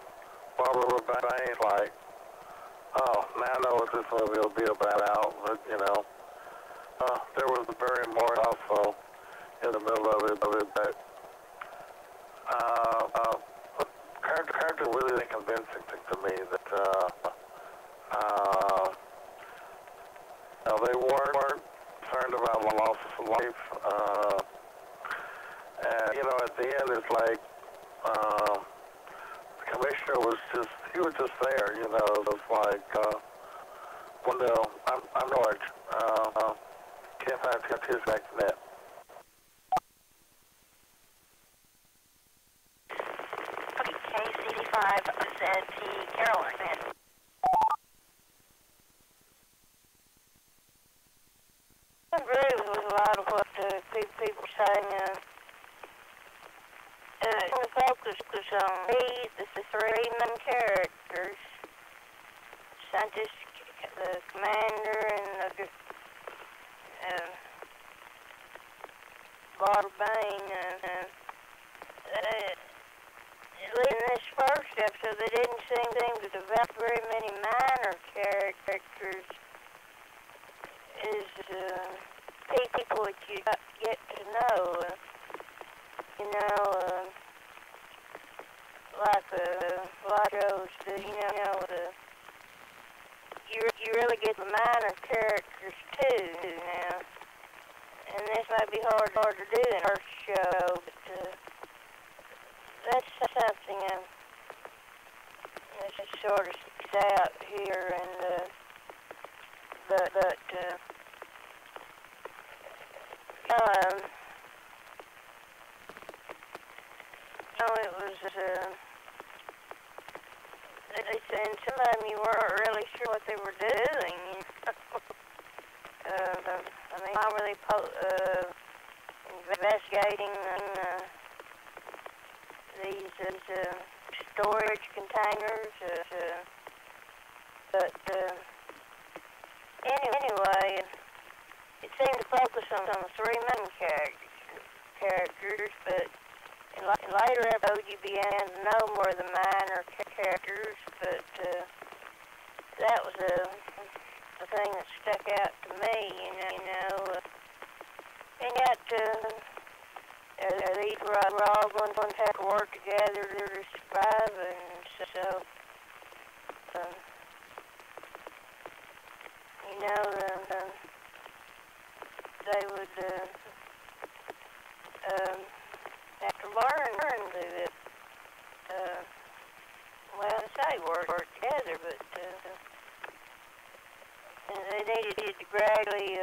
Barbara Banks, like, oh, now I know what this movie will be about, but, you know, there was Barry Moore also in the middle of it, but the character really convincing to me that, you know, they weren't concerned about the loss of life, and, you know, at the end, it's like, the commissioner was just, he was just there, you know, it was like, Wendell, I'm George, can't find his next net. KC5ZT Caroline. I agree with a lot of what people saying. The focus was on the three main characters, scientist, the commander, and the Barbara Bain. In this first episode, they didn't seem to develop very many minor characters. People that you get to know, you know, like a lot of shows do, you know, you really get the minor characters too now, and this might be hard to do in our show, but that's something that sort of sticks out here, and it was, they said sometimes you weren't really sure what they were doing. I mean, how were they investigating these storage containers? But anyway, it seemed to focus on the three main characters, but in later episodes you began to know more of the minor characters, but that was the thing that stuck out to me, you know. And yet, these were all going to have to work together to survive, and so, you know, they would have to learn to, well, I say work together, but they needed to gradually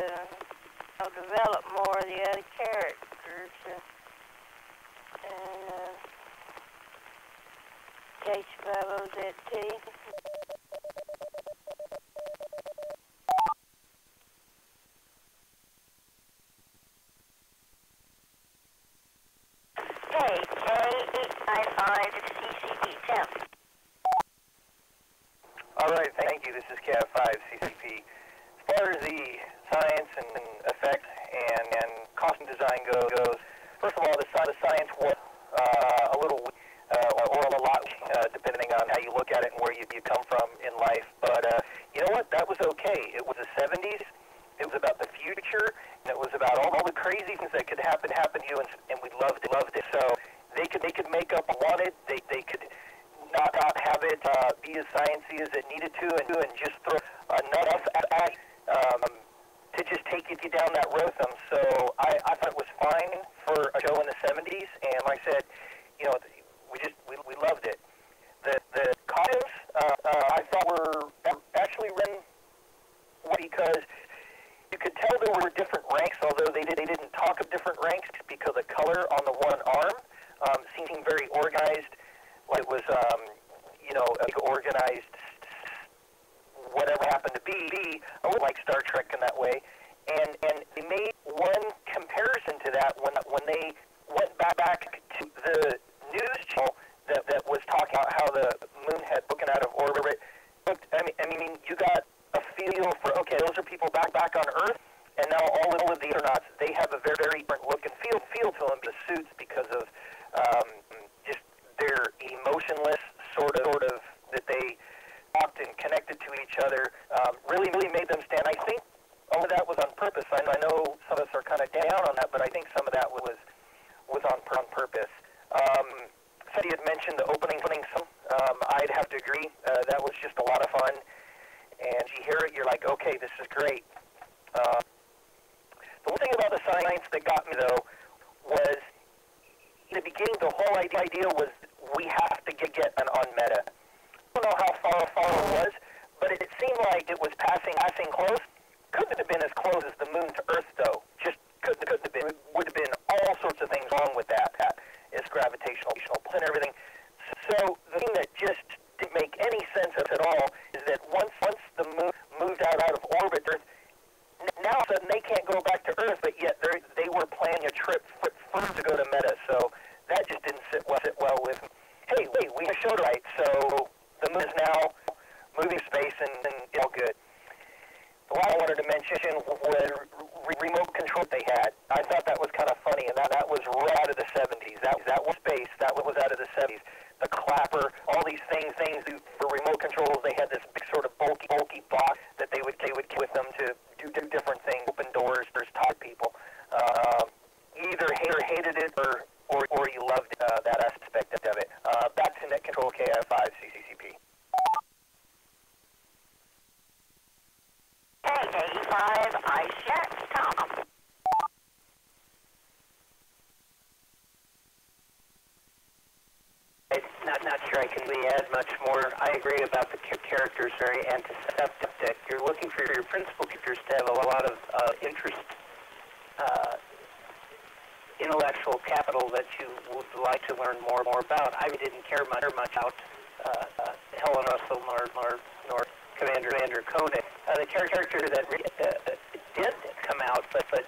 develop more of the other characters, and KC5ZT. K895CCP10. All right, thank you. This is CAV5CCP. As far as the science and effects and costume design goes, first of all, the science was a little or a lot, depending on how you look at it and where you come from in life. But you know what? That was okay. It was the 70s. It was about the future. And it was about all the crazy things that could happen to you, and we loved it. So they could make up what wanted. They could not have it be as sciencey as it needed to, and just throw enough at to just take you down that road. So I thought it was fine for a show in the 70s, and like I said, you know, we loved it. The costumes I thought were actually written was, a big organized, whatever happened to be, like Star Trek in that way. And they made one comparison to that when they went back to the news channel that was talking about how the moon had broken out of orbit. I mean, you got a feel for, okay, those are people back on Earth, and now all of the astronauts, they have a very, very different look and feel to them, the suits, because of just their emotionless sort of that they talked and connected to each other, really made them stand. I think all of that was on purpose. I know some of us are kind of down on that, but I think some of that was on purpose. Somebody had mentioned the opening song. I'd have to agree. That was just a lot of fun. And you hear it, you're like, okay, this is great. The one thing about the science that got me, though, was in the beginning, the whole idea was we have to get on Meta. I don't know how far it was, but it seemed like it was passing close. Couldn't have been as close as the moon to Earth, though. Just couldn't have been. Would have been all sorts of things wrong with that. It's gravitational pull and everything. So the thing that just didn't make any sense at all is that once the moon moved out of orbit, now all of a sudden they can't go back to Earth, but yet they were planning a trip first to go to Meta. So that just didn't sit well with me. Hey, wait, we showed right. So the moon is now moving space and it's all good. The one I wanted to mention was remote control they had. I thought that was kind of funny, and that was right out of the 70s. That was space. That was out of the 70s. The clapper, all these things for remote controls. They had this big sort of bulky box that they would get with them to do different things, open doors, talk to people. Either hated it or you loved that aspect of it. Back to Net Control KI5 CCCP. Hey, KI5, I shut Tom. Not sure I can really add much more. I agree about the characters, very antiseptic. You're looking for your principal characters to have a lot of interest, intellectual capital that you would like to learn more about. I didn't care much about Helen Russell nor Commander Koenig. The character that did come out, but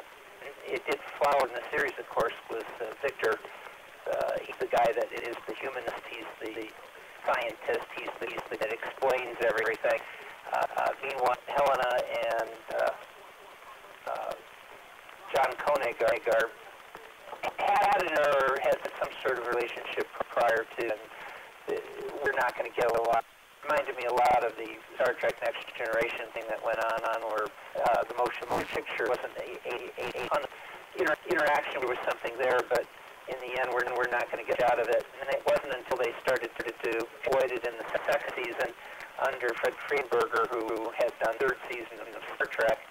it did flower in the series, of course, was Victor. He's the guy that is the humanist. He's the scientist. He's the that explains everything. Meanwhile, Helena and John Koenig had some sort of relationship prior to, and we're not going to get a lot. Reminded me a lot of the Star Trek Next Generation thing that went on where the motion picture wasn't a ton of interaction. There was something there, but in the end, we're not going to get out of it. And it wasn't until they started to exploit it in the second season under Fred Friedenberger, who had done third season of Star Trek,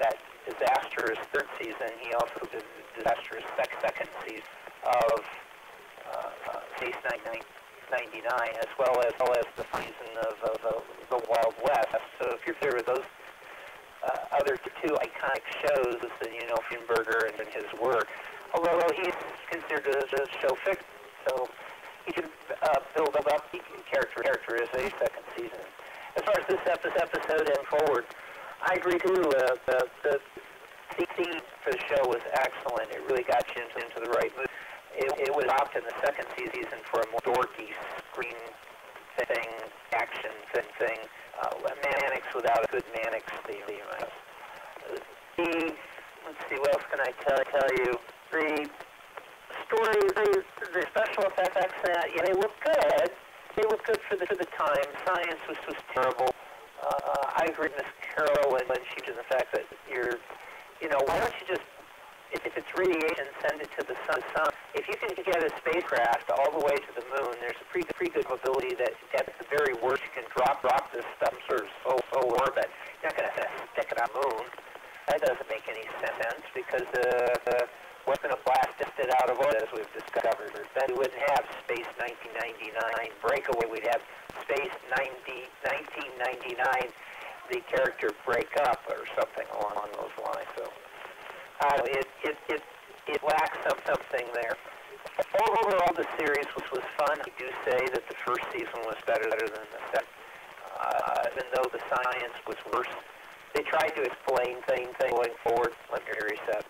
that disastrous third season. He also did disastrous second season of Space 99, as well as the season of the Wild West. So if you're familiar with those other two iconic shows, Friedenberger and his work, although he's considered a show fiction, so he can build up the character as a second season. As far as this episode and forward, I agree too. The theme for the show was excellent. It really got you into the right mood. It was opted in the second season for a more dorky screen thing, action thing. Mannix without a good Mannix theme. Let's see, what else can I tell you? The story, the special effects, they look good. They look good for the time. Science was terrible. I agree with Miss Carol when she did the fact that why don't you just, if it's radiation, send it to the sun. If you can get a spacecraft all the way to the moon, there's a pretty good probability that at the very worst you can drop this stuff sort of low orbit. You're not going to stick it on the moon. That doesn't make any sense because the weapon of blast it out of orbit, as we've discovered. Then we wouldn't have Space 1999 Breakaway. We'd have Space 1999, the character break up or something along those lines. So it lacks something there. Overall, the series was fun. I do say that the first season was better than the second. Even though the science was worse, they tried to explain things going forward, like Gary said.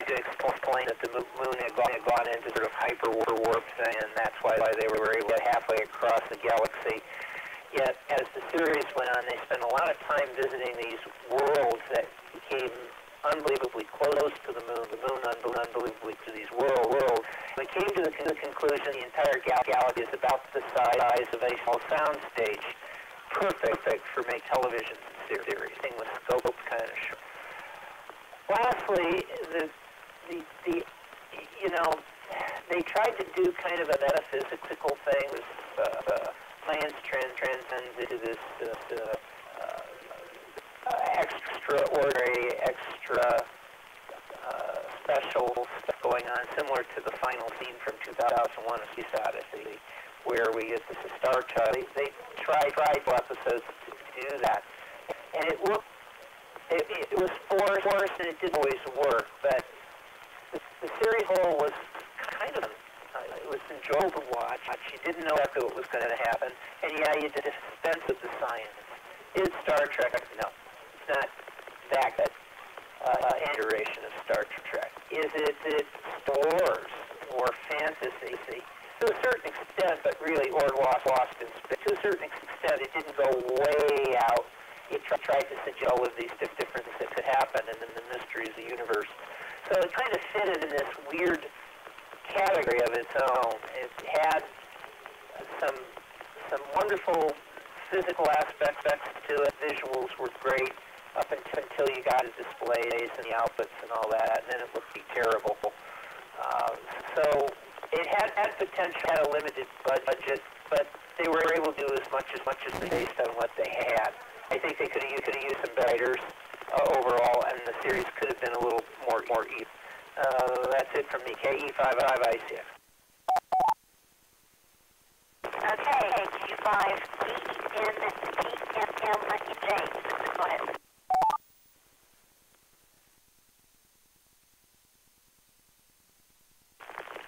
To explain that the moon had gone into sort of hyperwarp thing, and that's why they were able to get halfway across the galaxy. Yet, as the series went on, they spent a lot of time visiting these worlds that became unbelievably close to the moon unbelievably to these worlds. They came to the conclusion the entire galaxy is about the size of a small soundstage. Perfect for make television series. Thing with scope kind of show. Lastly, they tried to do kind of a metaphysical thing with science transcends into this extraordinary, special stuff going on, similar to the final scene from 2001: A Space Odyssey, where we get this star child. They tried episodes to do that, and it was forced, and it didn't always work. But the series whole was kind of it was enjoyable to watch. You didn't know exactly what was going to happen, and yeah, you did a sense of the science. Is Star Trek? No, it's not that good. Iteration of Star Trek. Is it Star Wars or fantasy? To a certain extent, but really, or lost in space. To a certain extent, it didn't go way out. It tried to suggest all of these different things that could happen, and then the mysteries of the universe. So it kind of fitted in this weird category of its own. It had some wonderful physical aspects to it. Visuals were great up until you got the displays and the outputs and all that, and then it looked terrible. So it had potential, had a limited budget, but they were able to do as much as based on what they had. I think they could have used some writers overall, and the series could have been a little more even. That's it from me. KE55ICF. Okay, Q5ENTMJ. Go ahead.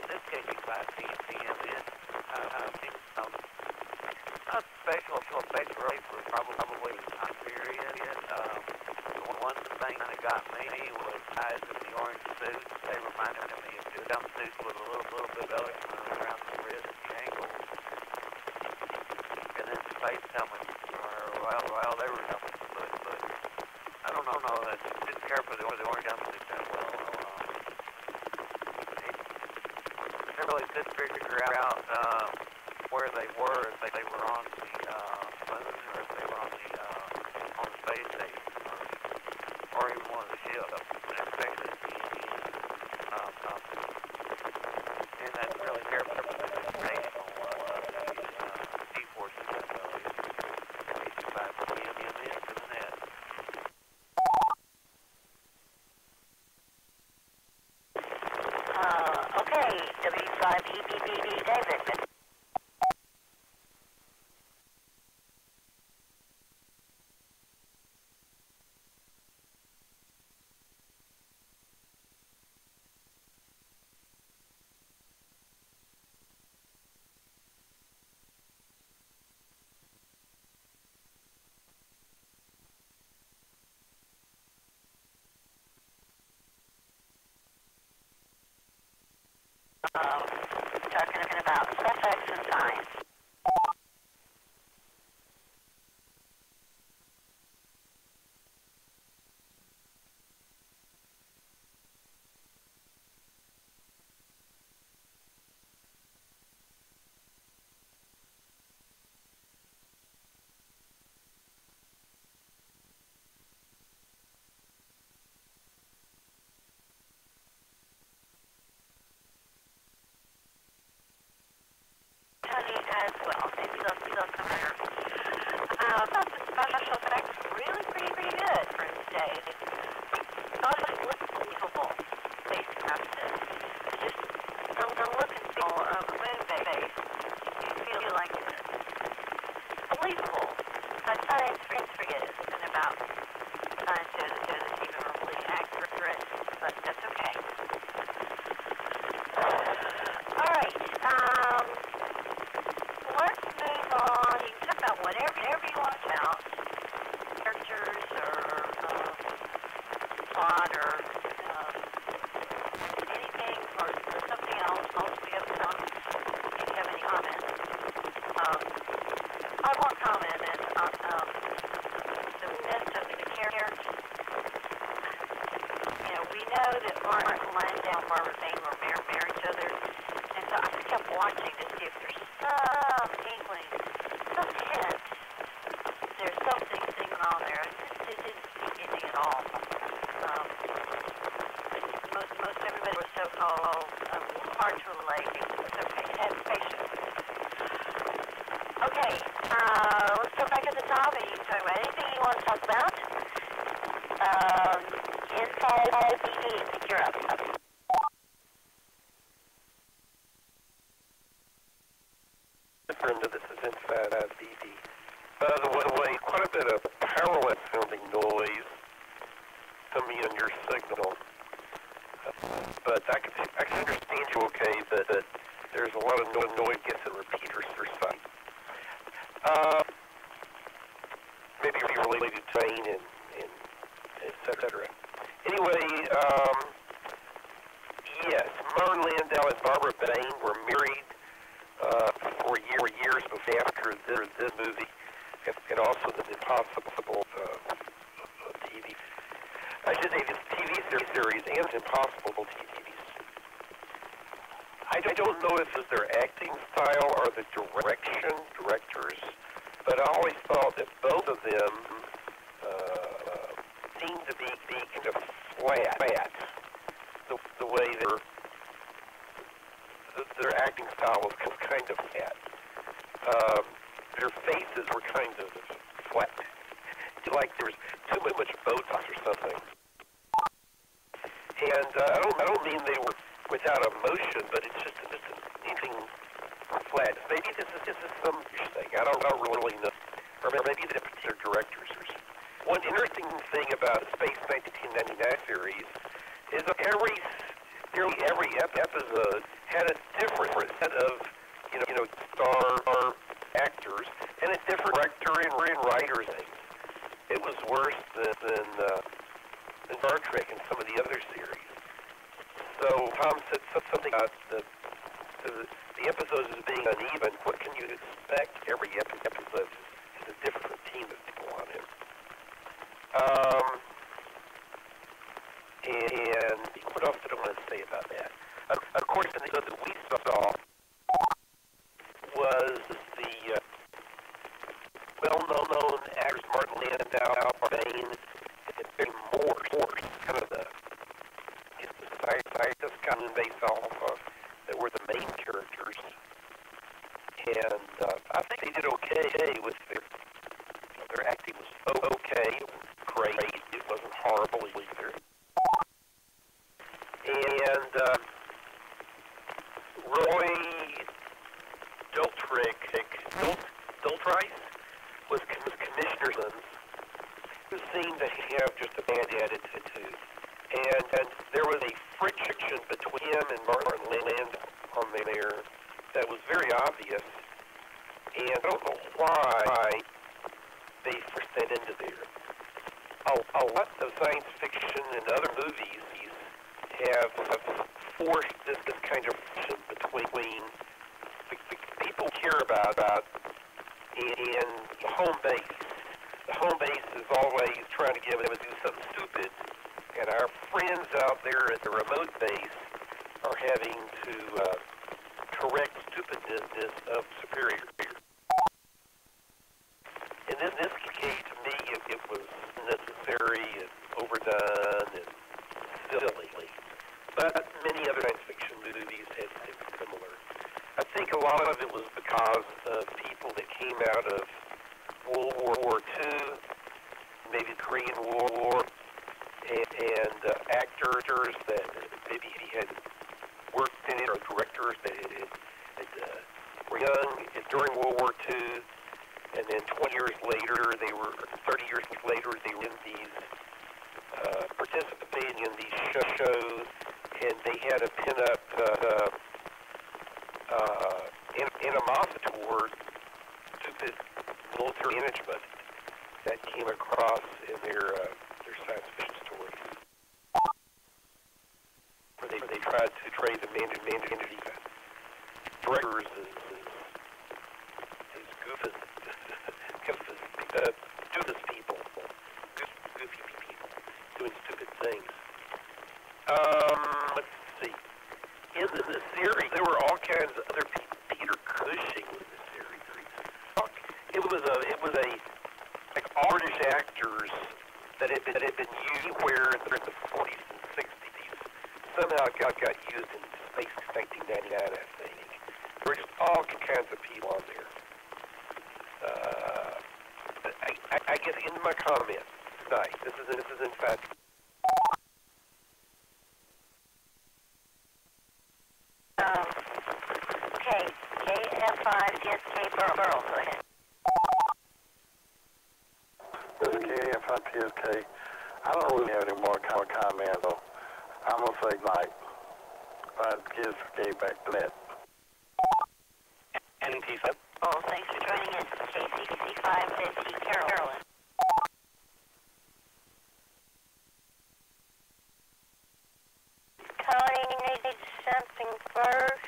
This KQ5ENTMN. Not special race was probably time period. One thing that got me was guys in the orange suits. They reminded me of the dumb suits with a little bit of electrons around the wrist and the ankles. And then space helmets well, they were helmets, but I don't know that didn't care for the orange jumpsuits that well. I really couldn't figure out where they were, if they were on the moon or if they were on the space station or even one of the ships, especially at the end. And I didn't really care for the informational G-forces that back from the MN to the net. Okay, W5EBBB David. Talking about effects and science. As well. Maybe they'll come here. I thought the special effects were really pretty good for today. I thought it looked believable based on this. Just the look and feel of the moon base. You feel like it's believable. Science, forget it. It's been about science to even believe. but that's okay. All right. Let's move on. You can talk about whatever you want about characters or plot or anything or something else. Most of you have some. If you have any comments, I want comment on the myth of the characters. You know, we know that Martin Landau and Barbara Bain were married each other, and so I just kept watching to see if there's some inkling, some hint. There's something going on there. It didn't see anything at all. Most everybody was so-called hard to relate. It's okay. Have patience. Okay, let's go back at the top and you can talk about anything you want to talk about. Inside BD, I think you're up. This is inside BD. By the way, quite a bit of parallel sounding noise coming in your signal. But I can understand you okay, but there's a lot of noise gets at repeaters or something. Maybe related to Bain and et cetera. Anyway, yes, Martin Landau and Barbara Bain were married for years after this movie, and also the Impossible TV. I should say this TV series and Impossible TV. I don't know if it's their acting style or the directors, but I always thought that both of them seemed to be kind of flat. The way their acting style was kind of flat. Their faces were kind of flat. Like there was too much Botox or something. And I don't mean they were without emotion, but it's just anything flat. Maybe this is some thing. I don't really know. Or maybe the particular directors. One interesting thing about the Space 1999 series is that nearly every episode had a different set of star actors and a different director and writers. It was worse than Star Trek and some of the other series. So Tom said something about the episodes as being uneven. What can you expect? Every episode is a different team of people on it. And what else did I want to say about that? Of course, the episode that we saw was the well-known actors Martin Landau, Bain, and Barry Morse, kind of the scientists kind of based off that were the main characters. And I think they did okay with their acting was okay. It was great. It wasn't horrible either. And Roy Daltrey was commissioner's son, who seemed to have just a bad attitude. And there was a friction between him and Martin Landau on there that was very obvious. And I don't know why they forced that into there. A lot of science fiction and other movies have forced this kind of friction between the people care about and the home base. The home base is always trying to get them to do something stupid, and our friends out there at the remote base are having to correct stupidness of superior. In this case, to me, it was necessary and overdone and silly. But many other science fiction movies had similar. I think a lot of it was because of people that came out of World War II, maybe the Korean War, and actors that maybe he had worked in it, or directors that were young during World War II, and then 20 years later, 30 years later, they were in these participating in these shows, and they had a pin-up animosity toward stupid military management that came across in their science fiction stories, where they tried to portray the management directors as goofus people, goofy people doing stupid things. Let's see. In the series, there were all kinds of other people. Peter Cushing was in the series. It was a like all British actors that had been used where in the 40s and 60s somehow got used in Space 1999, I think. There were just all kinds of people on there. I guess in my comments tonight, this is in fact. Okay, KF5 CSK Burl, go ahead. This is KF5 PSK. I don't really have any more comments, though. I'm going to say night. Kids gave back to net. NT5. Oh, thanks for joining us. KCC550 Carolyn. Connie needs something first.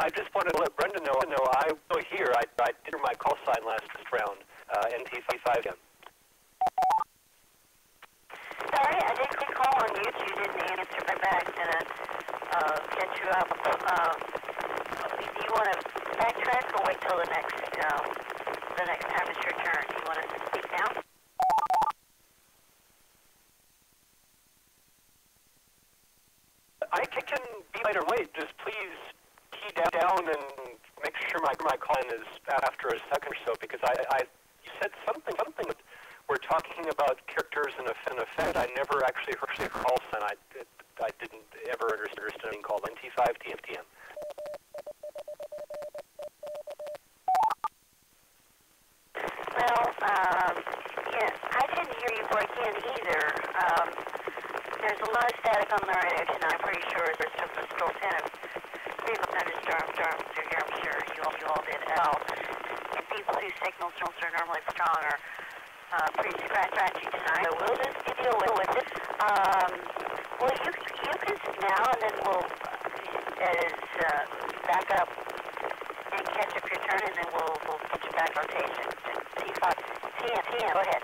I just wanted to let Brenda know I was here. I did my call sign last round. NT55 again. Sorry, I did call on you. You didn't answer my back. Gonna catch you up. Do you want to backtrack or wait till the next time it's your turn? Do you want to speak now? I can be later late. Just please key down and make sure my call in is after a second or so, because you said something that we're talking about characters in a Fed. I never actually heard a call sign. I didn't ever understand being called NT5 TFTM. Well, yeah, I didn't hear you break in either. There's a lot of static on the radio tonight. I'm pretty sure there's just a still kind of people thunderstorms through here. I'm sure you all did as well. And people whose signals are normally strong are pretty scratchy tonight. So we'll just deal with it. Well, you can sit now, and then we'll back up and catch up your turn, and then we'll get you back rotation. T5, TM, go ahead.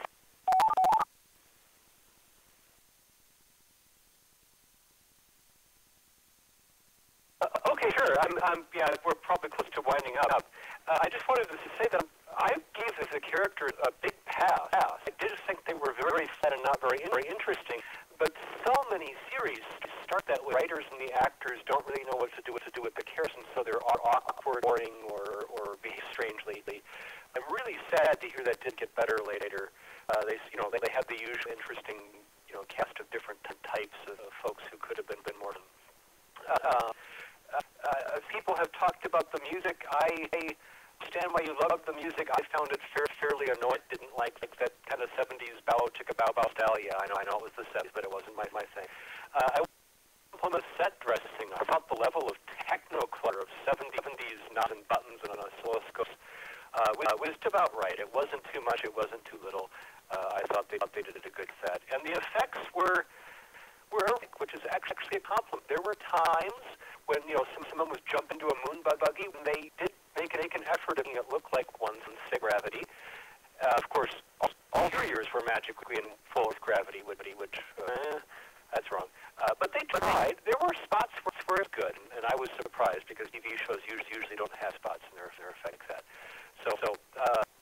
Okay, sure. Yeah, we're probably close to winding up. I just wanted to say that I gave the characters a big pass. I did think they were very flat and not very interesting, but so many series start that way. Writers and the actors don't really know what to do with the characters, and so they're awkward, boring, or behave strangely. I'm really sad to hear that didn't get better later. They had the usual interesting, cast of different types of folks who could have been more. People have talked about the music. I understand why you love the music. I found it fairly annoying. Didn't like that kind of 70s bow chicka bow style. Yeah, I know it was the 70s, but it wasn't my thing. I on the set dressing. I thought the level of techno clutter of 70s knobs and buttons and oscilloscopes was about right. It wasn't too much. It wasn't too little. I thought they did a good set, and the effects were which is actually a compliment. There were times when someone was jumping into a moon buggy when they did make an effort of making it look like ones in gravity. Of course, all years were magically in full Earth gravity, which that's wrong. But they tried. There were spots where it was good, and I was surprised because TV shows usually don't have spots in their effects set. So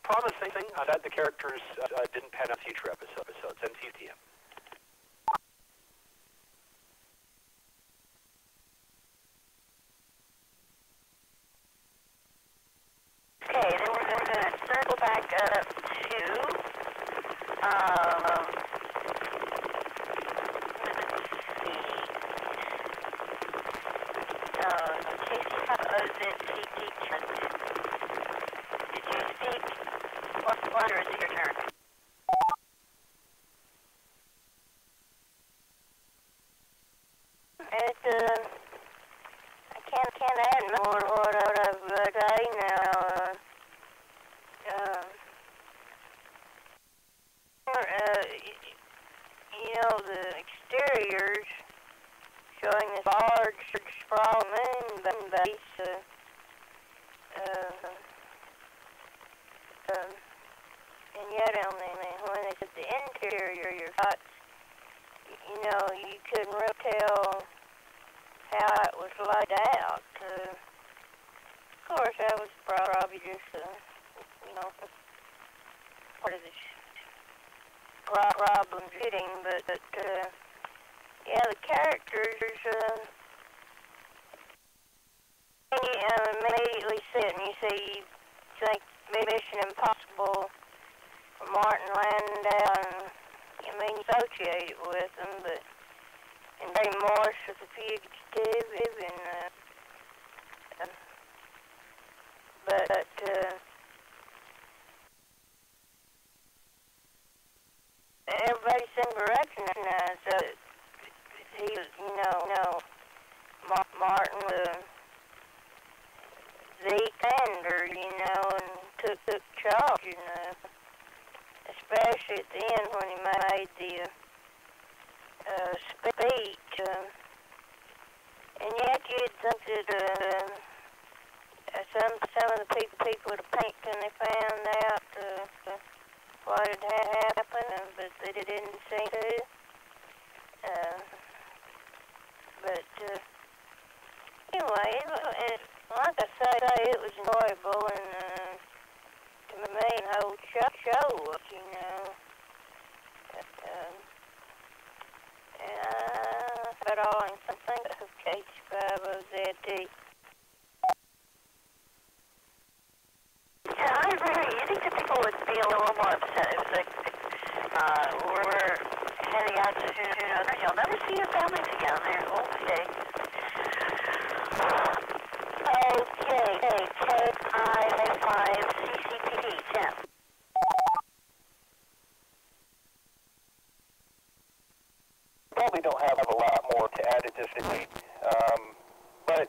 promising. I'm glad the characters didn't pan out future episodes. NTTM. Okay, then we're going to circle back up to Did you speak? Or is it your turn? I can't add more what I've got now. You know, the exteriors showing this large sprawling moon base, and yet when it's at the interior, your thoughts, you know, you couldn't really tell how it was laid out. Of course, that was probably just, you know, part of the problem shooting, but yeah, the characters, you immediately see it and you say you think Mission Impossible or Martin Landau, you mean associate it with them, but and Barry Morse was a fugitive, and but everybody seemed to recognize that he was, you know, Martin was the commander, you know, and took charge, you know, especially at the end when he made the speech, and yet you'd think that some of the people would have panicked when they found out what had happened, but they didn't seem to. But anyway, like I say, it was enjoyable, and to me, the whole show was, you know. But all I can think of KH5OZT. Yeah, I agree. You think that people would be a little more upset if they were heading out to another. You'll never see your family together. Okay. Okay, KI5CCPD 10. Probably don't have a lot more to add at this point, but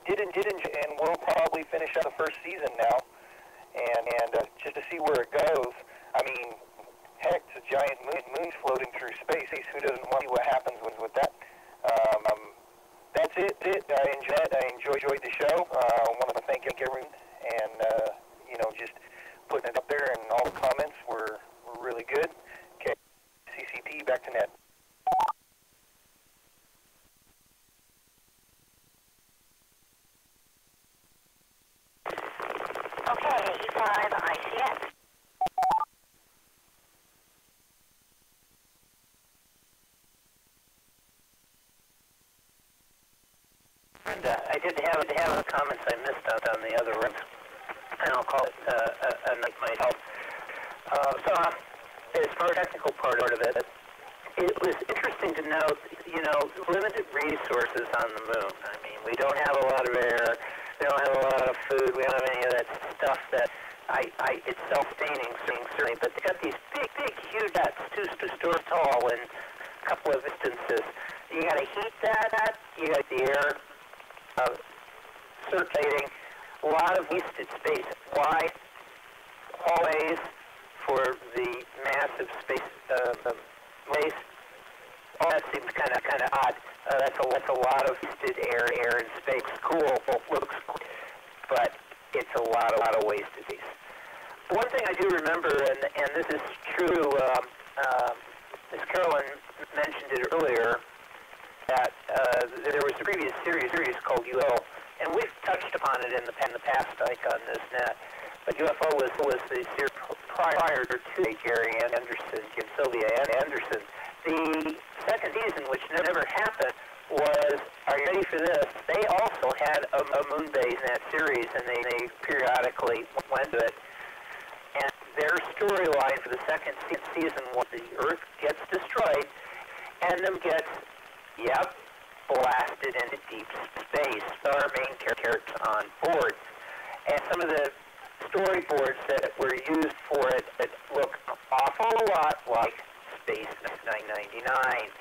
and we'll probably finish out the first season now, and just to see where it goes. I mean, heck, it's a giant moon floating through space. Who doesn't want to see what happens with that? That's it. I enjoyed the show. I want to thank everyone, and you know, just putting it up there, and all the comments were really good. Okay, CCP, back to Ned. Okay, E5 ICX. And I did have a comments I missed out on the other rooms, and I'll call it a night might help. So as far as the technical part of it, it was interesting to note, you know, limited resources on the moon. I mean, we don't have a lot of air. We don't have a lot of food. We don't have any of that stuff that it's self-sustaining, certainly. But they got these big, huge jets, two stories tall in a couple of instances. You got to heat that. You got the air circulating. A lot of wasted space. Why? Always for the massive space waste. Oh, that seems kind of odd. That's a lot of wasted air and space. Cool, looks cool, but it's a lot of wasted space. One thing I do remember, and this is true, Ms. Carolyn mentioned it earlier, that there was a previous series called UFO, and we've touched upon it in the past, like on this net. But UFO was the series prior to Gary Anderson, Jim Sylvia Anderson. The second season, which never happened, was, are you ready for this? They also had a moon base in that series, and they periodically went to it. And their storyline for the second season was the Earth gets destroyed, and them gets, yep, blasted into deep space. So our main characters on board. And some of the storyboards that were used for it that look an awful lot like Space 999.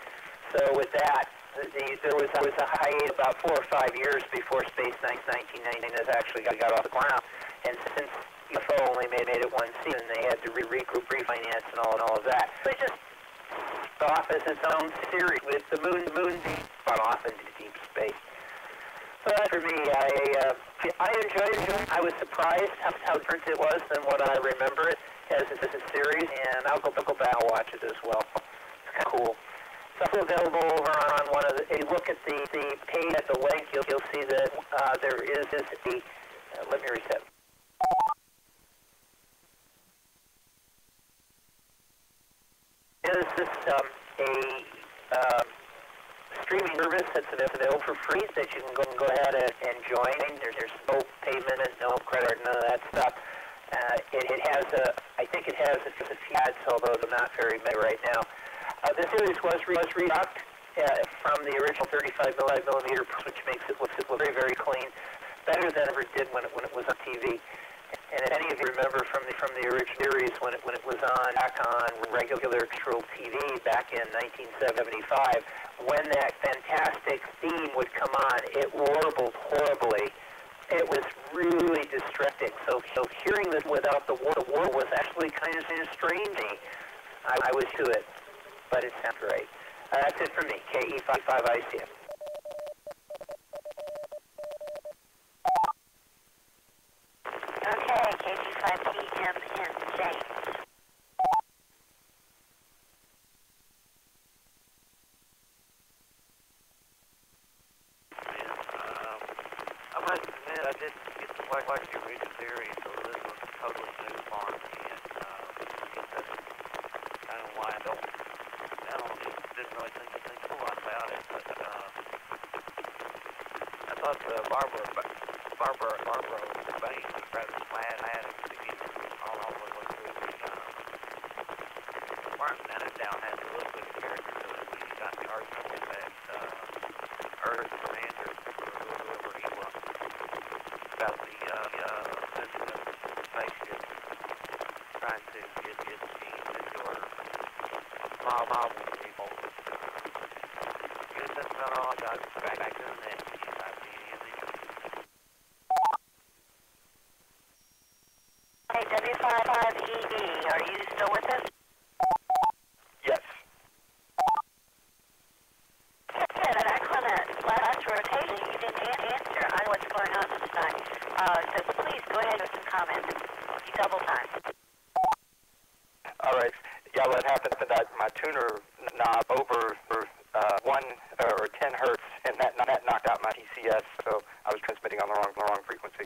So with that, there was a hiatus about 4 or 5 years before Space 1999 has actually got off the ground. And since UFO only made it one season, they had to regroup, refinance, and all of that. So it just off as its own series with the moon being spun off into deep space. So that for me, I enjoyed it. I was surprised how different it was than what I remember it as a series, and I'll go back and watch it as well. It's kind of cool. It's also available over on one of the. If you look at the page at the link, you'll see that there is a. Let me reset. Is this a streaming service that's available for free that you can go ahead and join? There's no payment and no credit card, none of that stuff. It has I think it has a few ads, although they're not very many right now. This series was redubbed from the original 35 millimeter, which makes it look very, very clean, better than it ever did when it was on TV. And if any of you remember from the original series when it was back on regular terrestrial TV back in 1975, when that fantastic theme would come on, it warbled horribly. It was really distracting. So hearing this without the war was actually kind of strange. I was to it, but it sounds great. That's it for me. KE55ICM. Okay, KG5PM in James. I must admit, I didn't get to watch the original series, so this was totally new for me, and that's kind of why I didn't really think a lot about it, but I thought Barbara Bain was rather flat at the beginning, all the way through Martin down has a little bit of character to it when he got the argument with that Earth commander, or whoever he was, about the visit of the spaceship, trying to get his genes into Earth, mob people. That's about all I got back to the net. Hey, W5EB, are you still with us? Yes. Yeah, back on that last rotation, you didn't answer on what's going on this time. So please go ahead with some comments. You double time. All right. Yeah, what happened to that? My tuner knob over 1 or 10 hertz, and that knocked out my TCS, so I was transmitting on the wrong frequency.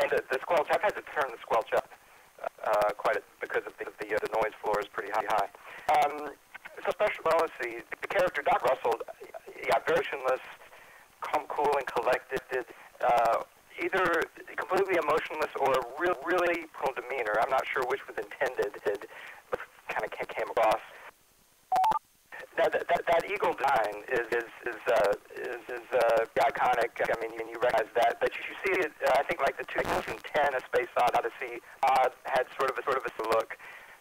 And the squelch, I've had to turn the squelch up quite a, because of the noise floor is pretty high. So special, well, let's see, the character Doc Russell, yeah, very emotionless, calm, cool, and collected. Either completely emotionless or really cool demeanor. I'm not sure which was intended, but kind of came across. That eagle design is iconic. I mean, you recognize that. But you see it. I think like the 2010 A Space Odyssey had sort of a look,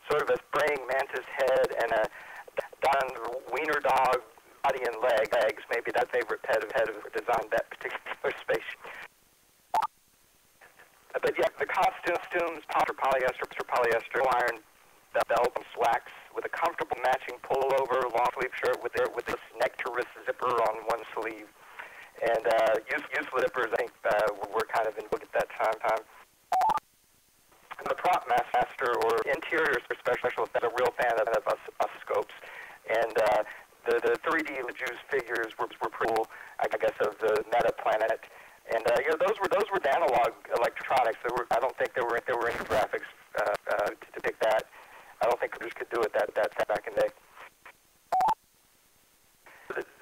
sort of a praying mantis head and a wiener dog body and legs. Maybe that favorite pet of designed that particular spaceship. But yeah, the costumes, polyester, iron belt and slacks with a comfortable matching pullover, long sleeve shirt with this nectarous zipper on one sleeve, and useless zippers. I think were kind of in vogue at that time. And the prop master or interior specialist is a real fan of oscilloscopes, and the 3D Juice figures were pretty cool. I guess of the Meta planet. And those were the analog electronics. I don't think there were any graphics to depict that. I don't think computers could do it that back in the day.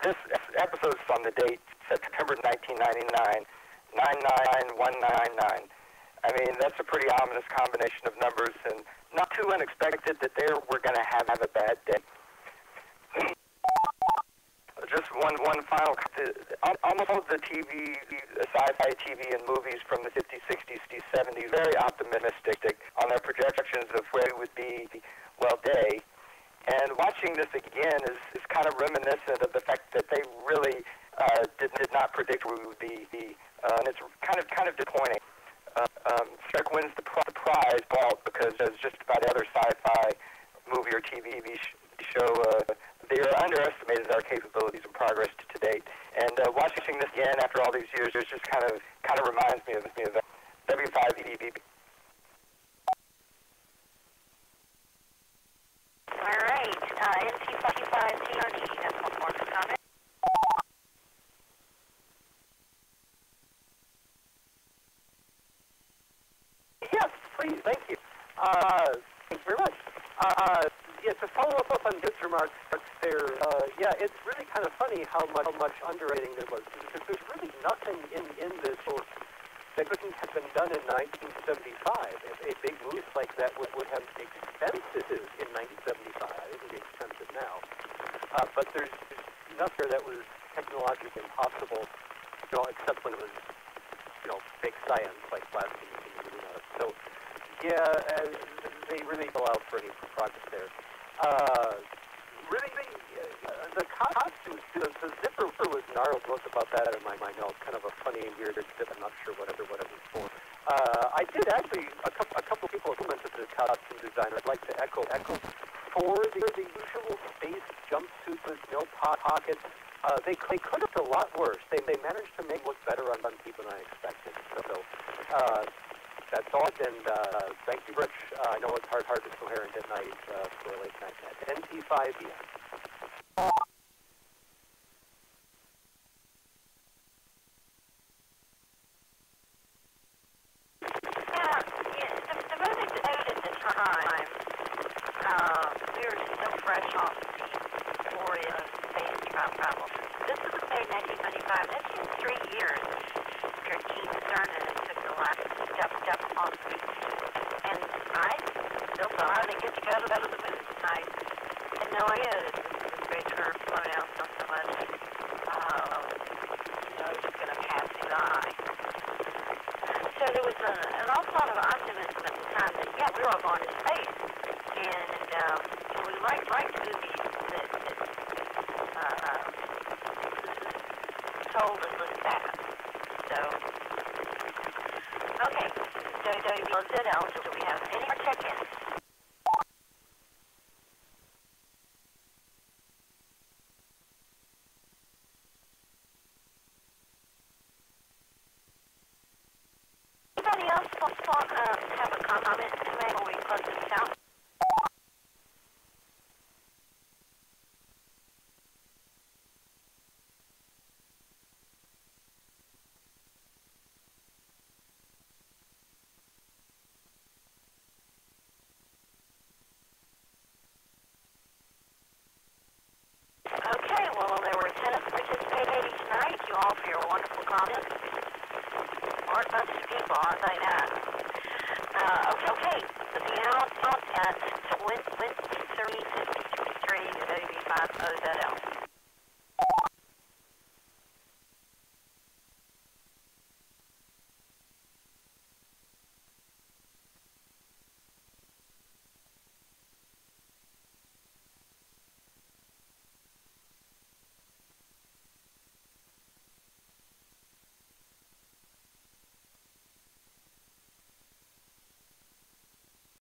This episode is on the date September 1999, 99199. I mean, that's a pretty ominous combination of numbers, and not too unexpected that we're going to have a bad day. just one final. Almost all of the TV, sci-fi TV and movies from the 50s, 60s, 70s, very optimistic on their projections of where we would be, well, day. And watching this again is kind of reminiscent of the fact that they really did not predict where we would be, and it's kind of disappointing. Trek wins the prize ball because, as just about other sci-fi movie or TV show, they are underestimated our capabilities and progress to date. And watching this again after all these years, it just kind of reminds me of W5FC. All right, NT55TRD has one more comment. Yes, please, thank you. Thank you very much. Yeah, to follow up on Dave's remarks there, yeah, it's really kind of funny how much underrating there was, because there's really nothing in this that couldn't have been done in 1975. A big move like that would have been expensive in 1975. It would be expensive now. But there's nothing that was technologically impossible, except when it was, big science, like blasting and so, yeah, they really go out for any progress there. Really, the costumes, the zipper was gnarled. Wrote about that in my notes. Kind of a funny and weird zip. I'm not sure what it was for. I did actually, a couple people commented the costume designer. I'd like to echo for the usual space jumpsuit with no pockets. They could have done a lot worse. They managed to make it look better on people than I expected. So that's all. And thank you, Rich. I know it's hard to coherent at night for a late night at NT5 PM. The movie played at the time, we were so fresh off the glory of space travel. This was made in 1995. That's just 3 years after Gene Cernan took the last step on the movie. And I still thought I didn't get to go to the movie tonight. I had no idea that the space were flown out so much. It was just going to pass me by. So there was an awful lot of optimism at the time that, yeah, we were all going to space. And we liked movies that told us look back. So, okay, WWZL, do we have any more check-ins? Anybody else want to have a comment to make before we close this out? Okay, well, there were 10 of us participating tonight. You all for your wonderful comments. Smart bunch of people, I'll say that. Okay, looking out at 2353 WB50ZL.